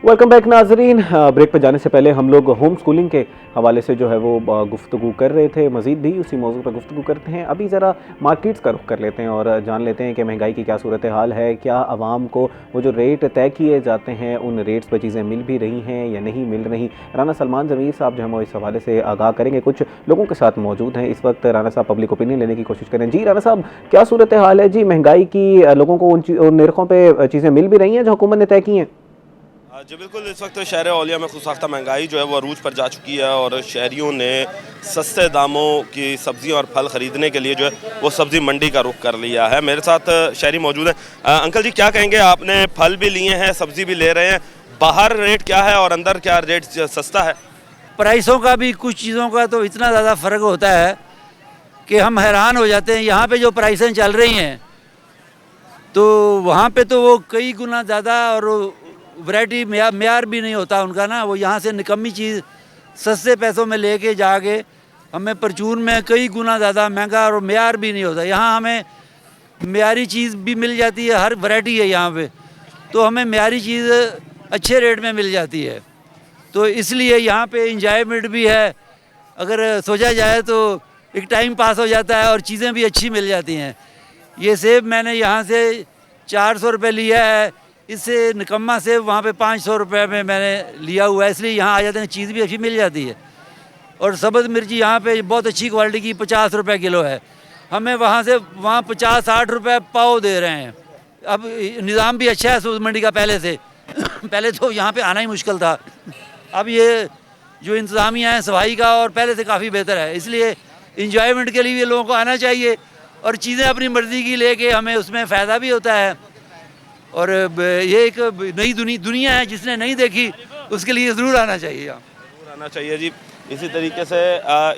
वेलकम बैक नाजरीन। ब्रेक पर जाने से पहले हम लोग होम स्कूलिंग के हवाले से जो है वो गुफ्तगू कर रहे थे। मज़ीद भी उसी मौजू पर गुफ्तगू करते हैं। अभी ज़रा मार्केट्स का रुख कर लेते हैं और जान लेते हैं कि महंगाई की क्या सूरत हाल है। क्या आवाम को वो जो रेट तय किए जाते हैं उन रेट्स पर चीज़ें मिल भी रही हैं या नहीं मिल रही। राना सलमान ज़मीर साहब जो है वो इस हवाले से आगाह करेंगे। कुछ लोगों के साथ मौजूद हैं इस वक्त। राना साहब पब्लिक ओपिनियन लेने की कोशिश करें। जी राना साहब, क्या सूरत हाल है जी महंगाई की? लोगों को उन निरखों पर चीज़ें मिल भी रही हैं जो हुकूमत ने तय की हैं? जी बिल्कुल, इस वक्त शहर औलिया में खुदसाख्ता महंगाई जो है वो अरूज पर जा चुकी है और शहरियों ने सस्ते दामों की सब्जियां और फल ख़रीदने के लिए जो है वो सब्ज़ी मंडी का रुख कर लिया है। मेरे साथ शहरी मौजूद हैं। अंकल जी, क्या कहेंगे? आपने फल भी लिए हैं, सब्ज़ी भी ले रहे हैं, बाहर रेट क्या है और अंदर क्या रेट सस्ता है? प्राइसों का भी, कुछ चीज़ों का तो इतना ज़्यादा फ़र्क होता है कि हम हैरान हो जाते हैं। यहाँ पर जो प्राइसें चल रही हैं तो वहाँ पर तो वो कई गुना ज़्यादा, और वैरायटी म्यार भी नहीं होता उनका ना। वो यहाँ से निकम्मी चीज़ सस्ते पैसों में लेके जाके हमें परचून में कई गुना ज़्यादा महंगा, और म्यार भी नहीं होता। यहाँ हमें म्यारी चीज़ भी मिल जाती है, हर वैरायटी है यहाँ पे, तो हमें म्यारी चीज़ अच्छे रेट में मिल जाती है। तो इसलिए यहाँ पे इंजॉयमेंट भी है, अगर सोचा जाए तो एक टाइम पास हो जाता है और चीज़ें भी अच्छी मिल जाती हैं। ये सेब मैंने यहाँ से 400 रुपये लिया है, इससे निकम्मा सेब वहाँ पे 500 रुपये में मैंने लिया हुआ है, इसलिए यहाँ आ जाते हैं, चीज़ भी अच्छी मिल जाती है। और सब्ज़ मिर्ची यहाँ पे बहुत अच्छी क्वालिटी की 50 रुपये किलो है, हमें वहाँ से 50-60 रुपये पाव दे रहे हैं। अब निज़ाम भी अच्छा है सब्ज़ मंडी का पहले से पहले तो यहाँ पे आना ही मुश्किल था, अब ये जो इंतज़ामिया है सफाई का और पहले से काफ़ी बेहतर है। इसलिए इंजॉयमेंट के लिए लोगों को आना चाहिए और चीज़ें अपनी मर्ज़ी की लेके हमें उसमें फ़ायदा भी होता है। और ये एक नई दुनिया है, जिसने नहीं देखी उसके लिए ज़रूर आना चाहिए। ज़रूर आना चाहिए जी। इसी तरीके से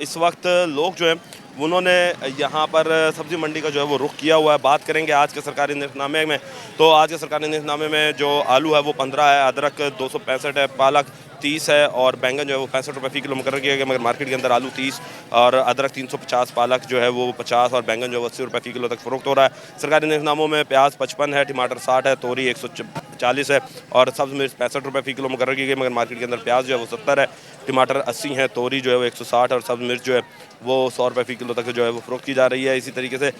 इस वक्त लोग जो हैं उन्होंने यहाँ पर सब्ज़ी मंडी का जो है वो रुख किया हुआ है। बात करेंगे आज के सरकारी निर्खनामे में, तो आज के सरकारी निर्खनामे में जो आलू है वो 15 है, अदरक 265 है, पालक 30 है और बैंगन जो है वो 65 रुपये फ़ी किलो मुकर्रर किया गया। मगर मार्केट के अंदर आलू 30 और अदरक 350, पालक जो है वो 50 और बैंगन जो है वो 80 रुपये फ़ी किलो तक फ़रोख्त हो रहा है। सरकारी निर्खनामों में प्याज 55 है, टमाटर 60 है, तोरी 140 है और सब्ज़ मिर्च 65 रुपये फ़ी किलो मुकर्रर की गई। मगर मार्केट के अंदर प्याज जो है वो 70 है, टमाटर 80 है, तोरी जो है वो 160 और सब्ज़ मिर्च जो है वो 100 रुपये फ़ी किलो तक जो है वो फ़रोख्त की जा रही है। इसी तरीके से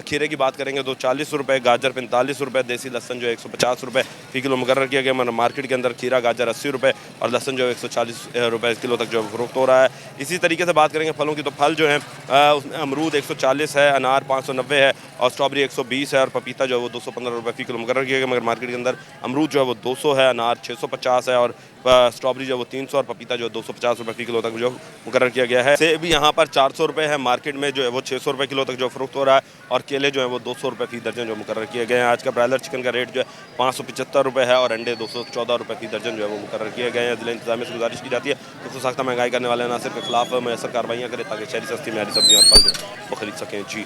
खीरे की बात करेंगे तो 40 रुपये, गाजर 45 रुपये, देसी लहसन जो है 150 रुपये फ़ी किलो मुकर्रर किया गया। मगर मार्केट के अंदर खीरा गाजर 80 रुपये और लहसन जो है 140 रुपये किलो तक जो है फ़रोख्त हो रहा है। इसी तरीके से बात करेंगे फलों की, तो फल जो है उसमें अमरूद 140 है, अनार 590 है और स्ट्रॉबेरी 120 है और पपीता जो है वो 215 रुपये फ़ी किलो मुकर्रर किया गया। मगर मार्केट के अंदर अमरूद जो है वो 200 है, अनार 650 है और स्ट्रॉबेरी जो है वो 300 और पपीता जो है 250 रुपये किलो तक जो मुकर्रर किया गया है। सेब भी यहाँ पर 400 रुपये है, मार्केट में जो है वो 600 रुपये किलो तक जो फ़रोख्त हो रहा है, और केले जो है वो 200 रुपये फी दर्जन जो मुकर्रर किए गए हैं। आज का ब्रायलर चिकन का रेट जो है 575 रुपये है, और अंडे 214 रुपये फी दर्जन जो है वो मुकर्रर किए गए हैं। ज़िला इंतज़ामिया से गुजारिश की जाती है कि खुद साख्ता महंगाई करने वाले अनासर के खिलाफ मैसर कार्रवाइयाँ करें ताकि शहरी सस्ती म्यारी सब्जियाँ और फल जो वो खरीद सकें। जी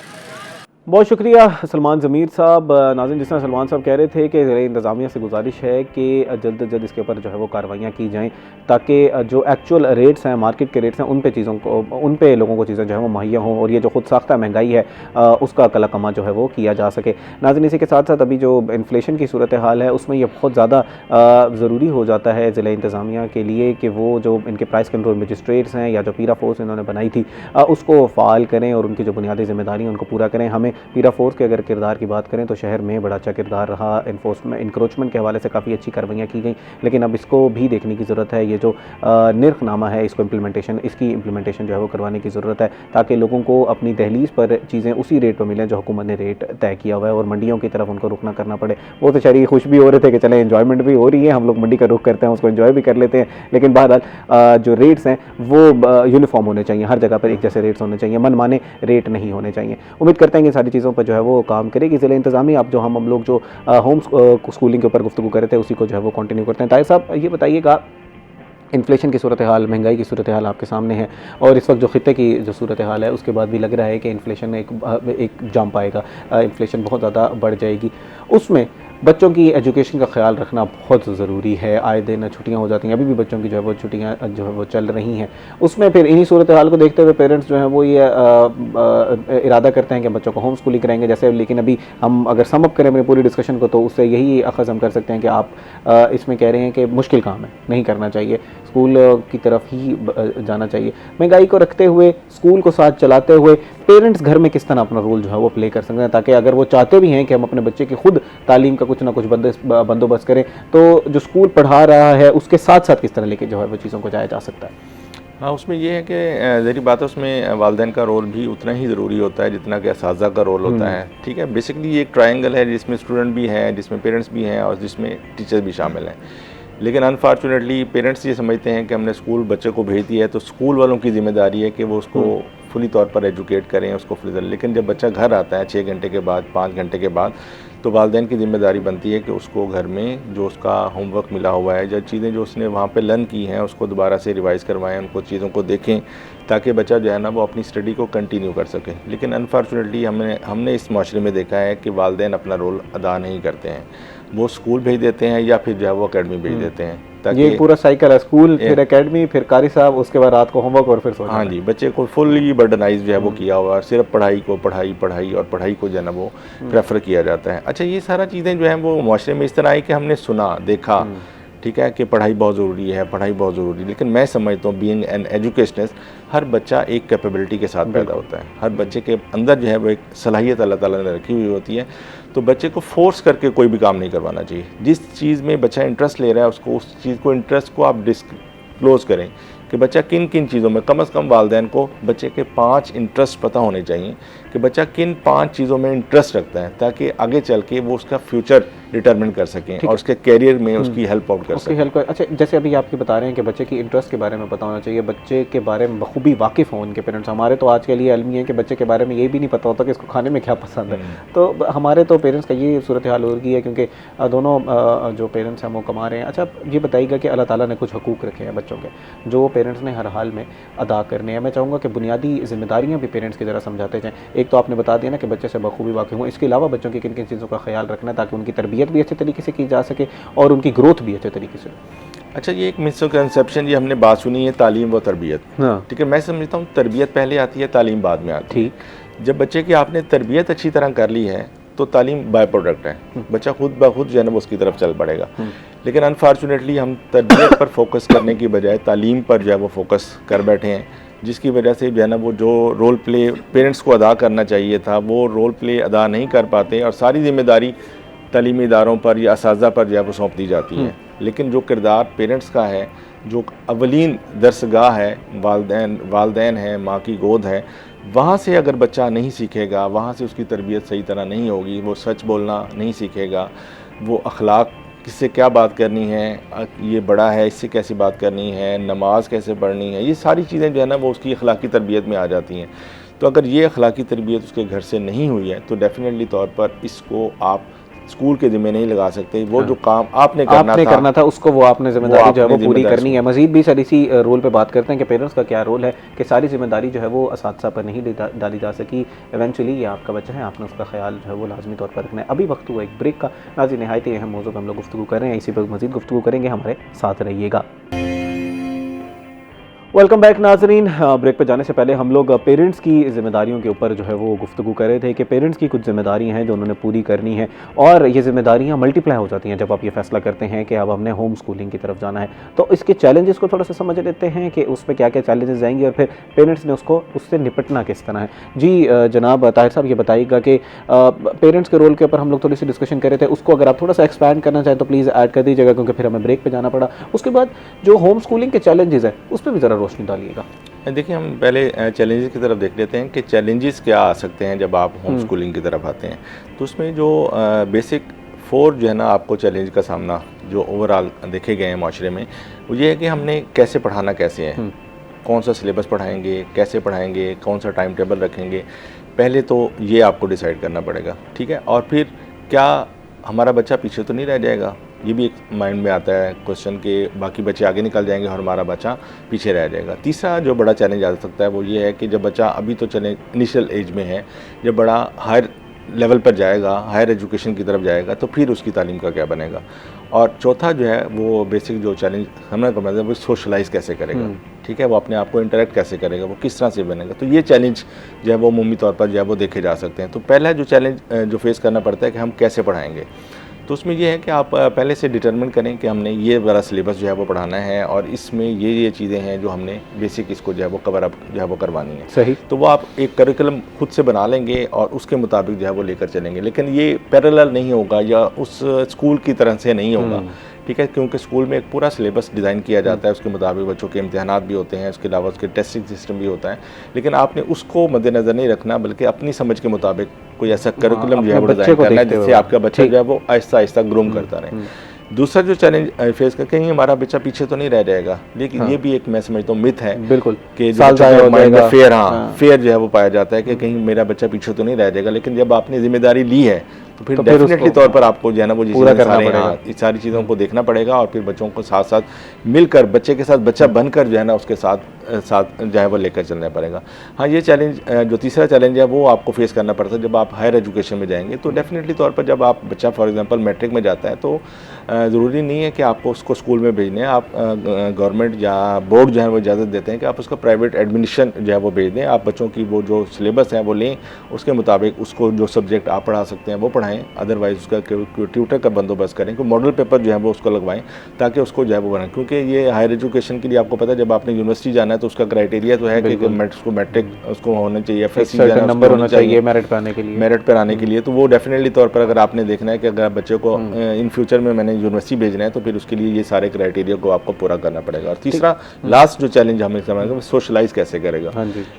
बहुत शुक्रिया सलमान ज़मीर साहब। नाज़रीन, जिस तरह सलमान साहब कह रहे थे कि ज़िला इंतज़ामिया से गुजारिश है कि जल्द से जल्द इसके ऊपर जो है वो कार्रवाइयाँ की जाएँ ताकि जो एक्चुअल रेट्स हैं, मार्केट के रेट्स हैं, उन पे चीज़ों को, उन पे लोगों को चीज़ें जो है वो मुहैया हों, और ये जो खुद साख्ता महंगाई है उसका कला कमा जो है वो किया जा सके। नाज़रीन, इसी के साथ साथ अभी जो इन्फ्लेशन की सूरत हाल है उसमें ये बहुत ज़्यादा ज़रूरी हो जाता है ज़िला इंतज़ामिया के लिए कि वो जो इनके प्राइस कंट्रोल मजिस्ट्रेट्स हैं या जो पीरा फोर्स इन्होंने बनाई थी उसको फ़ाल करें और उनकी जो बुनियादी ज़िम्मेदारी हैं उनको पूरा करें। हमें पीरा फोर्स के अगर किरदार की बात करें तो शहर में बड़ा अच्छा किरदार रहा, इन्फोर्समेंट इंक्रोचमेंट के हवाले से काफ़ी अच्छी कार्रवाइयाँ की गई, लेकिन अब इसको भी देखने की ज़रूरत है। ये जो निर्खनामा है इसकी इम्प्लीमेंटेशन जो है वो करवाने की ज़रूरत है ताकि लोगों को अपनी दहलीज पर चीज़ें उसी रेट पर मिलें जो हुकूमत ने रेट तय किया हुआ है, और मंडियों की तरफ उनको रुकना करना पड़े। वो तो शहरी खुश भी हो रहे थे कि चले एंजॉयमेंट भी हो रही है, हम लोग मंडी का रुख करते हैं, उसको एंजॉय भी कर लेते हैं, लेकिन बहरहाल जो रेट्स हैं वो यूनिफॉर्म होने चाहिए, हर जगह पर एक जैसे रेट्स होने चाहिए, मनमाने रेट नहीं होने चाहिए। उम्मीद करते हैं कि सारी चीज़ों पर जो है वो काम करेगी ज़िला इंतज़ामिया। अब जो हम लोग जो होम स्कूलिंग के ऊपर गुफ्तगू कर रहे थे उसी को जो है वो कंटिन्यू करते हैं। ताहिर साहब, ये बताइएगा, इन्फ्लेशन की सूरत हाल, महंगाई की सूरत हाल आपके सामने है, और इस वक्त जो खित्ते की जो सूरत हाल है उसके बाद भी लग रहा है कि इन्फ्लेशन एक जाम पाएगा, इन्फ्लेशन बहुत ज़्यादा बढ़ जाएगी। उसमें बच्चों की एजुकेशन का ख्याल रखना बहुत ज़रूरी है। आए दिन छुट्टियां हो जाती हैं, अभी भी बच्चों की जो है वो छुट्टियां जो है वो चल रही हैं। उसमें फिर इन्हीं सूरत हाल को देखते हुए पेरेंट्स जो हैं वो ये इरादा करते हैं कि बच्चों को होम स्कूलिंग कराएंगे जैसे, लेकिन अभी हम अगर सम अप करें अपनी पूरी डिस्कशन को तो उससे यही अखज़ हम कर सकते हैं कि आप इसमें कह रहे हैं कि मुश्किल काम है, नहीं करना चाहिए, स्कूल की तरफ ही जाना चाहिए। महंगाई को रखते हुए, स्कूल को साथ चलाते हुए पेरेंट्स घर में किस तरह अपना रोल जो है वो प्ले कर सकते हैं ताकि अगर वो चाहते भी हैं कि हम अपने बच्चे की खुद तालीम का कुछ ना कुछ बंदोबस्त करें, तो जो स्कूल पढ़ा रहा है उसके साथ साथ किस तरह लेके जो है वो चीज़ों को जाया जा सकता है। हाँ, उसमें ये है कि ज़रूरी बात है, उसमें वालिदैन का रोल भी उतना ही ज़रूरी होता है जितना कि असातिज़ा का रोल होता है। ठीक है, बेसिकली ये एक ट्रायंगल है जिसमें स्टूडेंट भी हैं, जिसमें पेरेंट्स भी हैं और जिसमें टीचर्स भी शामिल हैं। लेकिन अनफॉर्चुनेटली पेरेंट्स ये समझते हैं कि हमने स्कूल बच्चे को भेज दिया है तो स्कूल वालों की ज़िम्मेदारी है कि वो उसको फुली तौर पर एजुकेट करें, उसको फुली। लेकिन जब बच्चा घर आता है 6 घंटे के बाद, 5 घंटे के बाद, तो वालिदैन की ज़िम्मेदारी बनती है कि उसको घर में जो उसका होमवर्क मिला हुआ है, जो चीज़ें जो उसने वहाँ पे लर्न की हैं उसको दोबारा से रिवाइज़ करवाएं, उनको चीज़ों को देखें ताकि बच्चा जो है ना वो अपनी स्टडी को कंटिन्यू कर सके। लेकिन अनफॉर्चुनेटली हमने इस माशरे में देखा है कि वालिदैन अपना रोल अदा नहीं करते हैं, वो स्कूल भेज देते हैं या फिर जो है वो अकेडमी भेज देते हैं। ये पूरा साइकिल है, स्कूल फिर एकेडमी फिर कारी साहब, उसके बाद रात को होमवर्क और फिर सोना। हाँ जी, बच्चे को फुल्ली बर्डनाइज जो है वो किया हुआ है, सिर्फ पढ़ाई को पढ़ाई को जो है ना वो प्रेफर किया जाता है। अच्छा, ये सारा चीज़ें जो हैं वो माशरे में इस तरह आई कि हमने सुना देखा, ठीक है, कि पढ़ाई बहुत ज़रूरी है, पढ़ाई बहुत ज़रूरी है। लेकिन मैं समझता हूँ बीइंग एन एजुकेशनिस्ट, हर बच्चा एक कैपेबिलिटी के साथ पैदा होता है, हर बच्चे के अंदर जो है वो एक सलाहियत अल्लाह ताला ने रखी हुई होती है। तो बच्चे को फोर्स करके कोई भी काम नहीं करवाना चाहिए। जिस चीज़ में बच्चा इंटरेस्ट ले रहा है उसको उस चीज़ को इंटरेस्ट को आप डिस्क्लोज़ करें कि बच्चा किन किन चीज़ों में, कम से कम वालिदैन को बच्चे के 5 इंटरेस्ट पता होने चाहिए कि बच्चा किन 5 चीज़ों में इंटरेस्ट रखता है ताकि आगे चल के वो उसका फ्यूचर डिटरमिन कर सकें और उसके कैरियर में उसकी हेल्प आउट कर सकें। अच्छा, जैसे अभी आपकी बता रहे हैं कि बच्चे की इंटरेस्ट के बारे में पता होना चाहिए, बच्चे के बारे में बखूबी वाकिफ़ हों उनके पेरेंट्स। हमारे तो आज के लिए अलमी है कि बच्चे के बारे में ये भी नहीं पता होता कि इसको खाने में क्या पसंद है, तो हमारे तो पेरेंट्स का ये सूरत हाल हो रही है क्योंकि दोनों जो पेरेंट्स हैं वो कमा रहे हैं। अच्छा, ये बताइएगा कि अल्लाह ताला ने कुछ हकूक़ रखे हैं बच्चों के जो पेरेंट्स ने हर हाल में अदा करने हैं। मैं चाहूँगा कि बुनियादी ज़िम्मेदारियाँ भी पेरेंट्स की ज़रा समझाते जाएँ। एक तो आपने बता दिया ना कि बच्चे से बखूबी वाकिफ़ हों, इसके अलावा बच्चों की किन किन चीज़ों का ख्याल रखना है ताकि उनकी तरबियत भी अच्छे तरीके से की जा सके और उनकी ग्रोथ भी अच्छे तरीके से। अच्छा, ये एक मिसकंसेप्शन ये हमने बात सुनी है तालीम व तरबियत। हाँ, ठीक है, मैं समझता हूँ तरबियत पहले आती है, तालीम बाद में आती है। ठीक, जब बच्चे की आपने तरबियत अच्छी तरह कर ली है तो तालीम बाय प्रोडक्ट है, बच्चा खुद ब खुद जो है ना उसकी तरफ चल पड़ेगा। लेकिन अनफॉर्चुनेटली हम तरबियत पर फोकस करने की बजाय तालीम पर जो है वो फोकस कर बैठे हैं, जिसकी वजह से जो है ना वो जो रोल प्ले पेरेंट्स को अदा करना चाहिए था वो रोल प्ले अदा नहीं कर पाते और सारी जिम्मेदारी तालीमी इदारों पर या असातिज़ा पर जो है वो सौंप दी जाती है। लेकिन जो किरदार पेरेंट्स का है, जो अवलीन दरसगाह है, वालिदैन है, माँ की गोद है, वहाँ से अगर बच्चा नहीं सीखेगा, वहाँ से उसकी तरबियत सही तरह नहीं होगी, वो सच बोलना नहीं सीखेगा, वो अखलाक किससे क्या बात करनी है, ये बड़ा है इससे कैसी बात करनी है, नमाज कैसे पढ़नी है, ये सारी चीज़ें जो है ना वो उसकी अखलाकी तरबियत में आ जाती हैं। तो अगर ये अखलाकी तरबियत उसके घर से नहीं हुई है तो डेफिनेटली तौर पर इसको आप स्कूल के ज़िम्मे नहीं लगा सकते। वो जो काम आपने करना था उसको वो आपने जिम्मेदारी जो है वो पूरी करनी है। मजीद भी सर इसी रोल पे बात करते हैं कि पेरेंट्स का क्या रोल है कि सारी जिम्मेदारी जो है वो असातिज़ा पर नहीं डाली जा सकी। इवेंचुअली ये आपका बच्चा है, आपने उसका ख्याल जो है वो लाजमी तौर पर रखना है। अभी वक्त हुआ एक ब्रेक का। नाज़रीन, नहायत ही अहम मौजू पर हम लोग गुफ्तगू कर रहे हैं, इसी पर मजीद गुफ्तगू करेंगे, हमारे साथ रहिएगा। वेलकम बैक नाजरीन। ब्रेक पे जाने से पहले हम लोग पेरेंट्स की ज़िम्मेदारियों के ऊपर जो है वो गुफ्तगू कर रहे थे कि पेरेंट्स की कुछ ज़िम्मेदारियां हैं जो उन्होंने पूरी करनी है और ये ज़िम्मेदारियां मल्टीप्लाई हो जाती हैं जब आप ये फैसला करते हैं कि अब हमने होम स्कूलिंग की तरफ जाना है। तो इसके चैलेंजेस को थोड़ा सा समझ लेते हैं कि उसमें क्या क्या चैलेंजेस आएंगे और फिर पेरेंट्स ने उससे निपटना किस तरह है। जी जनाब ताहिर साहब, ये बताइएगा कि पेरेंट्स के रोल के ऊपर हम लोग थोड़ी सी डिस्कशन कर रहे थे, उसको अगर आप थोड़ा सा एक्सपैंड करना चाहें तो प्लीज़ ऐड कर दीजिएगा, क्योंकि फिर हमें ब्रेक पर जाना पड़ा। उसके बाद जो होम स्कूलिंग के चैलेंजेस है उस पर भी ज़रा रोशनी डालिएगा। देखिए, हम पहले चैलेंजेस की तरफ देख लेते हैं कि चैलेंजेस क्या आ सकते हैं जब आप होम स्कूलिंग की तरफ आते हैं। तो उसमें जो बेसिक 4 जो है ना आपको चैलेंज का सामना जो ओवरऑल देखे गए हैं माशरे में, वो ये है कि हमने कैसे पढ़ाना कैसे है, कौन सा सिलेबस पढ़ाएंगे, कैसे पढ़ाएंगे, कौन सा टाइम टेबल रखेंगे। पहले तो ये आपको डिसाइड करना पड़ेगा, ठीक है। और फिर क्या हमारा बच्चा पीछे तो नहीं रह जाएगा, ये भी एक माइंड में आता है क्वेश्चन के बाकी बच्चे आगे निकल जाएंगे और हमारा बच्चा पीछे रह जाएगा। तीसरा जो बड़ा चैलेंज आ सकता है वो ये है कि जब बच्चा अभी तो चले इनिशियल एज में है, जब बड़ा हायर लेवल पर जाएगा, हायर एजुकेशन की तरफ जाएगा, तो फिर उसकी तालीम का क्या बनेगा। और चौथा जो है वो बेसिक जो चैलेंज हमने कहा वो सोशलाइज़ कैसे करेगा, ठीक है, वो अपने आप को इंटरेक्ट कैसे करेगा, वो किस तरह से बनेगा। तो ये चैलेंज जो है वो अमूमी तौर पर जो है वो देखे जा सकते हैं। तो पहला जो चैलेंज जो फेस करना पड़ता है कि हम कैसे पढ़ाएंगे, तो उसमें ये है कि आप पहले से डिटरमिन करें कि हमने ये वाला सिलेबस जो है वो पढ़ाना है और इसमें ये चीज़ें हैं जो हमने बेसिक इसको जो है वो कवर अप जो है वो करवानी है। सही। तो वो आप एक करिकुलम खुद से बना लेंगे और उसके मुताबिक जो है वो लेकर चलेंगे, लेकिन ये पैरेलल नहीं होगा या उस स्कूल की तरह से नहीं होगा, ठीक है, क्योंकि स्कूल में एक पूरा सिलेबस डिज़ाइन किया जाता है, उसके मुताबिक बच्चों के इम्तिहानात भी होते हैं, उसके अलावा उसके टेस्टिंग सिस्टम भी होता है। लेकिन आपने उसको मद्देनज़र नहीं रखना, बल्कि अपनी समझ के मुताबिक कोई ऐसा करिकुलम जो है वो डिज़ाइन करना है जिससे आपका बच्चा जो है वो आहिस्ता आहिस्ता ग्रूम करता रहे। दूसरा जो चैलेंज फेस कर, कहीं हमारा बच्चा पीछे तो नहीं रह जाएगा, लेकिन ये भी एक मैं समझता हूँ मिथ है, बिल्कुल, कि जो माइंड में फेयर जो है वो पाया जाता है कि कहीं मेरा बच्चा पीछे तो नहीं रह जाएगा। लेकिन जब आपने जिम्मेदारी ली है तो फिर डेफिनेटली तौर पर आपको जो है ना वो पूरा करना पड़ेगा, इस सारी चीज़ों को देखना पड़ेगा और फिर बच्चों को साथ साथ मिलकर बच्चे के साथ बच्चा बनकर जो है ना उसके साथ जो है वो लेकर चलना पड़ेगा। हाँ, ये चैलेंज जो तीसरा चैलेंज है वो आपको फेस करना पड़ता है जब आप हायर एजुकेशन में जाएंगे। तो डेफिनेटली तौर पर जब आप बच्चा फॉर एग्जांपल मैट्रिक में जाता है तो ज़रूरी नहीं है कि आपको उसको स्कूल में भेजने, आप गवर्नमेंट या बोर्ड जो है वो इजाज़त देते हैं कि आप उसका प्राइवेट एडमिशन जो है वो भेज दें। आप बच्चों की वो जो सिलेबस है वो लें, उसके मुताबिक उसको जो सब्जेक्ट आप पढ़ा सकते हैं वो पढ़ाएं, अदरवाइज़ उसका ट्यूटर का बंदोबस्त करें, कोई मॉडल पेपर जो है वो उसको लगवाएं ताकि उसको जो है वो बनाएं। क्योंकि ये हायर एजुकेशन के लिए आपको पता है जब आपने यूनिवर्सिटी जाना है तो उसका क्राइटेरिया तो है कि मैट्रिक उसको होना चाहिए, FSC नंबर होना चाहिए मेरिट पर आने के लिए, मेरिट पर आने के लिए। तो वो डेफिनेटली तौर पर अगर आपने देखना है कि अगर बच्चे को इन फ्यूचर में मैंने यूनिवर्सिटी भेजना है तो फिर उसके लिए ये सारे क्राइटेरिया को आपको पूरा करना पड़ेगा। और तीसरा लास्ट जो चैलेंज हमें समझेगा वो सोशलाइज कैसे करेगा।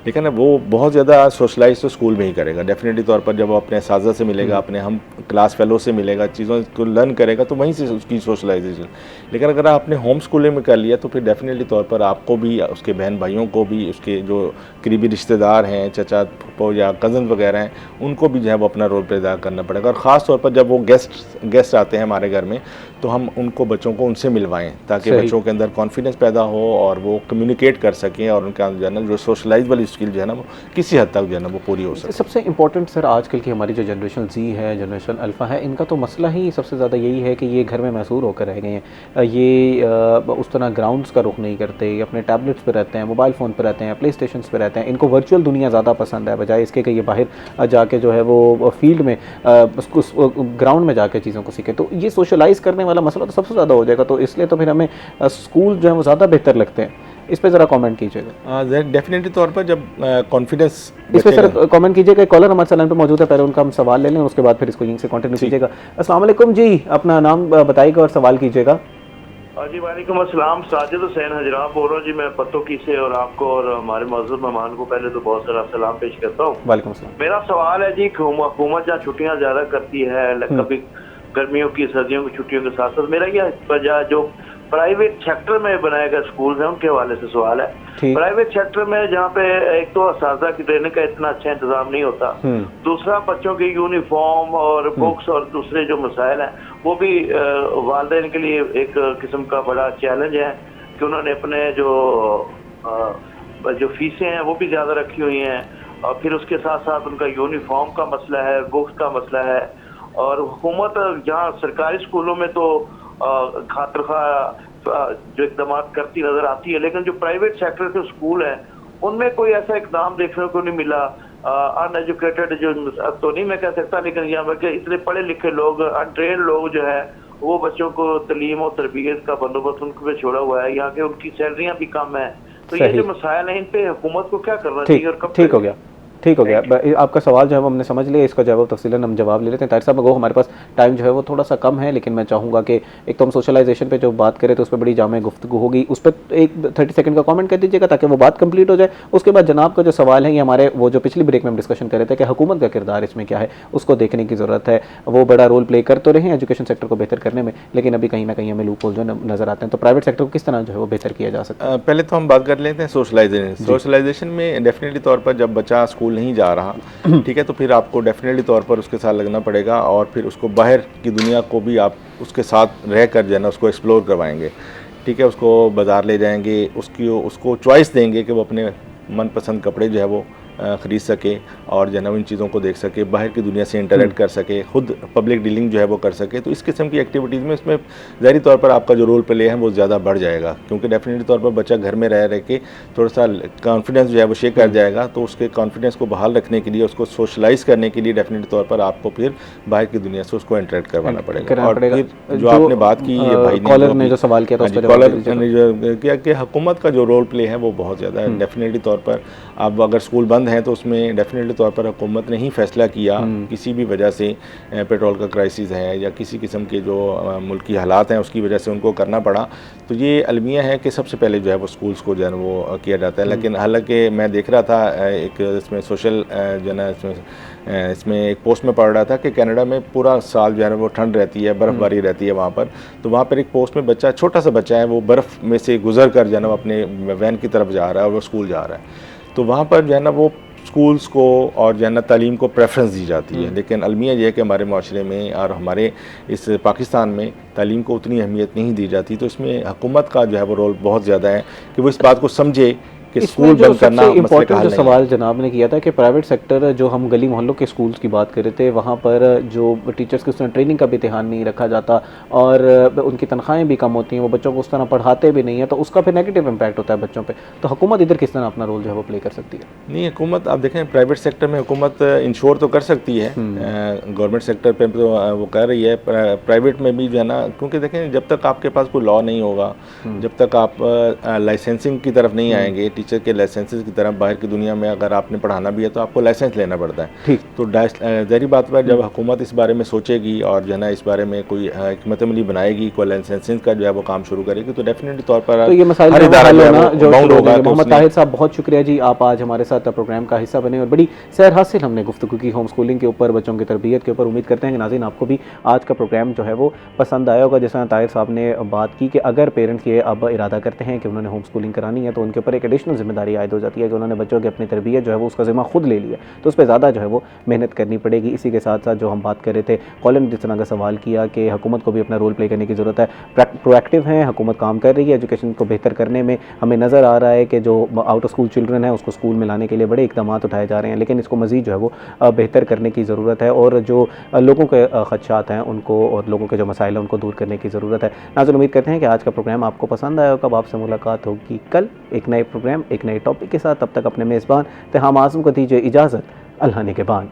लेकिन वो बहुत ज़्यादा सोशलाइज तो स्कूल में ही करेगा डेफिनेटली तौर पर। जब वो अपने साजा से मिलेगा, अपने हम क्लास फेलो से मिलेगा, चीज़ों को लर्न करेगा तो वहीं से उसकी सोशलाइजेशन। लेकिन अगर आपने होम स्कूलिंग में कर लिया तो फिर डेफिनेटली तौर पर आपको भी, उसके बहन भाइयों को भी, उसके जो करीबी रिश्तेदार हैं, चचा फूफो या कज़न वगैरह हैं, उनको भी जो है वो अपना रोल प्ले अदा करना पड़ेगा। और ख़ास तौर पर जब वो गेस्ट आते हैं हमारे घर में तो हम उनको बच्चों को उनसे मिलवाएं ताकि बच्चों के अंदर कॉन्फिडेंस पैदा हो और वो कम्युनिकेट कर सकें और उनका जो है ना जो सोशलाइज वाली स्किल जो है ना वो किसी हद तक जो है ना वो पूरी हो सके। सबसे इंपॉर्टेंट सर आजकल की हमारी जो जनरेशन जी है, जनरेशन अल्फ़ा है, इनका तो मसला ही सबसे ज़्यादा यही है कि ये घर में महसूर होकर रह गए हैं। ये उस तरह ग्राउंड्स का रुख नहीं करते, ये अपने टैबलेट्स पर रहते हैं, मोबाइल फ़ोन पर रहते हैं, प्ले स्टेशन पर रहते हैं। इनको वर्चुअल दुनिया ज़्यादा पसंद है बजाय इसके कि ये बाहर जाके जो है वो फील्ड में ग्राउंड में जाकर चीज़ों को सीखे। तो ये सोशलाइज़ करने वाला मसला तो सबसे ज़्यादा हो जाएगा। तो इसलिए तो फिर हमें स्कूल जो है वो ज़्यादा बेहतर लगते हैं। इस पे ज़रा कमेंट कीजिएगा। डेफिनेटली तौर पर जब कॉन्फिडेंस इस पे सर कमेंट कीजिएगा। कॉलर हमारे सलाम पे मौजूद है, पहले उनका हम सवाल ले लें, उसके बाद फिर इसको यहीं से कंटिन्यू कीजिएगा। अस्सलाम वालेकुम जी, अपना नाम बताइएगा और सवाल कीजिएगा। जी वालेकुम अस्सलाम, साजिद हुसैन हजरा बोल रहा हूँ जी, मैं पत्तोकी से। और आपको और हमारे मौजूद मेहमान को पहले तो बहुत सारा सलाम पेश करता हूँ। वालेकुम अस्सलाम। मेरा सवाल है जी, हुकूमत जहाँ छुट्टियाँ ज़्यादा करती है, कभी गर्मियों की सर्दियों की छुट्टियों के साथ साथ मेरा यह वजह जो प्राइवेट सेक्टर में बनाए गए स्कूल हैं उनके हवाले से सवाल है। प्राइवेट सेक्टर में जहाँ पे एक तो असातिज़ा की ट्रेनिंग का इतना अच्छा इंतजाम नहीं होता, दूसरा बच्चों की यूनिफॉर्म और बुक्स और दूसरे जो मसाइल हैं वो भी वालिदैन के लिए एक किस्म का बड़ा चैलेंज है कि उन्होंने अपने जो फीसें हैं वो भी ज़्यादा रखी हुई हैं, और फिर उसके साथ साथ उनका यूनिफॉर्म का मसला है, बुक्स का मसला है। और हुकूमत यहाँ सरकारी स्कूलों में तो खातरखा जो इकदाम करती नजर आती है, लेकिन जो प्राइवेट सेक्टर के स्कूल हैं उनमें कोई ऐसा इकदाम देखने को नहीं मिला। अनएजुकेटेड जो तो नहीं मैं कह सकता, लेकिन यहाँ के इतने पढ़े लिखे लोग, अनट्रेन लोग जो है वो बच्चों को तालीम और तरबियत का बंदोबस्त उनके पे छोड़ा हुआ है। यहाँ के उनकी सैलरियाँ भी कम है, तो ये जो मसाइल हैं इन पे हुकूमत को क्या करना चाहिए और कब? ठीक हो गया, ठीक हो गया। आपका सवाल जो है वो हमने समझ लिया, इसका जवाब तफसीलन हम जवाब ले लेते हैं। ताहिर साहब वो हमारे पास टाइम जो है वो थोड़ा सा कम है, लेकिन मैं चाहूँगा कि एक तो हम सोशलाइजेशन पे जो बात करें तो उस पर बड़ी जामे गुफ्तगू होगी, उस पर एक 30 सेकंड का कमेंट कर दीजिएगा ताकि वो बात कंप्लीट हो जाए। उसके बाद जनाब का जो सवाल है ये हमारे वो जो पिछली ब्रेक में हम डिस्कशन कर रहे थे कि हुकूमत का किरदार इसमें क्या है, उसको देखने की ज़रूरत है। वो बड़ा रोल प्ले कर तो रहे हैं एजुकेशन सेक्टर को बेहतर करने में, लेकिन अभी कहीं ना कहीं हमें लूप होल जो नज़र आते हैं। तो प्राइवेट सेक्टर को किस तरह जो है वो बेहतर किया जा सकता है? पहले तो हम बात कर लेते हैं सोशलाइजेशन में। डेफिनेटली तौर पर जब बच्चा स्कूल नहीं जा रहा, ठीक है, तो फिर आपको डेफिनेटली तौर पर उसके साथ लगना पड़ेगा और फिर उसको बाहर की दुनिया को भी आप उसके साथ रह कर जो है ना उसको एक्सप्लोर करवाएंगे। ठीक है, उसको बाज़ार ले जाएंगे, उसको चॉइस देंगे कि वो अपने मनपसंद कपड़े जो है वो ख़रीद सके और जो है ना इन चीज़ों को देख सके, बाहर की दुनिया से इंटरेक्ट कर सके, खुद पब्लिक डीलिंग जो है वो कर सके। तो इस किस्म की एक्टिविटीज़ में इसमें ज़ाहिरी तौर पर आपका जो रोल प्ले है वो ज़्यादा बढ़ जाएगा, क्योंकि डेफिनेटली तौर पर बच्चा घर में रह के थोड़ा सा कॉन्फिडेंस जो है वो शेक कर जाएगा। तो उसके कॉन्फिडेंस को बहाल रखने के लिए, उसको सोशलाइज़ करने के लिए डेफिनेटली तौर पर आपको फिर बाहर की दुनिया से उसको इंटरेक्ट करवाना पड़ेगा। और फिर जो आपने बात की, भाई कॉलर ने जो सवाल किया था उस पर कॉलर ने जो किया कि हुकूमत का जो रोल प्ले है वो बहुत ज़्यादा है। डेफिनेटली तौर पर अब अगर स्कूल बंद हैं तो उसमें डेफिनेटली तौर पर हुकूमत ने ही फैसला किया, किसी भी वजह से पेट्रोल का क्राइसिस है या किसी किस्म के जो मुल्की हालात हैं उसकी वजह से उनको करना पड़ा। तो ये अलमिया है कि सबसे पहले जो है वो स्कूल्स को जो है वो किया जाता है। लेकिन हालांकि मैं देख रहा था एक इसमें सोशल जो है ना इसमें एक पोस्ट में पढ़ रहा था कि कनाडा में पूरा साल जो है ना वो ठंड रहती है, बर्फ़बारी रहती है वहाँ पर। तो वहाँ पर एक पोस्ट में बच्चा, छोटा सा बच्चा है, वो बर्फ़ में से गुजर कर जो है ना अपने वैन की तरफ जा रहा है और वो स्कूल जा रहा है। तो वहाँ पर जो है ना वो स्कूल्स को और जो है ना तालीम को प्रेफरेंस दी जाती है। लेकिन अलमिया ये है कि हमारे माशरे में और हमारे इस पाकिस्तान में तालीम को उतनी अहमियत नहीं दी जाती। तो इसमें हुकूमत का जो है वो रोल बहुत ज़्यादा है कि वो इस बात को समझे कि स्कूल बंद करना इम्पोर्टेंट जो सवाल जनाब ने किया था कि प्राइवेट सेक्टर जो हम गली मोहल्लों के स्कूल्स की बात कर रहे थे, वहाँ पर जो टीचर्स की उस तरह ट्रेनिंग का भी ध्यान नहीं रखा जाता और उनकी तनख्वाहें भी कम होती हैं, वो बच्चों को उस तरह पढ़ाते भी नहीं है, तो उसका फिर नेगेटिव इम्पैक्ट होता है बच्चों पर। तो हुकूमत इधर किस तरह अपना रोल जो है वो प्ले कर सकती है? नहीं, हुकूमत आप देखें प्राइवेट सेक्टर में हुकूमत इंश्योर तो कर सकती है, गवर्नमेंट सेक्टर पर तो वो कर रही है, प्राइवेट में भी जो है ना, क्योंकि देखें जब तक आपके पास कोई लॉ नहीं होगा, जब तक आप लाइसेंसिंग की तरफ नहीं आएंगे, टीचर के लाइसेंसेस की तरफ बाहर की दुनिया में अगर आपने पढ़ाना भी है तो आपको लाइसेंस लेना पड़ता है। ठीक, तो ज़ाहिर बात पर जब हुकूमत इस बारे में सोचेगी और जो है ना इस बारे में कोई हिकमत अमली बनाएगी, कोई लाइसेंसिंग का जो है वो काम शुरू करेगी, तो डेफिनेटली तौर पर तो ये मसाइल हर इदारा जो होगा। मोहम्मद ताहिर साहब बहुत शुक्रिया जी, आप आज हमारे साथ प्रोग्राम का हिस्सा बने और बड़ी सैर हासिल हमने गुफ्तगू की होम स्कूलिंग के ऊपर, बच्चों की तरबियत के ऊपर। उम्मीद करते हैं कि नाज़रीन आपको भी आज का प्रोग्राम जो है वो पसंद आया होगा। जैसा ताहिर साहब ने बात की कि अगर पेरेंट्स ये अब इरादा करते हैं कि उन्होंने होम स्कूलिंग करानी है तो उनके ऊपर एक एडिशनल जिम्मेदारी आयद हो जाती है कि उन्होंने बच्चों की अपनी तरबियत जो है वो उसका ज़िम्मा खुद ले लिया, तो उस पर ज़्यादा जो है वो मेहनत करनी पड़ेगी। इसी के साथ साथ जो हम बात कर रहे थे, कॉलम जिस तरह का सवाल किया कि हुकूमत को भी अपना रोल प्ले करने की ज़रूरत है। प्रोएक्टिव है, हुकूमत काम कर रही है एजुकेशन को बेहतर करने में। हमें नज़र आ रहा है कि जो आउट ऑफ स्कूल चिल्ड्रन है उसको स्कूल में लाने के लिए बड़े इक़दाम उठाए जा रहे हैं, लेकिन इसको मज़ीद जो है वो बेहतर करने की ज़रूरत है और जो लोगों के ख़दशात हैं उनको और लोगों के जो मसाइल हैं उनको दूर करने की ज़रूरत है। नाज़रीन उम्मीद करते हैं कि आज का प्रोग्राम आपको पसंद आया होगा। आपसे मुलाकात होगी कल एक नए प्रोग्राम, एक नए टॉपिक के साथ। तब तक अपने मेज़बान तिहाम आज़म को दीजिए इजाज़त। अल्लाह निगहबान।